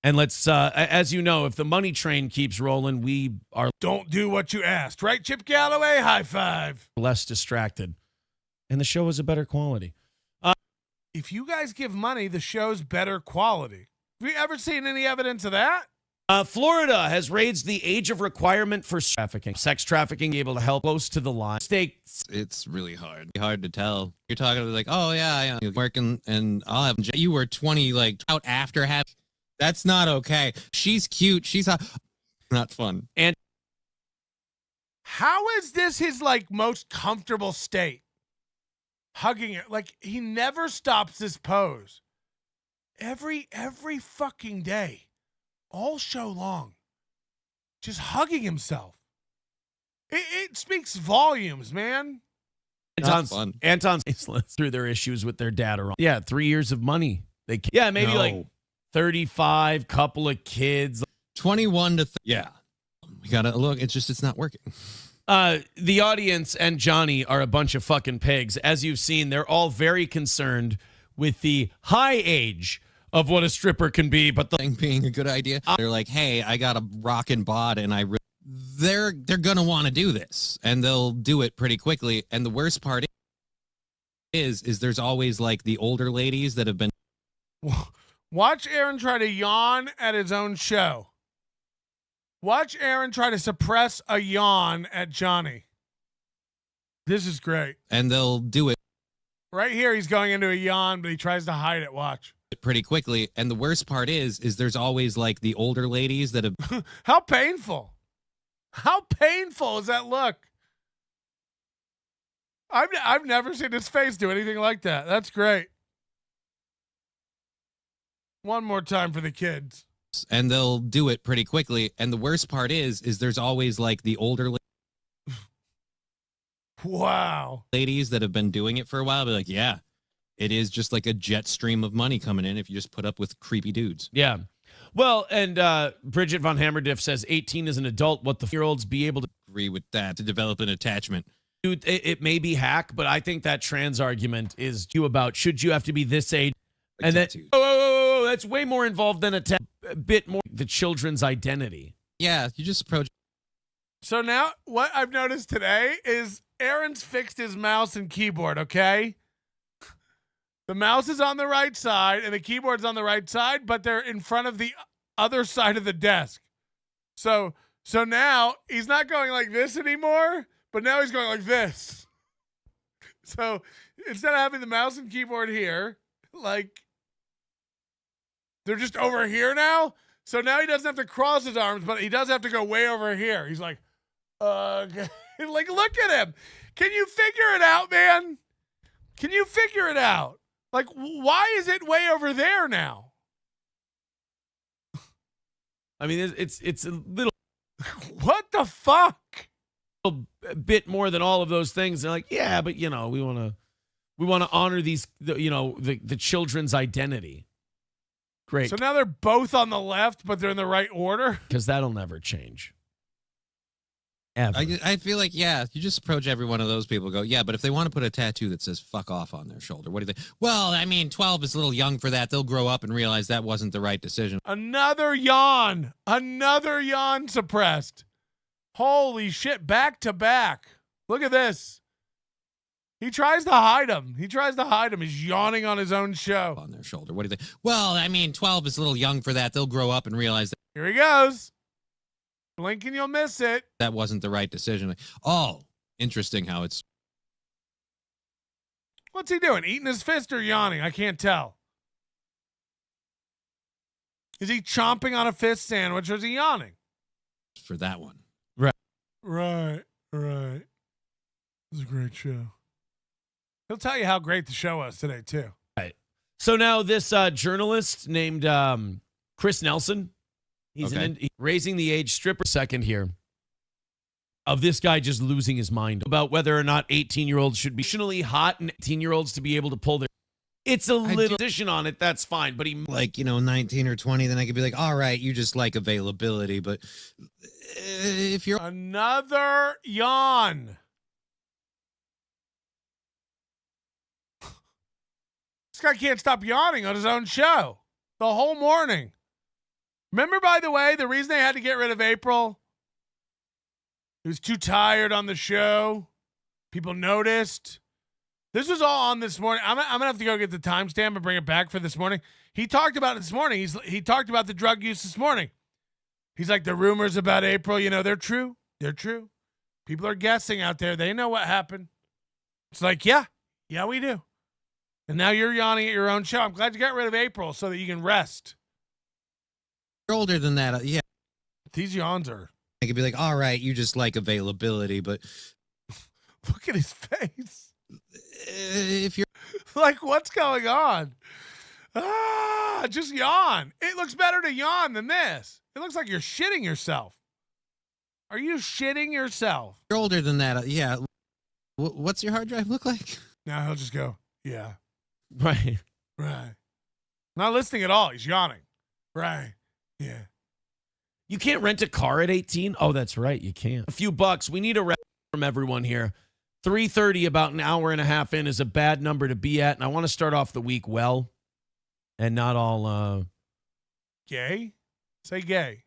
And let's, as you know, if the money train keeps rolling, we are... Don't do what you asked. Right, Chip Galloway? High five. Less distracted. And the show is a better quality. If you guys give money, the show's better quality. Have you ever seen any evidence of that? Florida has raised the age of requirement for trafficking. Sex trafficking able to help close to the line. States. It's really hard to tell. You're talking like, oh yeah, you're working and I'll have. You were 20, like out after having. That's not okay. She's cute. She's not fun. And how is this his like most comfortable state? Hugging it. Like, he never stops this pose. Every fucking day. All show long. Just hugging himself. It speaks volumes, man. Anton's through their issues with their dad are on. Yeah, 3 years of money. Maybe like 35, couple of kids. 21 to yeah. We gotta look. It's not working. The audience and Johnny are a bunch of fucking pigs. As you've seen, they're all very concerned with the high age of what a stripper can be, but the thing being a good idea. They're like, hey, I got a rockin' bod, and they're gonna want to do this, and they'll do it pretty quickly. And the worst part is there's always like the older ladies that have been. Watch Aaron try to yawn at his own show. Watch Aaron try to suppress a yawn at Johnny. This is great. And they'll do it. Right here, he's going into a yawn, but he tries to hide it. Watch. Pretty quickly. And the worst part is there's always like the older ladies that have. How painful. How painful is that look? I've never seen his face do anything like that. That's great. One more time for the kids. And they'll do it pretty quickly. And the worst part is there's always like the older wow. ladies that have been doing it for a while. Be like, yeah, it is just like a jet stream of money coming in if you just put up with creepy dudes. Yeah. Well, and Bridget von Hammerdiff says 18 is an adult. What the year-olds be able to agree with that, to develop an attachment. Dude, it may be hack, but I think that trans argument is due about should you have to be this age? And that that's way more involved than a bit more the children's identity. Yeah, you just approach. So now what I've noticed today is Aaron's fixed his mouse and keyboard, okay? The mouse is on the right side and the keyboard's on the right side, but they're in front of the other side of the desk. So now he's not going like this anymore, but now he's going like this. So instead of having the mouse and keyboard here, like they're just over here now. So now he doesn't have to cross his arms, but he does have to go way over here. He's like, like, look at him. Can you figure it out, man? Can you figure it out? Like, why is it way over there now? I mean, it's a little. What the fuck? A bit more than all of those things. They're like, yeah, but you know, we want to honor these, the children's identity. Great. So now they're both on the left, but they're in the right order? Because that'll never change. Ever. I feel like, yeah, you just approach every one of those people, go, yeah, but if they want to put a tattoo that says fuck off on their shoulder, what do you think? Well, I mean, 12 is a little young for that. They'll grow up and realize that wasn't the right decision. Another yawn suppressed. Holy shit, back to back. Look at this. He tries to hide him. He's yawning on his own show. On their shoulder. What do you think? Well, I mean, 12 is a little young for that. They'll grow up and realize that. Here he goes. Blink and you'll miss it. That wasn't the right decision. Oh, interesting how it's. What's he doing? Eating his fist or yawning? I can't tell. Is he chomping on a fist sandwich or is he yawning? For that one. Right. It was a great show. He'll tell you how great the show was today, too. So now this journalist named Chris Nelson, he's raising the age stripper second here of this guy just losing his mind about whether or not 18-year-olds should be emotionally hot and 18-year-olds to be able to pull their. It's a little position on it. That's fine. But he 19 or 20, then I could be like, all right, you just like availability. But if you're another yawn. This guy can't stop yawning on his own show the whole morning. Remember, by the way, the reason they had to get rid of April? He was too tired on the show. People noticed. This was all on this morning. I'm going to have to go get the timestamp and bring it back for this morning. He talked about it this morning. He talked about the drug use this morning. He's like, the rumors about April, they're true. They're true. People are guessing out there. They know what happened. It's like, yeah, we do. And now you're yawning at your own show. I'm glad you got rid of April so that you can rest. You're older than that. Yeah. These yawns are. I could be like, all right, you just like availability, but look at his face. If you're like, what's going on? Just yawn. It looks better to yawn than this. It looks like you're shitting yourself. Are you shitting yourself? You're older than that. Yeah. What's your hard drive look like? Now he'll just go, yeah. Right. Not listening at all. He's yawning. Right. Yeah. You can't rent a car at 18? Oh, that's right. You can't. A few bucks. We need a rep from everyone here. 3:30, about an hour and a half in, is a bad number to be at. And I want to start off the week well and not all gay. Say gay.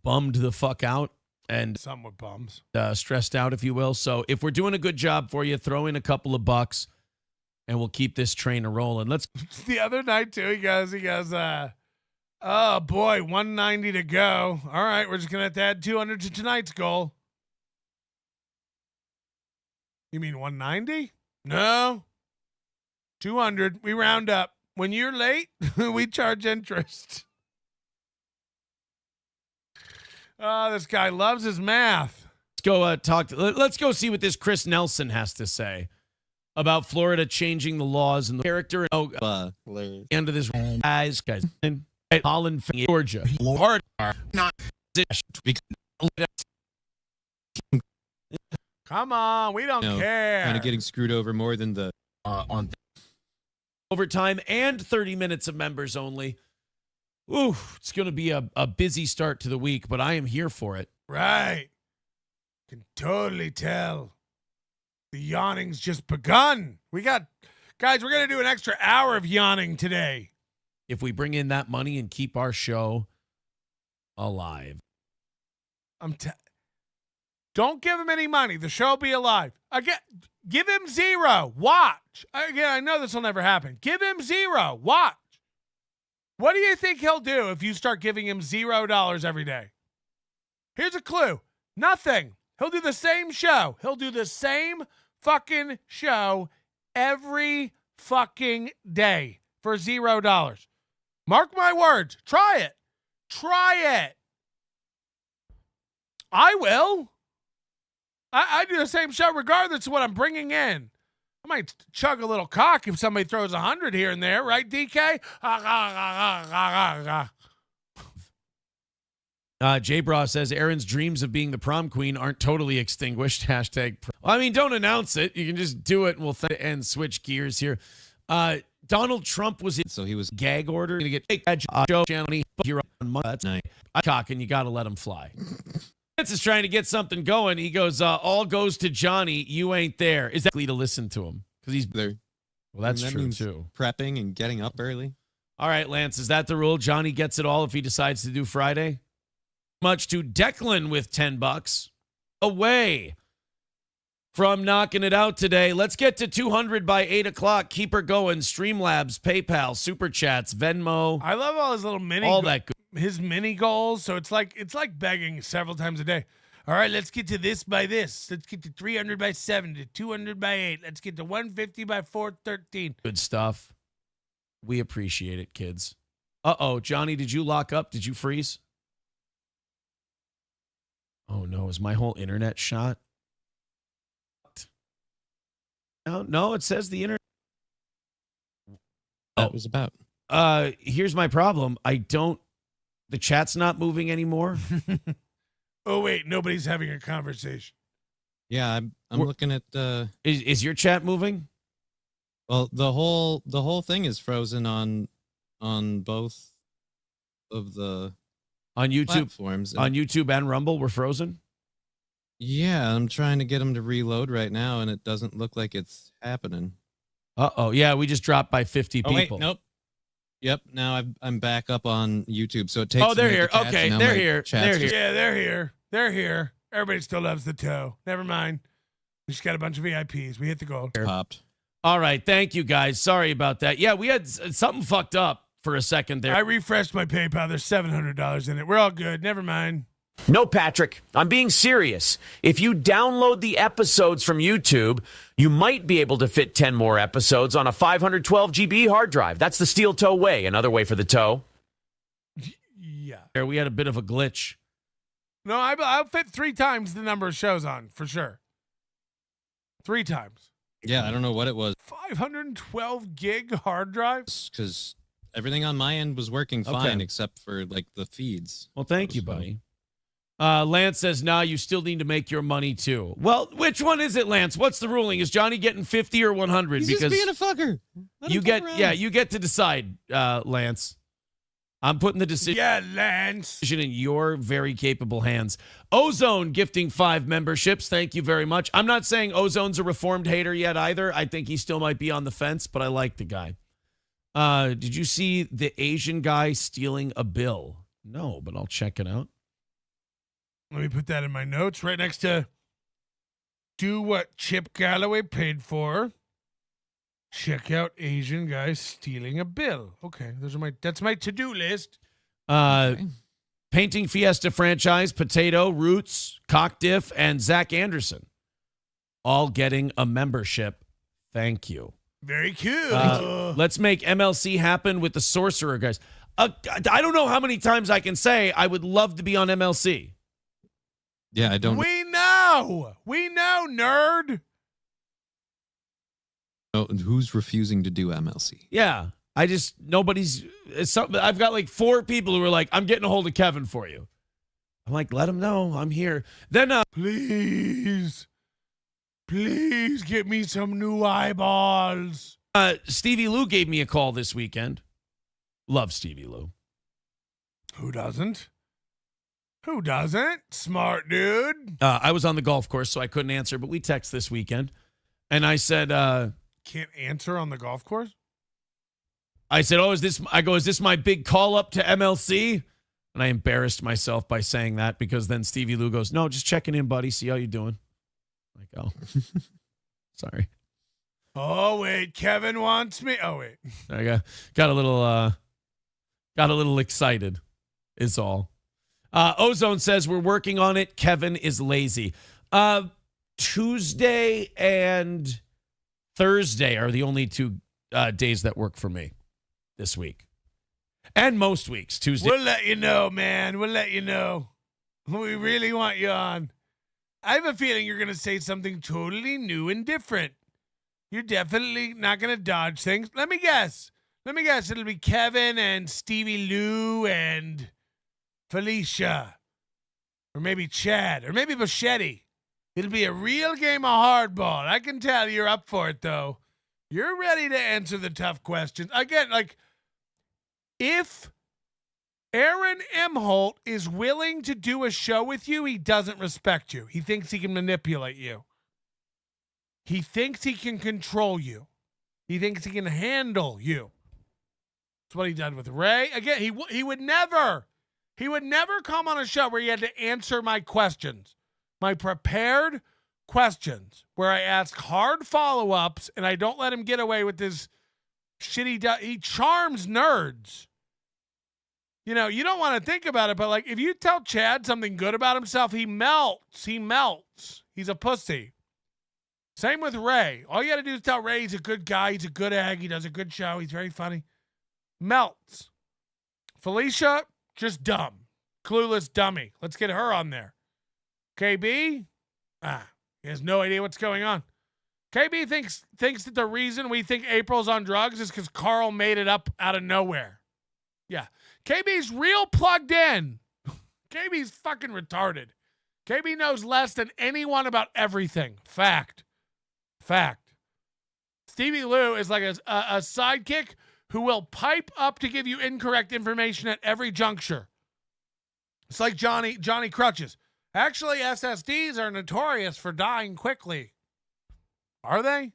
Bummed the fuck out and somewhat bums. Stressed out, if you will. So if we're doing a good job for you, throw in a couple of bucks and we'll keep this train a rolling. Let's. The other night too, he goes, oh boy, 190 to go. All right, we're just gonna have to add 200 to tonight's goal. You mean 190? No. 200. We round up. When you're late, we charge interest. Oh, this guy loves his math. Let's go see what this Chris Nelson has to say about Florida changing the laws and the character. End of this guys in Holland, Georgia. Hard not. Come on, we don't care. Kind of getting screwed over more than the on overtime and 30 minutes of members only. Ooh, it's going to be a busy start to the week, but I am here for it. Right. Can totally tell. The yawning's just begun. Guys, we're going to do an extra hour of yawning today. If we bring in that money and keep our show alive. Don't give him any money. The show will be alive. Again, give him zero. Watch. Again, I know this will never happen. Give him zero. Watch. What do you think he'll do if you start giving him $0 every day? Here's a clue. Nothing. He'll do the same show. He'll do the same fucking show every fucking day for $0. Mark my words. Try it. Try it. I will. I do the same show regardless of what I'm bringing in. I might chug a little cock if somebody throws 100 here and there, right, DK? J-Bra says Aaron's dreams of being the prom queen aren't totally extinguished. Hashtag. I mean, don't announce it. You can just do it, and we'll and switch gears here. Donald Trump was in, so he was gag order to get show channel. You're on Monday. That's night. Cock, and you got to let him fly. Vince is trying to get something going. He goes, all goes to Johnny. You ain't there. Is that to listen to him? Because he's there. Well, that's true, too. Prepping and getting up early. All right, Lance, is that the rule? Johnny gets it all if he decides to do Friday? Much to Declan with $10 away from knocking it out today. Let's get to 200 by 8 o'clock. Keep her going. Streamlabs, PayPal, Super Chats, Venmo. I love all his little his mini goals. So it's like begging several times a day. All right, let's get to this by this. Let's get to 300 by 7, to 200 by 8. Let's get to 150 by 413. Good stuff. We appreciate it, kids. Uh-oh, Johnny, did you lock up? Did you freeze? Oh, no. Is my whole internet shot? No, it says the internet. that was about. Here's my problem. The chat's not moving anymore. Oh, wait. Nobody's having a conversation. Yeah, I'm looking at Is your chat moving? Well, the whole thing is frozen on both of the on YouTube platforms. On YouTube and Rumble, we're frozen. Yeah, I'm trying to get them to reload right now, and it doesn't look like it's happening. Uh-oh. Yeah, we just dropped by 50 people. Wait, nope. Yep, now I'm back up on YouTube, so it takes. Oh, they're here. Okay, they're here. They're here. Yeah, they're here. They're here. Everybody still loves the toe. Never mind. We just got a bunch of VIPs. We hit the goal. Popped. All right, thank you guys. Sorry about that. Yeah, we had something fucked up for a second there. I refreshed my PayPal. There's $700 in it. We're all good. Never mind. No, Patrick, I'm being serious. If you download the episodes from YouTube, you might be able to fit 10 more episodes on a 512 GB hard drive. That's the steel toe way, another way for the toe. Yeah. We had a bit of a glitch. No, I'll fit 3 times the number of shows on, for sure. 3 times. Yeah, I don't know what it was. 512 gig hard drive? Because everything on my end was working fine except for like the feeds. Well, thank you, buddy. Lance says, nah, you still need to make your money too. Well, which one is it, Lance? What's the ruling? Is Johnny getting 50 or 100? He's just being a fucker. You get to decide, Lance. I'm putting the decision in your very capable hands. Ozone gifting 5 memberships. Thank you very much. I'm not saying Ozone's a reformed hater yet either. I think he still might be on the fence, but I like the guy. Did you see the Asian guy stealing a bill? No, but I'll check it out. Let me put that in my notes right next to do what Chip Galloway paid for. Check out Asian guy stealing a bill. Okay, that's my to-do list. Painting Fiesta franchise, Potato, Roots, Cock Diff, and Zach Anderson. All getting a membership. Thank you. Very cool. Let's make MLC happen with the Sorcerer guys. I don't know how many times I can say I would love to be on MLC. Yeah, I don't. We know, nerd. Oh, and who's refusing to do MLC? Yeah, I've got like 4 people who are like, I'm getting a hold of Kevin for you. I'm like, let him know I'm here. Then, please get me some new eyeballs. Stevie Lou gave me a call this weekend. Love Stevie Lou. Who doesn't? Smart dude. I was on the golf course, so I couldn't answer, but we text this weekend. And I said, can't answer on the golf course? I said, is this my big call up to MLC? And I embarrassed myself by saying that because then Stevie Lou goes, no, just checking in, buddy. See how you doing. I'm like, oh, sorry. Oh, wait, Kevin wants me. Oh, wait. I got a little excited is all. Ozone says we're working on it. Kevin is lazy. Tuesday and Thursday are the only 2 days that work for me this week. And most weeks, Tuesday. We'll let you know, man. We'll let you know. We really want you on. I have a feeling you're going to say something totally new and different. You're definitely not going to dodge things. Let me guess. It'll be Kevin and Stevie Lou and Felicia, or maybe Chad, or maybe Bichetti. It'll be a real game of hardball. I can tell you're up for it, though. You're ready to answer the tough questions. Again, like, if Aaron Imholte is willing to do a show with you, he doesn't respect you. He thinks he can manipulate you. He thinks he can control you. He thinks he can handle you. That's what he did with Ray. Again, he would never come on a show where he had to answer my questions, my prepared questions, where I ask hard follow-ups and I don't let him get away with this shitty. He charms nerds. You know, you don't want to think about it, but like if you tell Chad something good about himself, he melts. He's a pussy. Same with Ray. All you got to do is tell Ray he's a good guy. He's a good egg. He does a good show. He's very funny. Melts. Felicia, just dumb. Clueless dummy. Let's get her on there. KB? He has no idea what's going on. KB thinks that the reason we think April's on drugs is because Carl made it up out of nowhere. Yeah. KB's real plugged in. KB's fucking retarded. KB knows less than anyone about everything. Fact. Stevie Lou is like a sidekick who will pipe up to give you incorrect information at every juncture. It's like Johnny Crutches. Actually, SSDs are notorious for dying quickly. Are they?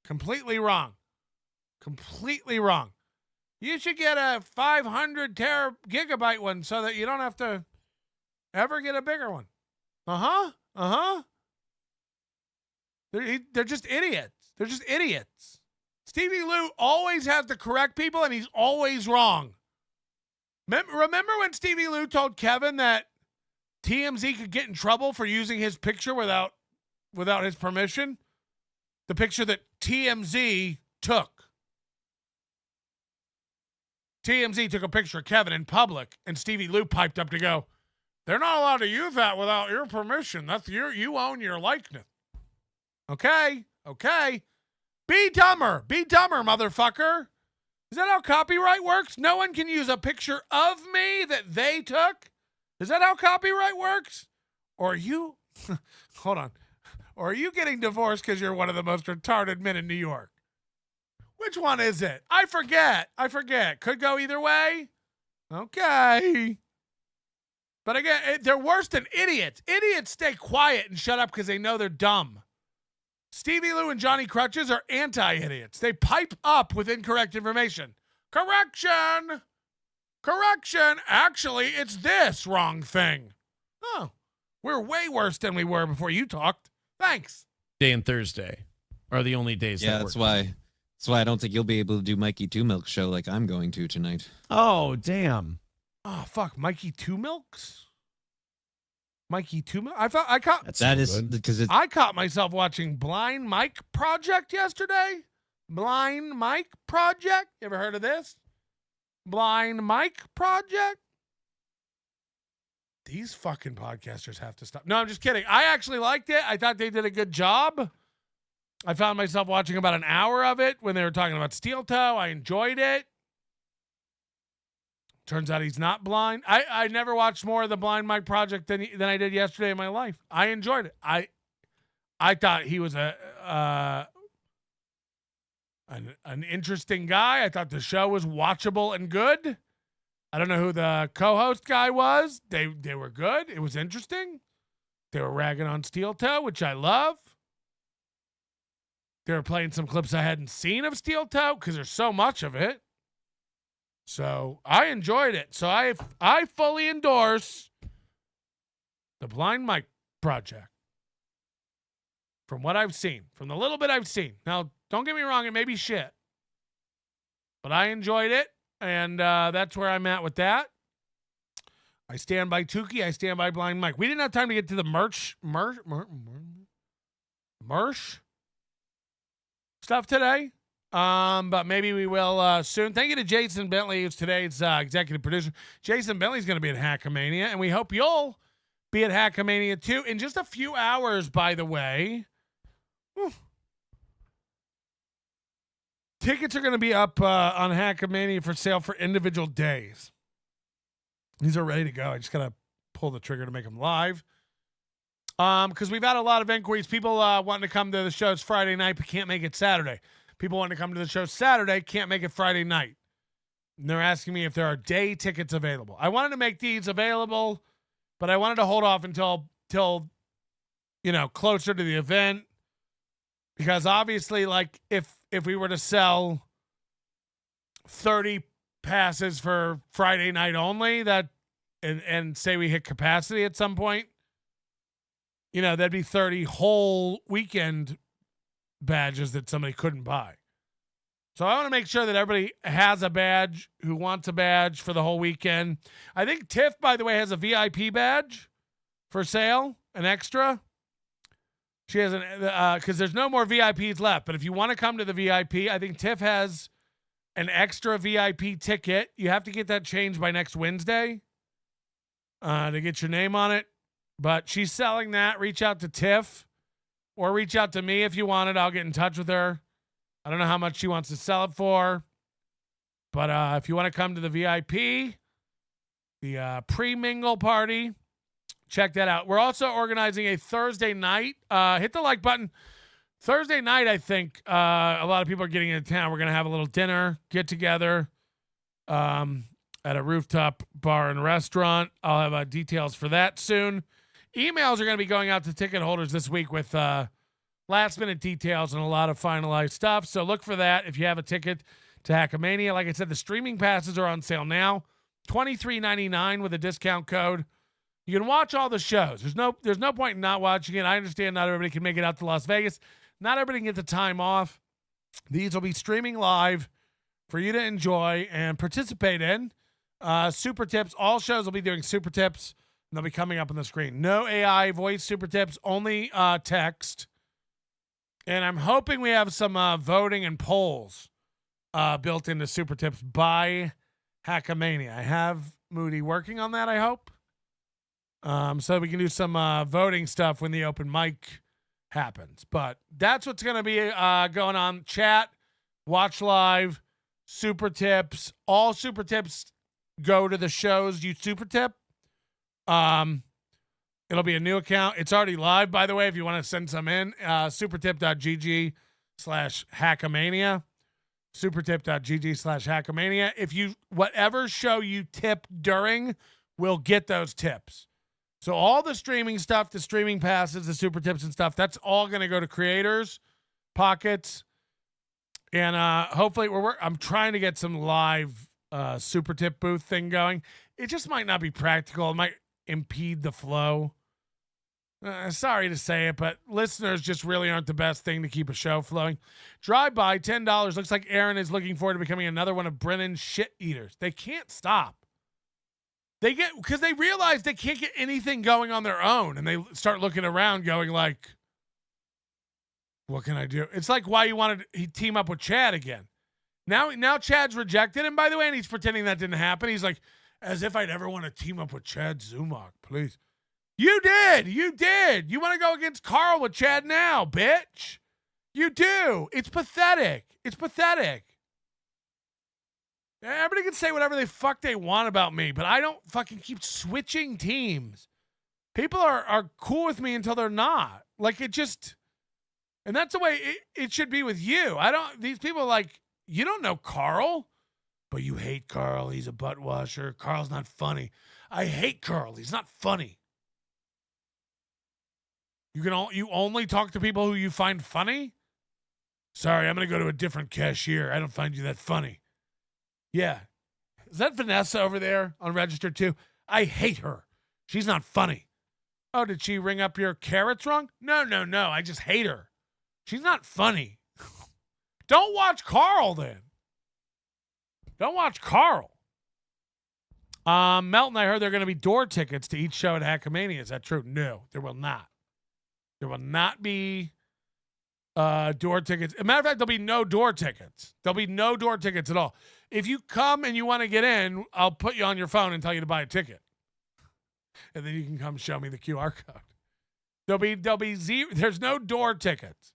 Completely wrong. You should get a 500 gigabyte one so that you don't have to ever get a bigger one. They're just idiots. Stevie Lou always has the correct people, and he's always wrong. Remember when Stevie Lou told Kevin that TMZ could get in trouble for using his picture without his permission? The picture that TMZ took. TMZ took a picture of Kevin in public, and Stevie Lou piped up to go, "They're not allowed to use that without your permission. That's you own your likeness." Okay. Be dumber, motherfucker. Is that how copyright works? No one can use a picture of me that they took? Is that how copyright works? Or are you, hold on. Or are you getting divorced because you're one of the most retarded men in New York? Which one is it? I forget. Could go either way. Okay. But again, they're worse than idiots. Idiots stay quiet and shut up because they know they're dumb. Stevie Lou and Johnny Crutches are anti-idiots. They pipe up with incorrect information. Correction. Actually, it's this wrong thing. Oh, we're way worse than we were before you talked. Thanks. Day and Thursday are the only days. Yeah, that that's work. why I don't think you'll be able to do Mikey Two Milk show like I'm going to tonight. Oh, damn. Oh, fuck. Mikey Two Milks? Mikey Two Milks? I caught myself watching Blind Mike Project yesterday. Blind Mike Project? You ever heard of this? Blind Mike Project? These fucking podcasters have to stop. No, I'm just kidding. I actually liked it. I thought they did a good job. I found myself watching about an hour of it when they were talking about Steel Toe. I enjoyed it. Turns out he's not blind. I never watched more of the Blind Mike Project than I did yesterday in my life. I enjoyed it. I thought he was an interesting guy. I thought the show was watchable and good. I don't know who the co-host guy was. They were good. It was interesting. They were ragging on Steel Toe, which I love. They were playing some clips I hadn't seen of Steel Toe because there's so much of it. So I enjoyed it. So I fully endorse the Blind Mike Project. From what I've seen, from the little bit I've seen. Now, don't get me wrong, it may be shit. But I enjoyed it, and that's where I'm at with that. I stand by Tukey. I stand by Blind Mike. We didn't have time to get to the merch stuff today. But maybe we will soon. Thank you to Jason Bentley, who's today's executive producer. Jason Bentley's going to be at Hackamania, and we hope you'll be at Hackamania too in just a few hours, by the way. Whew. Tickets are going to be up on Hackamania for sale for individual days. These are ready to go. I just got to pull the trigger to make them live. Because we've had a lot of inquiries. People wanting to come to the shows Friday night but can't make it Saturday. People wanting to come to the show Saturday, can't make it Friday night. And they're asking me if there are day tickets available. I wanted to make these available, but I wanted to hold off until closer to the event. Because obviously, like, if we were to sell 30 passes for Friday night only, and say we hit capacity at some point, that'd be 30 whole weekend badges that somebody couldn't buy. So I want to make sure that everybody has a badge who wants a badge for the whole weekend. I think Tiff, by the way, has a VIP badge for sale, an extra. She has because there's no more VIPs left. But if you want to come to the VIP, I think Tiff has an extra VIP ticket. You have to get that changed by next Wednesday to get your name on it. But she's selling that. Reach out to Tiff. or reach out to me if you want it. I'll get in touch with her. I don't know how much she wants to sell it for, but if you want to come to the VIP, the pre-mingle party, check that out. We're also organizing a Thursday night. Hit the like button. Thursday night, I think a lot of people are getting into town. We're going to have a little dinner, get together at a rooftop bar and restaurant. I'll have details for that soon. Emails are going to be going out to ticket holders this week with last-minute details and a lot of finalized stuff. So look for that if you have a ticket to Hackamania. Like I said, the streaming passes are on sale now, $23.99 with a discount code. You can watch all the shows. There's no point in not watching it. I understand not everybody can make it out to Las Vegas. Not everybody can get the time off. These will be streaming live for you to enjoy and participate in. Super tips. All shows will be doing super tips, and they'll be coming up on the screen. No AI voice super tips, only text. And I'm hoping we have some voting and polls built into super tips by Hackamania. I have Moody working on that, I hope. So we can do some voting stuff when the open mic happens. But that's what's going to be going on. Chat, watch live, super tips. All super tips go to the shows you super tip. It'll be a new account. It's already live, by the way, if you want to send some in. Supertip.gg/Hackamania. Supertip.gg/Hackamania. Whatever show you tip during will get those tips. So all the streaming stuff, the streaming passes, the super tips and stuff, that's all going to go to creators' pockets. And hopefully I'm trying to get some live super tip booth thing going. It just might not be practical. It might impede the flow. Sorry to say it, but listeners just really aren't the best thing to keep a show flowing. Drive by, $10. Looks like Aaron is looking forward to becoming another one of Brennan's shit eaters. They can't stop. Because they realize they can't get anything going on their own, and they start looking around going like, what can I do? It's like why you wanted to team up with Chad again. Now Chad's rejected him, by the way, and he's pretending that didn't happen. He's like, as if I'd ever want to team up with Chad Zumach, please. You did. You want to go against Carl with Chad now, bitch. You do. It's pathetic. Everybody can say whatever they want about me, but I don't fucking keep switching teams. People are cool with me until they're not. Like, it just... And that's the way it should be with you. These people are like, you don't know Carl, but you hate Carl. He's a butt washer. Carl's not funny. I hate Carl. He's not funny. You only talk to people who you find funny? Sorry, I'm going to go to a different cashier. I don't find you that funny. Yeah. Is that Vanessa over there on register too? I hate her. She's not funny. Oh, did she ring up your carrots wrong? No. I just hate her. She's not funny. Don't watch Carl then. Don't watch Carl. Melton, I heard there are going to be door tickets to each show at Hackamania. Is that true? No, there will not. There will not be door tickets. As a matter of fact, there'll be no door tickets. There'll be no door tickets at all. If you come and you want to get in, I'll put you on your phone and tell you to buy a ticket. And then you can come show me the QR code. There'll be zero. There's no door tickets.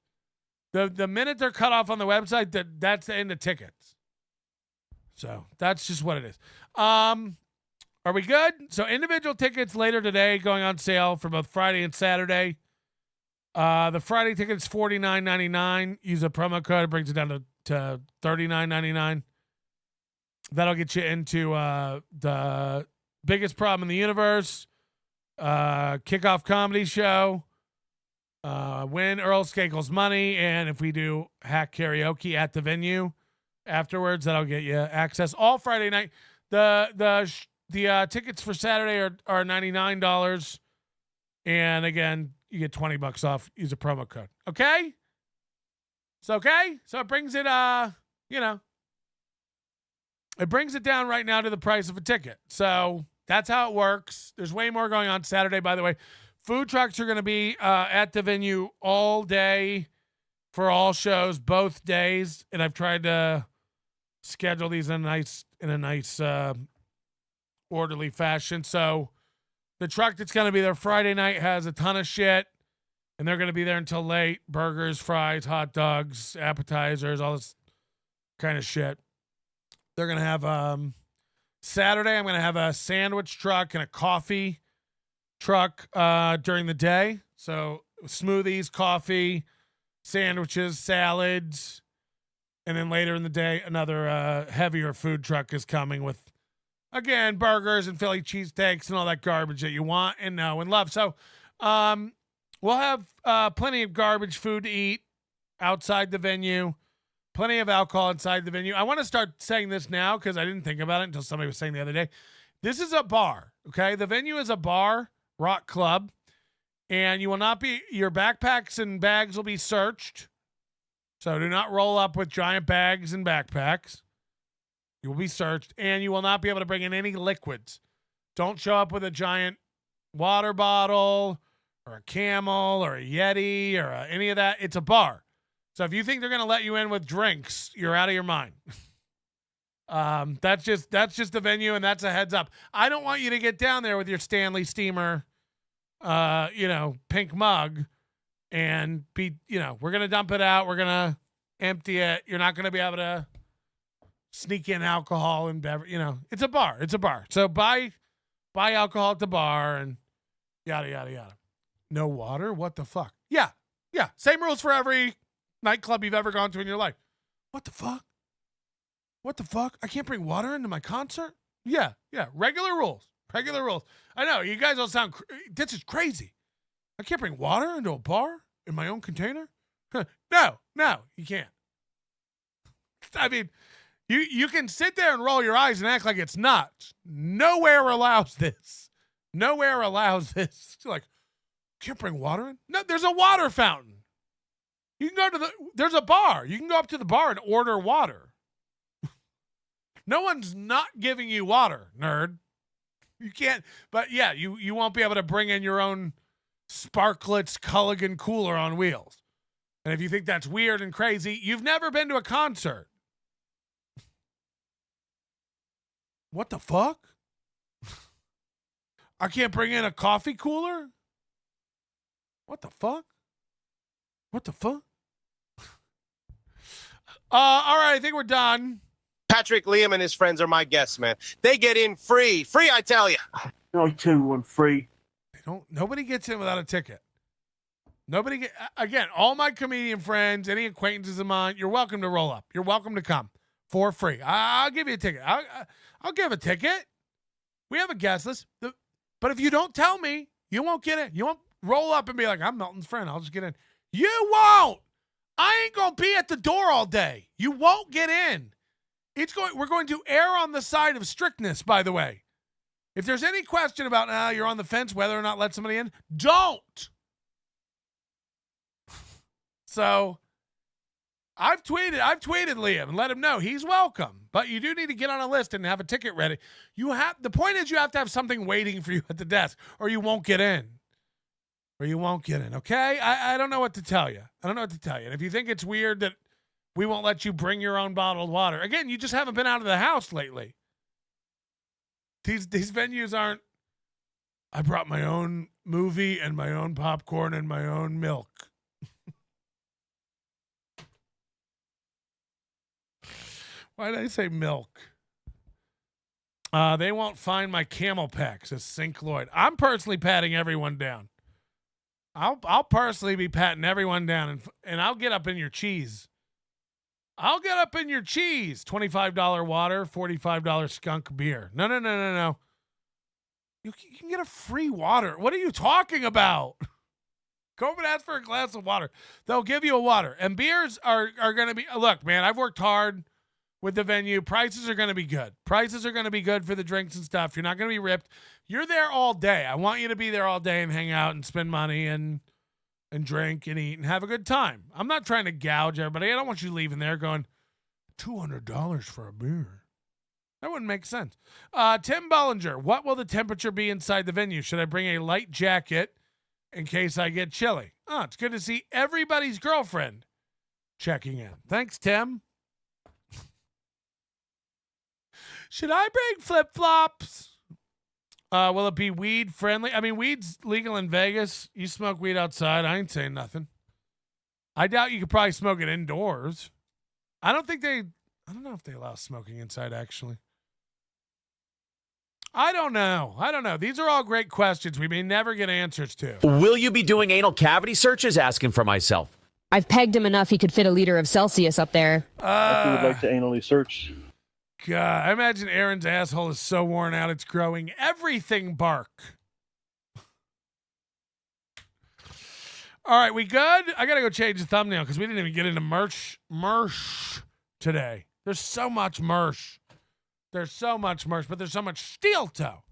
The minute they're cut off on the website, that's the end of tickets. So that's just what it is. Are we good? So individual tickets later today going on sale for both Friday and Saturday. The Friday ticket is $49.99. Use a promo code. It brings it down to $39.99. That'll get you into the biggest problem in the universe, kickoff comedy show, win Earl Skakel's money, and if we do hack karaoke at the venue afterwards, that'll get you access all Friday night. The tickets for Saturday are $99, and again, you get $20 off. Use a promo code. Okay? It's okay? So it brings it, it brings it down right now to the price of a ticket. So that's how it works. There's way more going on Saturday, by the way. Food trucks are going to be at the venue all day for all shows, both days. And I've tried to schedule these in a nice orderly fashion. So the truck that's going to be there Friday night has a ton of shit. And they're going to be there until late. Burgers, fries, hot dogs, appetizers, all this kind of shit. They're going to have Saturday, I'm going to have a sandwich truck and a coffee truck during the day. So smoothies, coffee, sandwiches, salads. And then later in the day, another heavier food truck is coming with, again, burgers and Philly cheesesteaks and all that garbage that you want and know and love. So we'll have plenty of garbage food to eat outside the venue. Plenty of alcohol inside the venue. I want to start saying this now because I didn't think about it until somebody was saying the other day. This is a bar, okay? The venue is a bar, rock club, and you will not be, your backpacks and bags will be searched. So do not roll up with giant bags and backpacks. You will be searched, and you will not be able to bring in any liquids. Don't show up with a giant water bottle or a Camel or a Yeti or any of that. It's a bar. So if you think they're going to let you in with drinks, you're out of your mind. That's just the venue, and that's a heads up. I don't want you to get down there with your Stanley Steamer, pink mug, and be, we're going to dump it out. We're going to empty it. You're not going to be able to sneak in alcohol and beverage. It's a bar. It's a bar. So buy alcohol at the bar and yada, yada, yada. No water? What the fuck? Yeah. Same rules for every nightclub you've ever gone to in your life. What the fuck? What the fuck? I can't bring water into my concert? Yeah. Regular rules. I know, you guys all sound, this is crazy. I can't bring water into a bar in my own container? No, you can't. I mean, you can sit there and roll your eyes and act like it's nuts. Nowhere allows this. It's like, can't bring water in? No, there's a water fountain. You can go there's a bar. You can go up to the bar and order water. No one's not giving you water, nerd. You can't, but yeah, you won't be able to bring in your own Sparklets Culligan cooler on wheels. And if you think that's weird and crazy, you've never been to a concert. What the fuck? I can't bring in a coffee cooler? What the fuck? All right, I think we're done. Patrick, Liam, and his friends are my guests, man. They get in free. Free, I tell you. I too want free. Nobody gets in without a ticket. Again, all my comedian friends, any acquaintances of mine, you're welcome to roll up. You're welcome to come for free. I'll give you a ticket. I'll give a ticket. We have a guest list. But if you don't tell me, you won't get in. You won't roll up and be like, I'm Melton's friend. I'll just get in. You won't. I ain't going to be at the door all day. You won't get in. We're going to err on the side of strictness, by the way. If there's any question about you're on the fence whether or not let somebody in, don't. So I've tweeted Liam and let him know he's welcome, but you do need to get on a list and have a ticket ready. The point is you have to have something waiting for you at the desk or you won't get in. Okay? I don't know what to tell you. And if you think it's weird that we won't let you bring your own bottled water, again, you just haven't been out of the house lately. These venues aren't, I brought my own movie and my own popcorn and my own milk. Why did I say milk? They won't find my camel pack, says Sink Lloyd. I'm personally patting everyone down. I'll personally be patting everyone down, and I'll get up in your cheese. $25 water, $45 skunk beer. No. You can get a free water. What are you talking about? Go up and ask for a glass of water. They'll give you a water. And beers are going to be, look, man, I've worked hard with the venue. Prices are going to be good. Prices are going to be good for the drinks and stuff. You're not going to be ripped. You're there all day. I want you to be there all day and hang out and spend money and drink and eat and have a good time. I'm not trying to gouge everybody. I don't want you leaving there going, $200 for a beer. That wouldn't make sense. Tim Bollinger, what will the temperature be inside the venue? Should I bring a light jacket in case I get chilly? Oh, it's good to see everybody's girlfriend checking in. Thanks, Tim. Should I bring flip-flops? Will it be weed friendly? I mean, weed's legal in Vegas. You smoke weed outside. I ain't saying nothing. I doubt you could probably smoke it indoors. I don't know if they allow smoking inside, actually. I don't know. These are all great questions we may never get answers to. Will you be doing anal cavity searches? Asking for myself. I've pegged him enough he could fit a liter of Celsius up there. If you would like to anally search. God, I imagine Aaron's asshole is so worn out it's growing everything bark. All right, we good? I got to go change the thumbnail because we didn't even get into merch today. There's so much merch. But there's so much steel toe.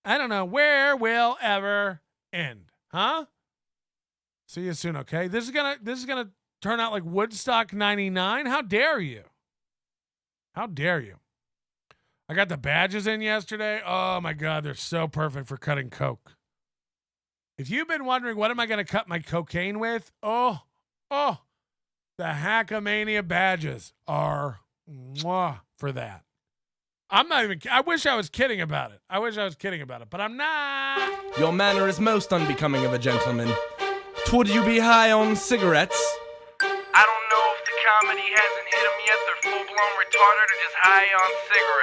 I don't know. Where will ever end? Huh? See you soon, okay? This is gonna turn out like Woodstock 99. How dare you? How dare you? I got the badges in yesterday. Oh my God, they're so perfect for cutting coke. If you've been wondering what am I gonna cut my cocaine with, the Hackamania badges are mwah for that. I wish I was kidding about it. But I'm not. Your manner is most unbecoming of a gentleman. Would you be high on cigarettes? I don't know if the comedy hasn't hit them yet. They're full-blown retarded or just high on cigarettes.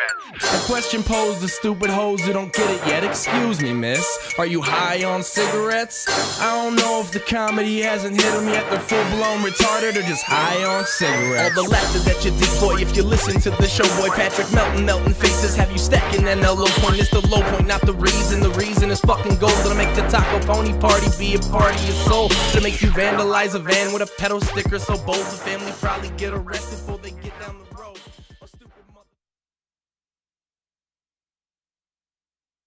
A question posed to stupid hoes who don't get it yet. Excuse me, miss. Are you high on cigarettes? I don't know if the comedy hasn't hit them yet. They're full-blown retarded or just high on cigarettes. All the laughter that you did, boy, if you listen to the show, boy, Patrick Melton faces have you stacking that low point. It's the low point, not the reason. The reason is fucking gold. That'll make the taco pony party be a party of soul. To make you vandalize a van with a pedal sticker so bold the family probably get arrested before they get down the